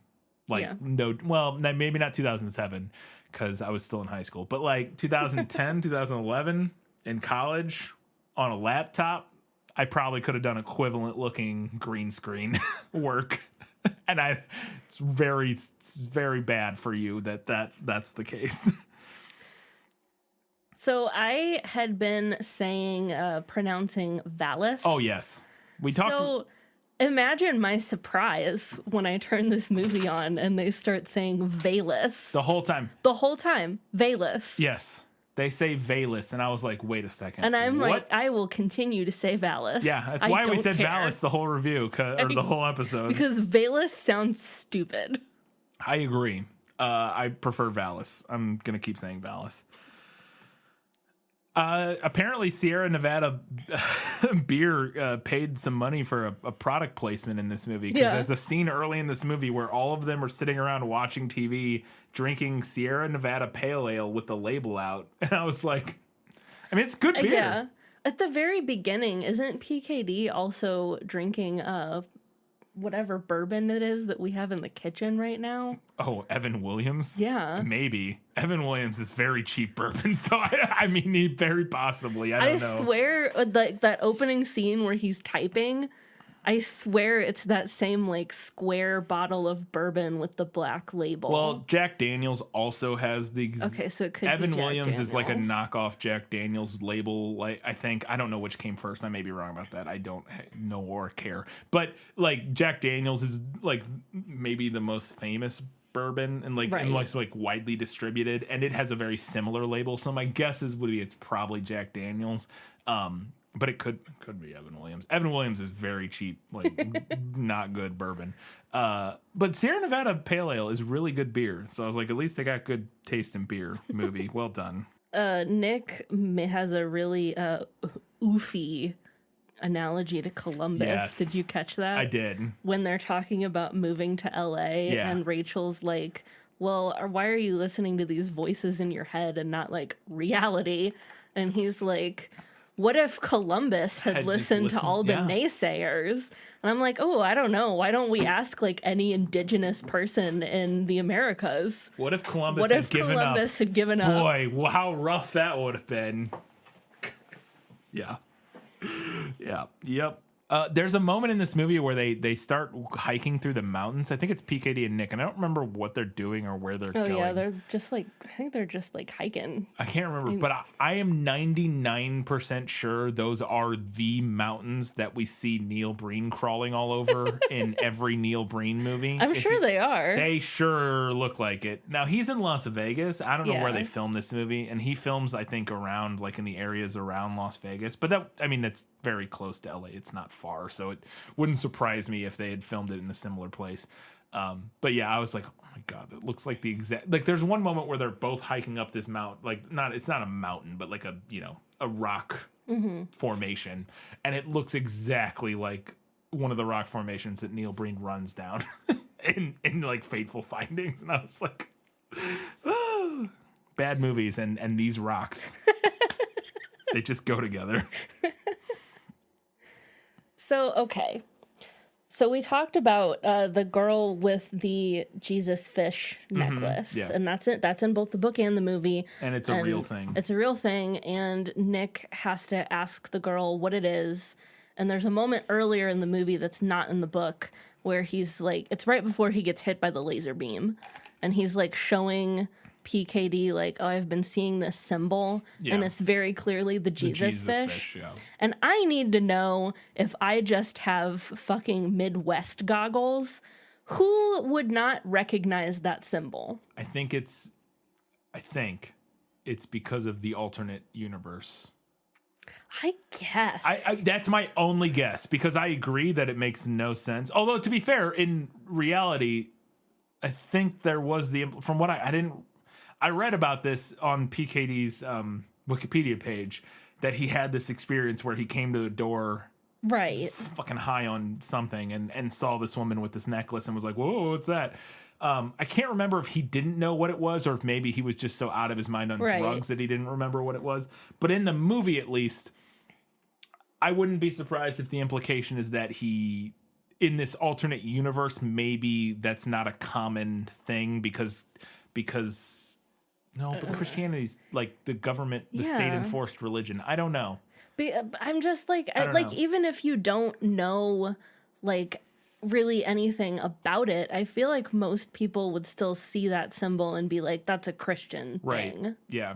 Speaker 1: Maybe not 2007 because I was still in high school, but like 2010, 2011 in college on a laptop, I probably could have done equivalent looking green screen work. And it's very bad for you that's the case.
Speaker 2: So I had been pronouncing Valis.
Speaker 1: Oh yes. We talked.
Speaker 2: So imagine my surprise when I turn this movie on and they start saying Valis.
Speaker 1: The whole time.
Speaker 2: Valis.
Speaker 1: Yes. They say Valis, and I was like, wait a second.
Speaker 2: And I'm
Speaker 1: what?
Speaker 2: like, I will continue to say Valis.
Speaker 1: Yeah, that's why we said
Speaker 2: care.
Speaker 1: Valis the whole review, or the whole episode.
Speaker 2: Because Valis sounds stupid.
Speaker 1: I agree. I prefer Valis. I'm going to keep saying Valis. Apparently, Sierra Nevada beer paid some money for a product placement in this movie. Because there's a scene early in this movie where all of them are sitting around watching TV, drinking Sierra Nevada Pale Ale with the label out. And I was like, I mean, it's good beer.
Speaker 2: Yeah. At the very beginning, isn't PKD also drinking whatever bourbon it is that we have in the kitchen right now?
Speaker 1: Oh, Evan Williams?
Speaker 2: Yeah.
Speaker 1: Maybe. Evan Williams is very cheap bourbon, so I mean, he very possibly. I don't know.
Speaker 2: I swear, that opening scene where he's typing, I swear it's that same like square bottle of bourbon with the black label.
Speaker 1: Well, Jack Daniels also has the
Speaker 2: okay, so it could
Speaker 1: Evan
Speaker 2: be Jack
Speaker 1: Williams
Speaker 2: Daniels.
Speaker 1: is like a knockoff Jack Daniels label. Like I think I don't know which came first. I may be wrong about that. I don't know or care. But like Jack Daniels is like maybe the most famous bourbon and like widely distributed, and it has a very similar label. So my guess would be it's probably Jack Daniels. But it could be Evan Williams. Evan Williams is very cheap, like not good bourbon. But Sierra Nevada Pale Ale is really good beer. So I was like, at least they got good taste in beer. Movie, well done.
Speaker 2: Nick has a really oofy analogy to Columbus.
Speaker 1: Yes.
Speaker 2: Did you catch that?
Speaker 1: I did.
Speaker 2: When they're talking about moving to LA and Rachel's like, well, why are you listening to these voices in your head and not like reality? And he's like, what if Columbus had listened to all the naysayers? And I'm like, oh, I don't know. Why don't we ask like any indigenous person in the Americas?
Speaker 1: What if Columbus had given up? Boy, how rough that would have been. Yeah. Yep. There's a moment in this movie where they start hiking through the mountains. I think it's PKD and Nick, and I don't remember what they're doing or where they're going.
Speaker 2: Oh yeah, they're just like, I think they're just like hiking.
Speaker 1: I can't remember, but I am 99% sure those are the mountains that we see Neil Breen crawling all over in every Neil Breen movie.
Speaker 2: I'm sure they are.
Speaker 1: They sure look like it. Now he's in Las Vegas. I don't know where they filmed this movie, and he films I think around like in the areas around Las Vegas. But that's very close to LA. It's not far, so it wouldn't surprise me if they had filmed it in a similar place. But yeah, I was like, oh my god, it looks like the exact, like there's one moment where they're both hiking up this mountain, like it's not a mountain, but like a rock formation, and it looks exactly like one of the rock formations that Neil Breen runs down in like Fateful Findings. And I was like, oh, bad movies and these rocks. They just go together.
Speaker 2: So, okay. So we talked about the girl with the Jesus fish necklace,
Speaker 1: yeah.
Speaker 2: and that's it. That's in both the book and the movie.
Speaker 1: And it's a real thing.
Speaker 2: It's a real thing, and Nick has to ask the girl what it is. And there's a moment earlier in the movie that's not in the book where he's like, it's right before he gets hit by the laser beam, and he's like showing PKD like, oh, I've been seeing this symbol, and it's very clearly the Jesus fish.
Speaker 1: Yeah.
Speaker 2: And I need to know, if I just have fucking Midwest goggles, who would not recognize that symbol?
Speaker 1: I think it's because of the alternate universe.
Speaker 2: I guess.
Speaker 1: I that's my only guess, because I agree that it makes no sense. Although, to be fair, in reality, I think there was from what I read about this on PKD's Wikipedia page, that he had this experience where he came to the door,
Speaker 2: right,
Speaker 1: fucking high on something, and saw this woman with this necklace and was like, whoa, what's that? I can't remember if he didn't know what it was, or if maybe he was just so out of his mind on drugs that he didn't remember what it was. But in the movie, at least, I wouldn't be surprised if the implication is that he, in this alternate universe, maybe that's not a common thing because no, but Christianity's like the government, the state enforced religion. I don't know.
Speaker 2: I'm just like,
Speaker 1: know.
Speaker 2: Even if you don't know, like, really anything about it, I feel like most people would still see that symbol and be like, that's a Christian thing.
Speaker 1: Yeah.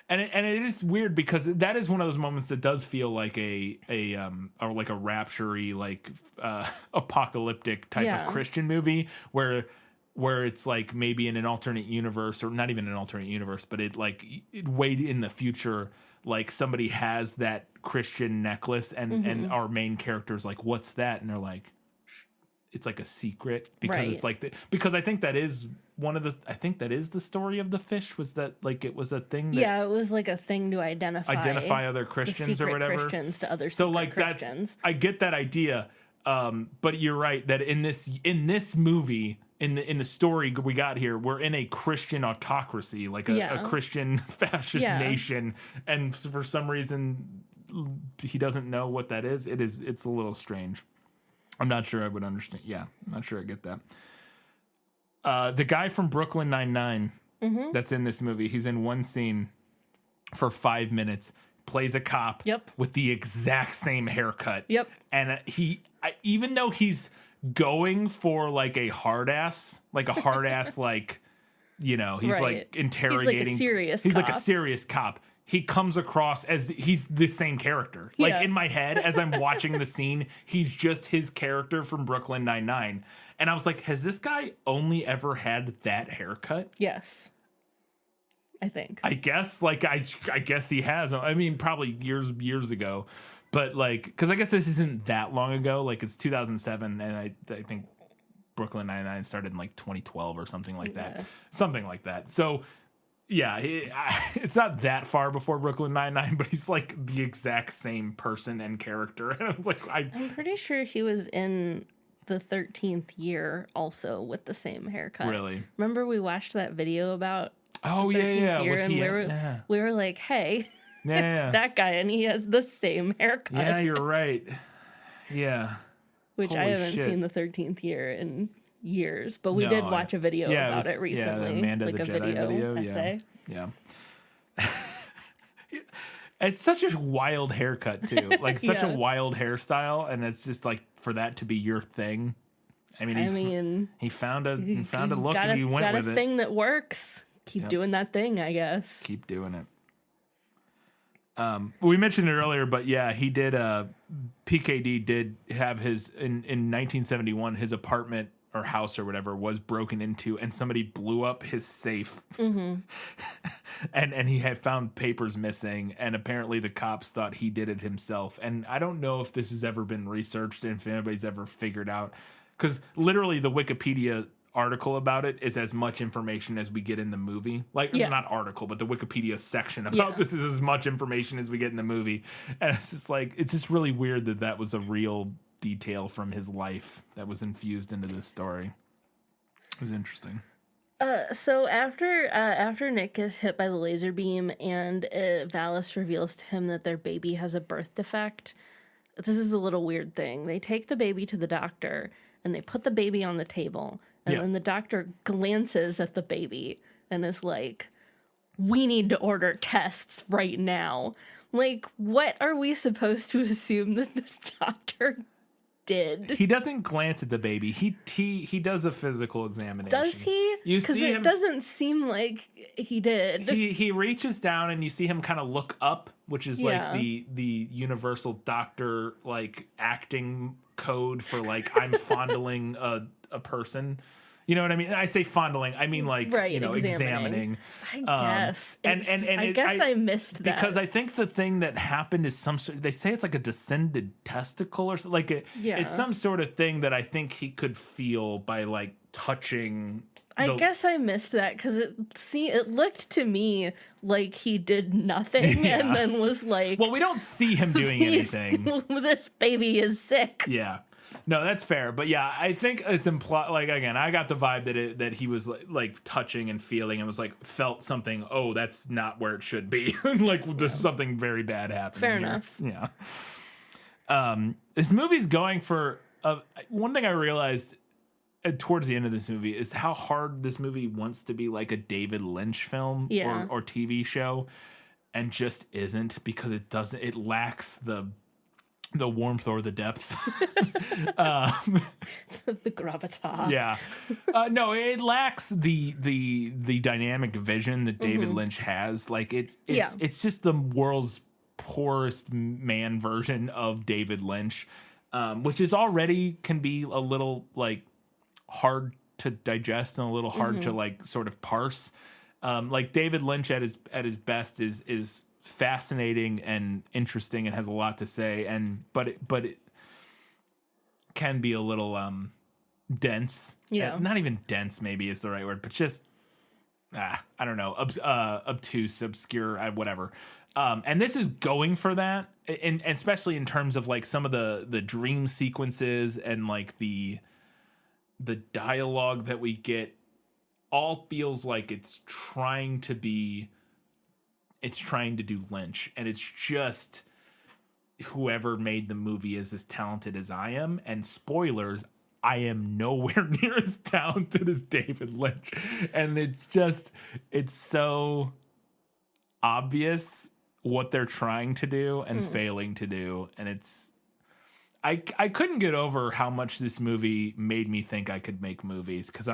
Speaker 1: And it is weird, because that is one of those moments that does feel like a rapture-y, like apocalyptic type of Christian movie where it's like maybe in an alternate universe, or not even an alternate universe, but it way in the future, like somebody has that Christian necklace and our main character's like, what's that? And they're like, it's like a secret, because it's like because I think that is the story of the fish, was that like it was a thing that,
Speaker 2: it was like a thing to identify
Speaker 1: other Christians or whatever,
Speaker 2: Christians to other
Speaker 1: so like
Speaker 2: Christians.
Speaker 1: I get that idea, but you're right that in this movie, in the story we got here, we're in a Christian autocracy, like a Christian fascist nation, and for some reason he doesn't know what that is. It's a little strange. I'm not sure I would understand. Yeah, I'm not sure I get that. The guy from Brooklyn Nine-Nine that's in this movie, he's in one scene for 5 minutes, plays a cop with the exact same haircut.
Speaker 2: Yep.
Speaker 1: And even though he's going for like a hard ass, like, you know, he's like interrogating. He's like a serious cop. He comes across as he's the same character. Like in my head, as I'm watching the scene, he's just his character from Brooklyn Nine-Nine. And I was like, has this guy only ever had that haircut?
Speaker 2: Yes. I think.
Speaker 1: I guess, like, I guess he has. I mean, probably years ago. But, like, because I guess this isn't that long ago. Like, it's 2007, and I think Brooklyn Nine-Nine started in, like, 2012 or something like that. Something like that. So, yeah, it's not that far before Brooklyn Nine-Nine, but he's, like, the exact same person and character. And I'm like,
Speaker 2: I'm pretty sure he was in the 13th year also with the same haircut.
Speaker 1: Really?
Speaker 2: Remember we watched that video about
Speaker 1: yeah.
Speaker 2: Was he we were like, hey, it's that guy, and he has the same haircut.
Speaker 1: Yeah, you're right. Yeah.
Speaker 2: Which
Speaker 1: Holy
Speaker 2: I haven't
Speaker 1: shit.
Speaker 2: seen the 13th year in years, but we did watch a video about it recently.
Speaker 1: Yeah, Amanda
Speaker 2: like
Speaker 1: the
Speaker 2: a
Speaker 1: Jedi
Speaker 2: video essay.
Speaker 1: Yeah. It's such a wild haircut too. Like such a wild hairstyle, and it's just like for that to be your thing. I mean, he found a look and he went with it.
Speaker 2: Got a thing that works. Keep doing that thing, I guess.
Speaker 1: Keep doing it. We mentioned it earlier, but yeah, he did. PKD did have his in 1971. His apartment or house or whatever was broken into, and somebody blew up his safe. and he had found papers missing, and apparently the cops thought he did it himself. And I don't know if this has ever been researched and if anybody's ever figured out, because literally the Wikipedia article about it is as much information as we get in the movie. Like, not article, but the Wikipedia section about this is as much information as we get in the movie. And it's just like, it's just really weird that was a real detail from his life that was infused into this story. It was interesting.
Speaker 2: So after Nick gets hit by the laser beam and Valis reveals to him that their baby has a birth defect, this is a little weird thing. They take the baby to the doctor and they put the baby on the table, and then the doctor glances at the baby and is like, "We need to order tests right now." Like, what are we supposed to assume that this doctor did?
Speaker 1: He doesn't glance at the baby. He does a physical examination.
Speaker 2: Does he? Because it doesn't seem like he did.
Speaker 1: He reaches down and you see him kind of look up, which is like the universal doctor like acting code for like I'm fondling a person. You know what I mean? I say fondling. I mean like examining.
Speaker 2: I guess. I missed that
Speaker 1: because I think the thing that happened is they say it's like a descended testicle or something. Like it's some sort of thing that I think he could feel by like touching.
Speaker 2: I guess I missed that because it looked to me like he did nothing and then was like,
Speaker 1: well, we don't see him doing anything.
Speaker 2: This baby is sick.
Speaker 1: Yeah. No, that's fair, but yeah, I think it's implied. Like again, I got the vibe that he was like touching and feeling and was like felt something. Oh, that's not where it should be. Like there's something very bad happening.
Speaker 2: Fair
Speaker 1: here.
Speaker 2: enough.
Speaker 1: Yeah. This movie's going for one thing I realized towards the end of this movie is how hard this movie wants to be like a David Lynch film or TV show, and just isn't because it doesn't. It lacks the warmth or the depth.
Speaker 2: The gravitas.
Speaker 1: Yeah. No, it lacks the dynamic vision that David Lynch has. Like it's just the world's poorest man version of David Lynch, which is already can be a little like hard to digest and a little hard to like sort of parse. Like David Lynch at his best is fascinating and interesting and has a lot to say, but it can be a little dense. Not even dense maybe is the right word, but just I don't know, obtuse, obscure, whatever. And this is going for that, and especially in terms of like some of the dream sequences and like the dialogue that we get all feels like it's trying to do Lynch, and it's just whoever made the movie is as talented as I am. And spoilers, I am nowhere near as talented as David Lynch. And it's so obvious what they're trying to do and failing to do. And I couldn't get over how much this movie made me think I could make movies, because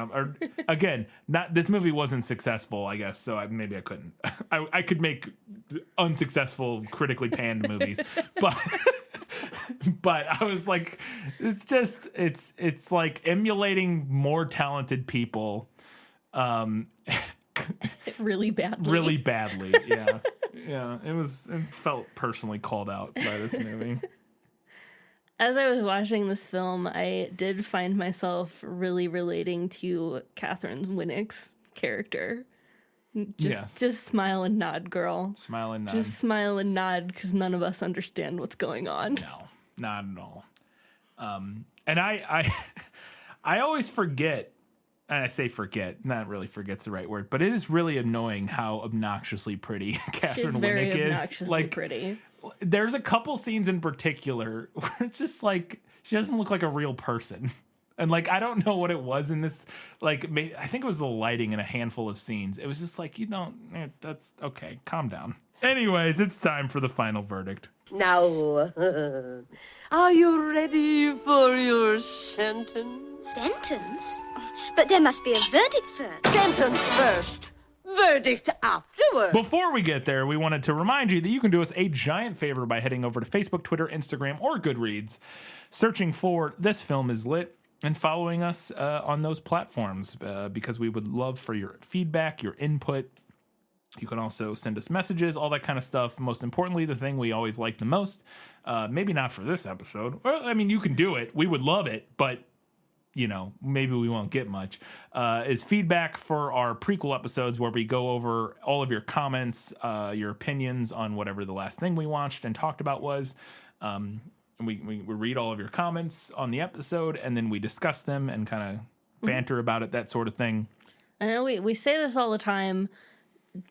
Speaker 1: this movie wasn't successful, I guess, so maybe I couldn't. I could make unsuccessful, critically panned movies, but I was like, it's like emulating more talented people,
Speaker 2: really badly.
Speaker 1: Yeah, it felt personally called out by this movie.
Speaker 2: As I was watching this film, I did find myself really relating to Catherine Winnick's character. Just smile and nod, girl.
Speaker 1: Smile and nod.
Speaker 2: Just smile and nod, because none of us understand what's going on.
Speaker 1: No, not at all. And I always forget, and I say forget, not really forget's the right word, but it is really annoying how obnoxiously pretty Catherine Winnick is.
Speaker 2: She's very obnoxiously pretty.
Speaker 1: There's a couple scenes in particular where it's just like she doesn't look like a real person, and like I don't know what it was in this. Like I think it was the lighting in a handful of scenes. It was just like that's okay. Calm down. Anyways, it's time for the final verdict.
Speaker 10: Now, are you ready for your sentence?
Speaker 5: Sentence? But there must be a verdict first.
Speaker 10: Sentence first. Verdict afterwards.
Speaker 1: Before we get there, we wanted to remind you that you can do us a giant favor by heading over to Facebook, Twitter, Instagram, or Goodreads, searching for This Film Is Lit, and following us on those platforms, because we would love for your feedback, your input. You can also send us messages, all that kind of stuff. Most importantly, the thing we always like the most, maybe not for this episode. Well, I mean, you can do it. We would love it, but maybe we won't get much, is feedback for our prequel episodes, where we go over all of your comments, your opinions on whatever the last thing we watched and talked about was. And we read all of your comments on the episode, and then we discuss them and kind of banter about it, that sort of thing.
Speaker 2: I know we say this all the time.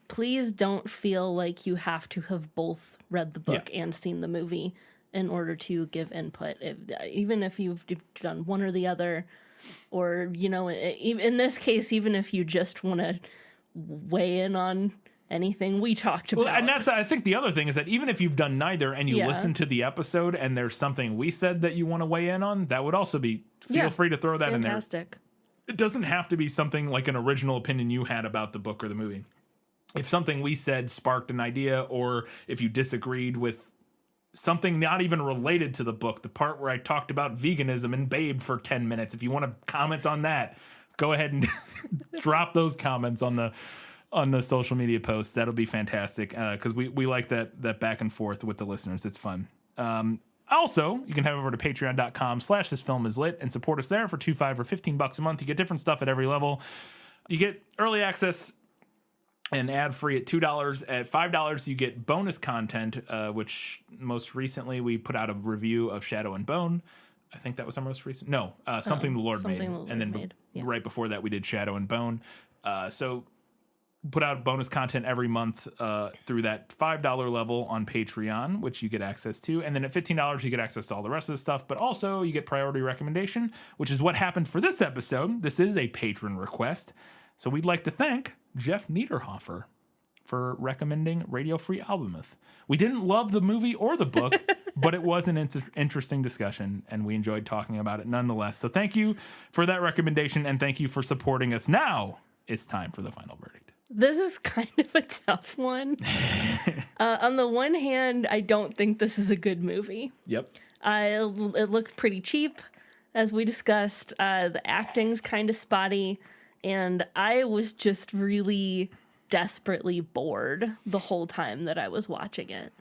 Speaker 2: Please don't feel like you have to have both read the book and seen the movie in order to give input. Even if you've done one or the other, or, you know, in this case, even if you just want to weigh in on anything we talked about.
Speaker 1: Well, and that's, I think the other thing is that even if you've done neither and you listen to the episode and there's something we said that you want to weigh in on, that would also be, feel free to throw that in there.
Speaker 2: Fantastic.
Speaker 1: It doesn't have to be something like an original opinion you had about the book or the movie. If something we said sparked an idea, or if you disagreed with something not even related to the book, the part where I talked about veganism and Babe for 10 minutes, if you want to comment on that, go ahead and drop those comments on the social media posts. That'll be fantastic, because we like that back and forth with the listeners. It's fun. Also, you can head over to patreon.com/thisfilmislit and support us there for $2, $5, or $15 a month. You get different stuff at every level. You get early access and ad-free at $2. At $5, you get bonus content, which most recently we put out a review of Shadow and Bone. I think that was our most recent. No, Something the Lord Made. And then right before that, we did Shadow and Bone. So put out bonus content every month through that $5 level on Patreon, which you get access to. And then at $15, you get access to all the rest of the stuff. But also, you get priority recommendation, which is what happened for this episode. This is a patron request. So we'd like to thank Jeff Niederhofer for recommending Radio Free Albemuth. We didn't love the movie or the book, but it was an interesting discussion, and we enjoyed talking about it nonetheless. So thank you for that recommendation, and thank you for supporting us. Now it's time for the final verdict.
Speaker 2: This is kind of a tough one. On the one hand, I don't think this is a good movie.
Speaker 1: Yep.
Speaker 2: It looked pretty cheap, as we discussed. The acting's kind of spotty. And I was just really desperately bored the whole time that I was watching it.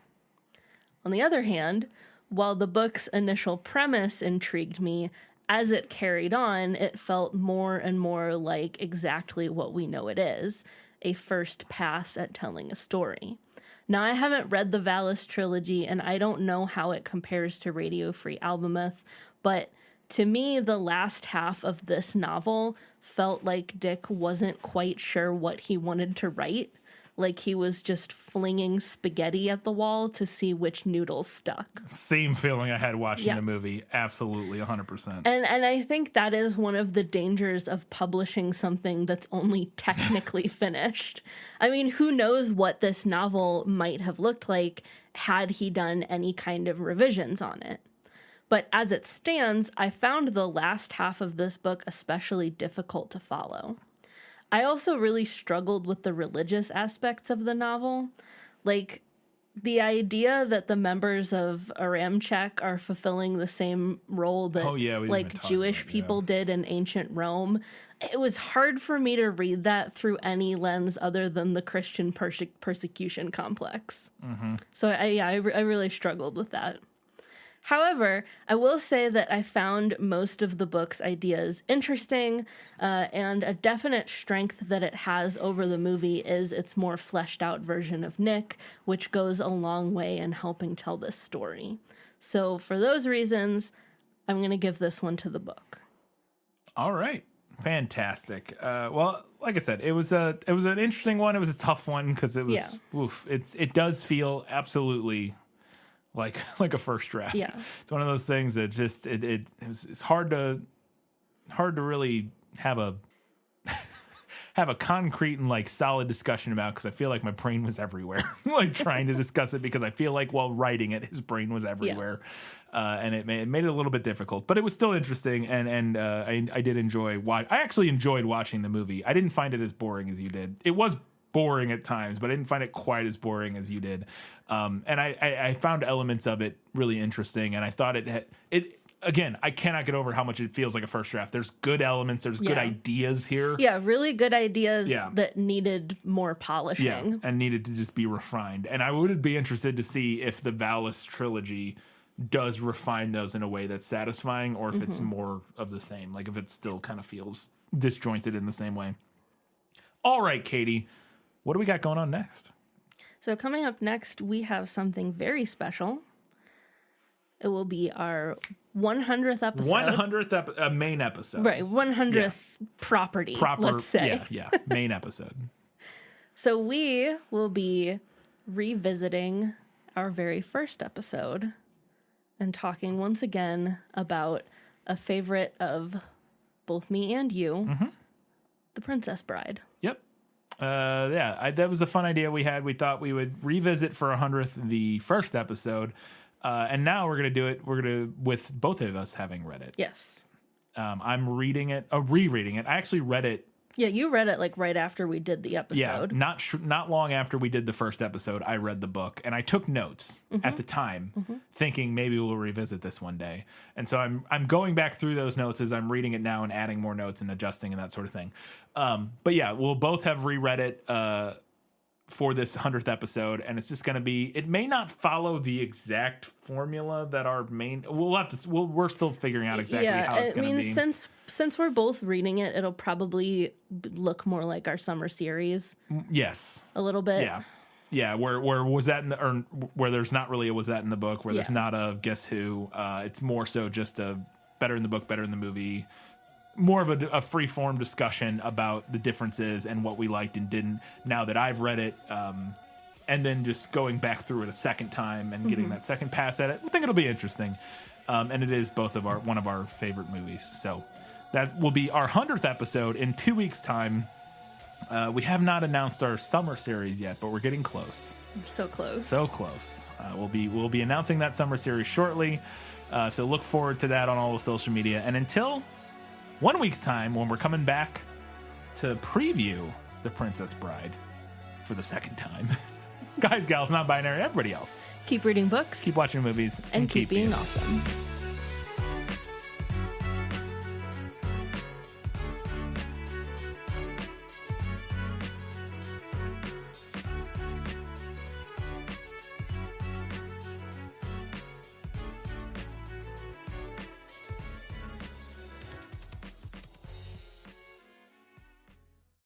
Speaker 2: On the other hand, while the book's initial premise intrigued me, as it carried on, it felt more and more like exactly what we know it is, a first pass at telling a story. Now, I haven't read the Valis trilogy, and I don't know how it compares to Radio Free Albemuth, but to me, the last half of this novel felt like Dick wasn't quite sure what he wanted to write. Like he was just flinging spaghetti at the wall to see which noodles stuck.
Speaker 1: Same feeling I had watching the movie. Absolutely, 100%.
Speaker 2: And I think that is one of the dangers of publishing something that's only technically finished. I mean, who knows what this novel might have looked like had he done any kind of revisions on it. But as it stands, I found the last half of this book especially difficult to follow. I also really struggled with the religious aspects of the novel. Like, the idea that the members of Aramchek are fulfilling the same role that Jewish people did in ancient Rome. It was hard for me to read that through any lens other than the Christian persecution complex. Mm-hmm. So I really struggled with that. However, I will say that I found most of the book's ideas interesting, and a definite strength that it has over the movie is its more fleshed out version of Nick, which goes a long way in helping tell this story. So for those reasons, I'm going to give this one to the book.
Speaker 1: All right. Fantastic. Well, like I said, it was an interesting one. It was a tough one because it was, it does feel absolutely like a first draft. Yeah. It's one of those things that just it's hard to really have a concrete and like solid discussion about, because I feel like my brain was everywhere like trying to discuss it, because I feel like while writing it his brain was everywhere. And it made it a little bit difficult, but it was still interesting, and I did enjoy I actually enjoyed watching the movie. I didn't find it as boring as you did. It was boring at times, but I didn't find it quite as boring as you did. And I found elements of it really interesting, and I thought it again, I cannot get over how much it feels like a first draft. There's good elements, there's good ideas here.
Speaker 2: Yeah, really good ideas that needed more polishing.
Speaker 1: Yeah, and needed to just be refined. And I would be interested to see if the Valis trilogy does refine those in a way that's satisfying, or if it's more of the same, like if it still kind of feels disjointed in the same way. All right, Katie, what do we got going on next?
Speaker 2: So coming up next, we have something very special. It will be our 100th episode.
Speaker 1: 100th main episode.
Speaker 2: Right, 100th property, let's say.
Speaker 1: Yeah, main episode.
Speaker 2: So we will be revisiting our very first episode and talking once again about a favorite of both me and you, The Princess Bride.
Speaker 1: Yep. That was a fun idea we had. We thought we would revisit for 100th the first episode, and now we're going to do it. We're going to, with both of us having read it.
Speaker 2: Yes.
Speaker 1: I'm rereading it. I actually read it.
Speaker 2: Yeah, you read it like right after we did the episode.
Speaker 1: Yeah, not long after we did the first episode, I read the book, and I took notes at the time, thinking maybe we'll revisit this one day. And so I'm going back through those notes as I'm reading it now and adding more notes and adjusting and that sort of thing. But yeah, we'll both have reread it for this 100th episode, and it's just going to be, it may not follow the exact formula that our main, we're still figuring out exactly how it's going to be.
Speaker 2: Since we're both reading it, it'll probably look more like our summer series.
Speaker 1: Yes.
Speaker 2: A little bit.
Speaker 1: Yeah. Yeah, where was that in the, or where there's not really a was that in the book, where there's not a guess who, it's more so just a better in the book, better in the movie, more of a free-form discussion about the differences and what we liked and didn't now that I've read it, and then just going back through it a second time and getting that second pass at it. I think it'll be interesting. And it is one of our favorite movies. So that will be our 100th episode in 2 weeks' time. We have not announced our summer series yet, but we're getting close.
Speaker 2: So close.
Speaker 1: So close. We'll be announcing that summer series shortly. So look forward to that on all the social media. And until 1 week's time, when we're coming back to preview The Princess Bride for the second time. Guys, gals, not binary, everybody else.
Speaker 2: Keep reading books.
Speaker 1: Keep watching movies.
Speaker 2: And keep being awesome.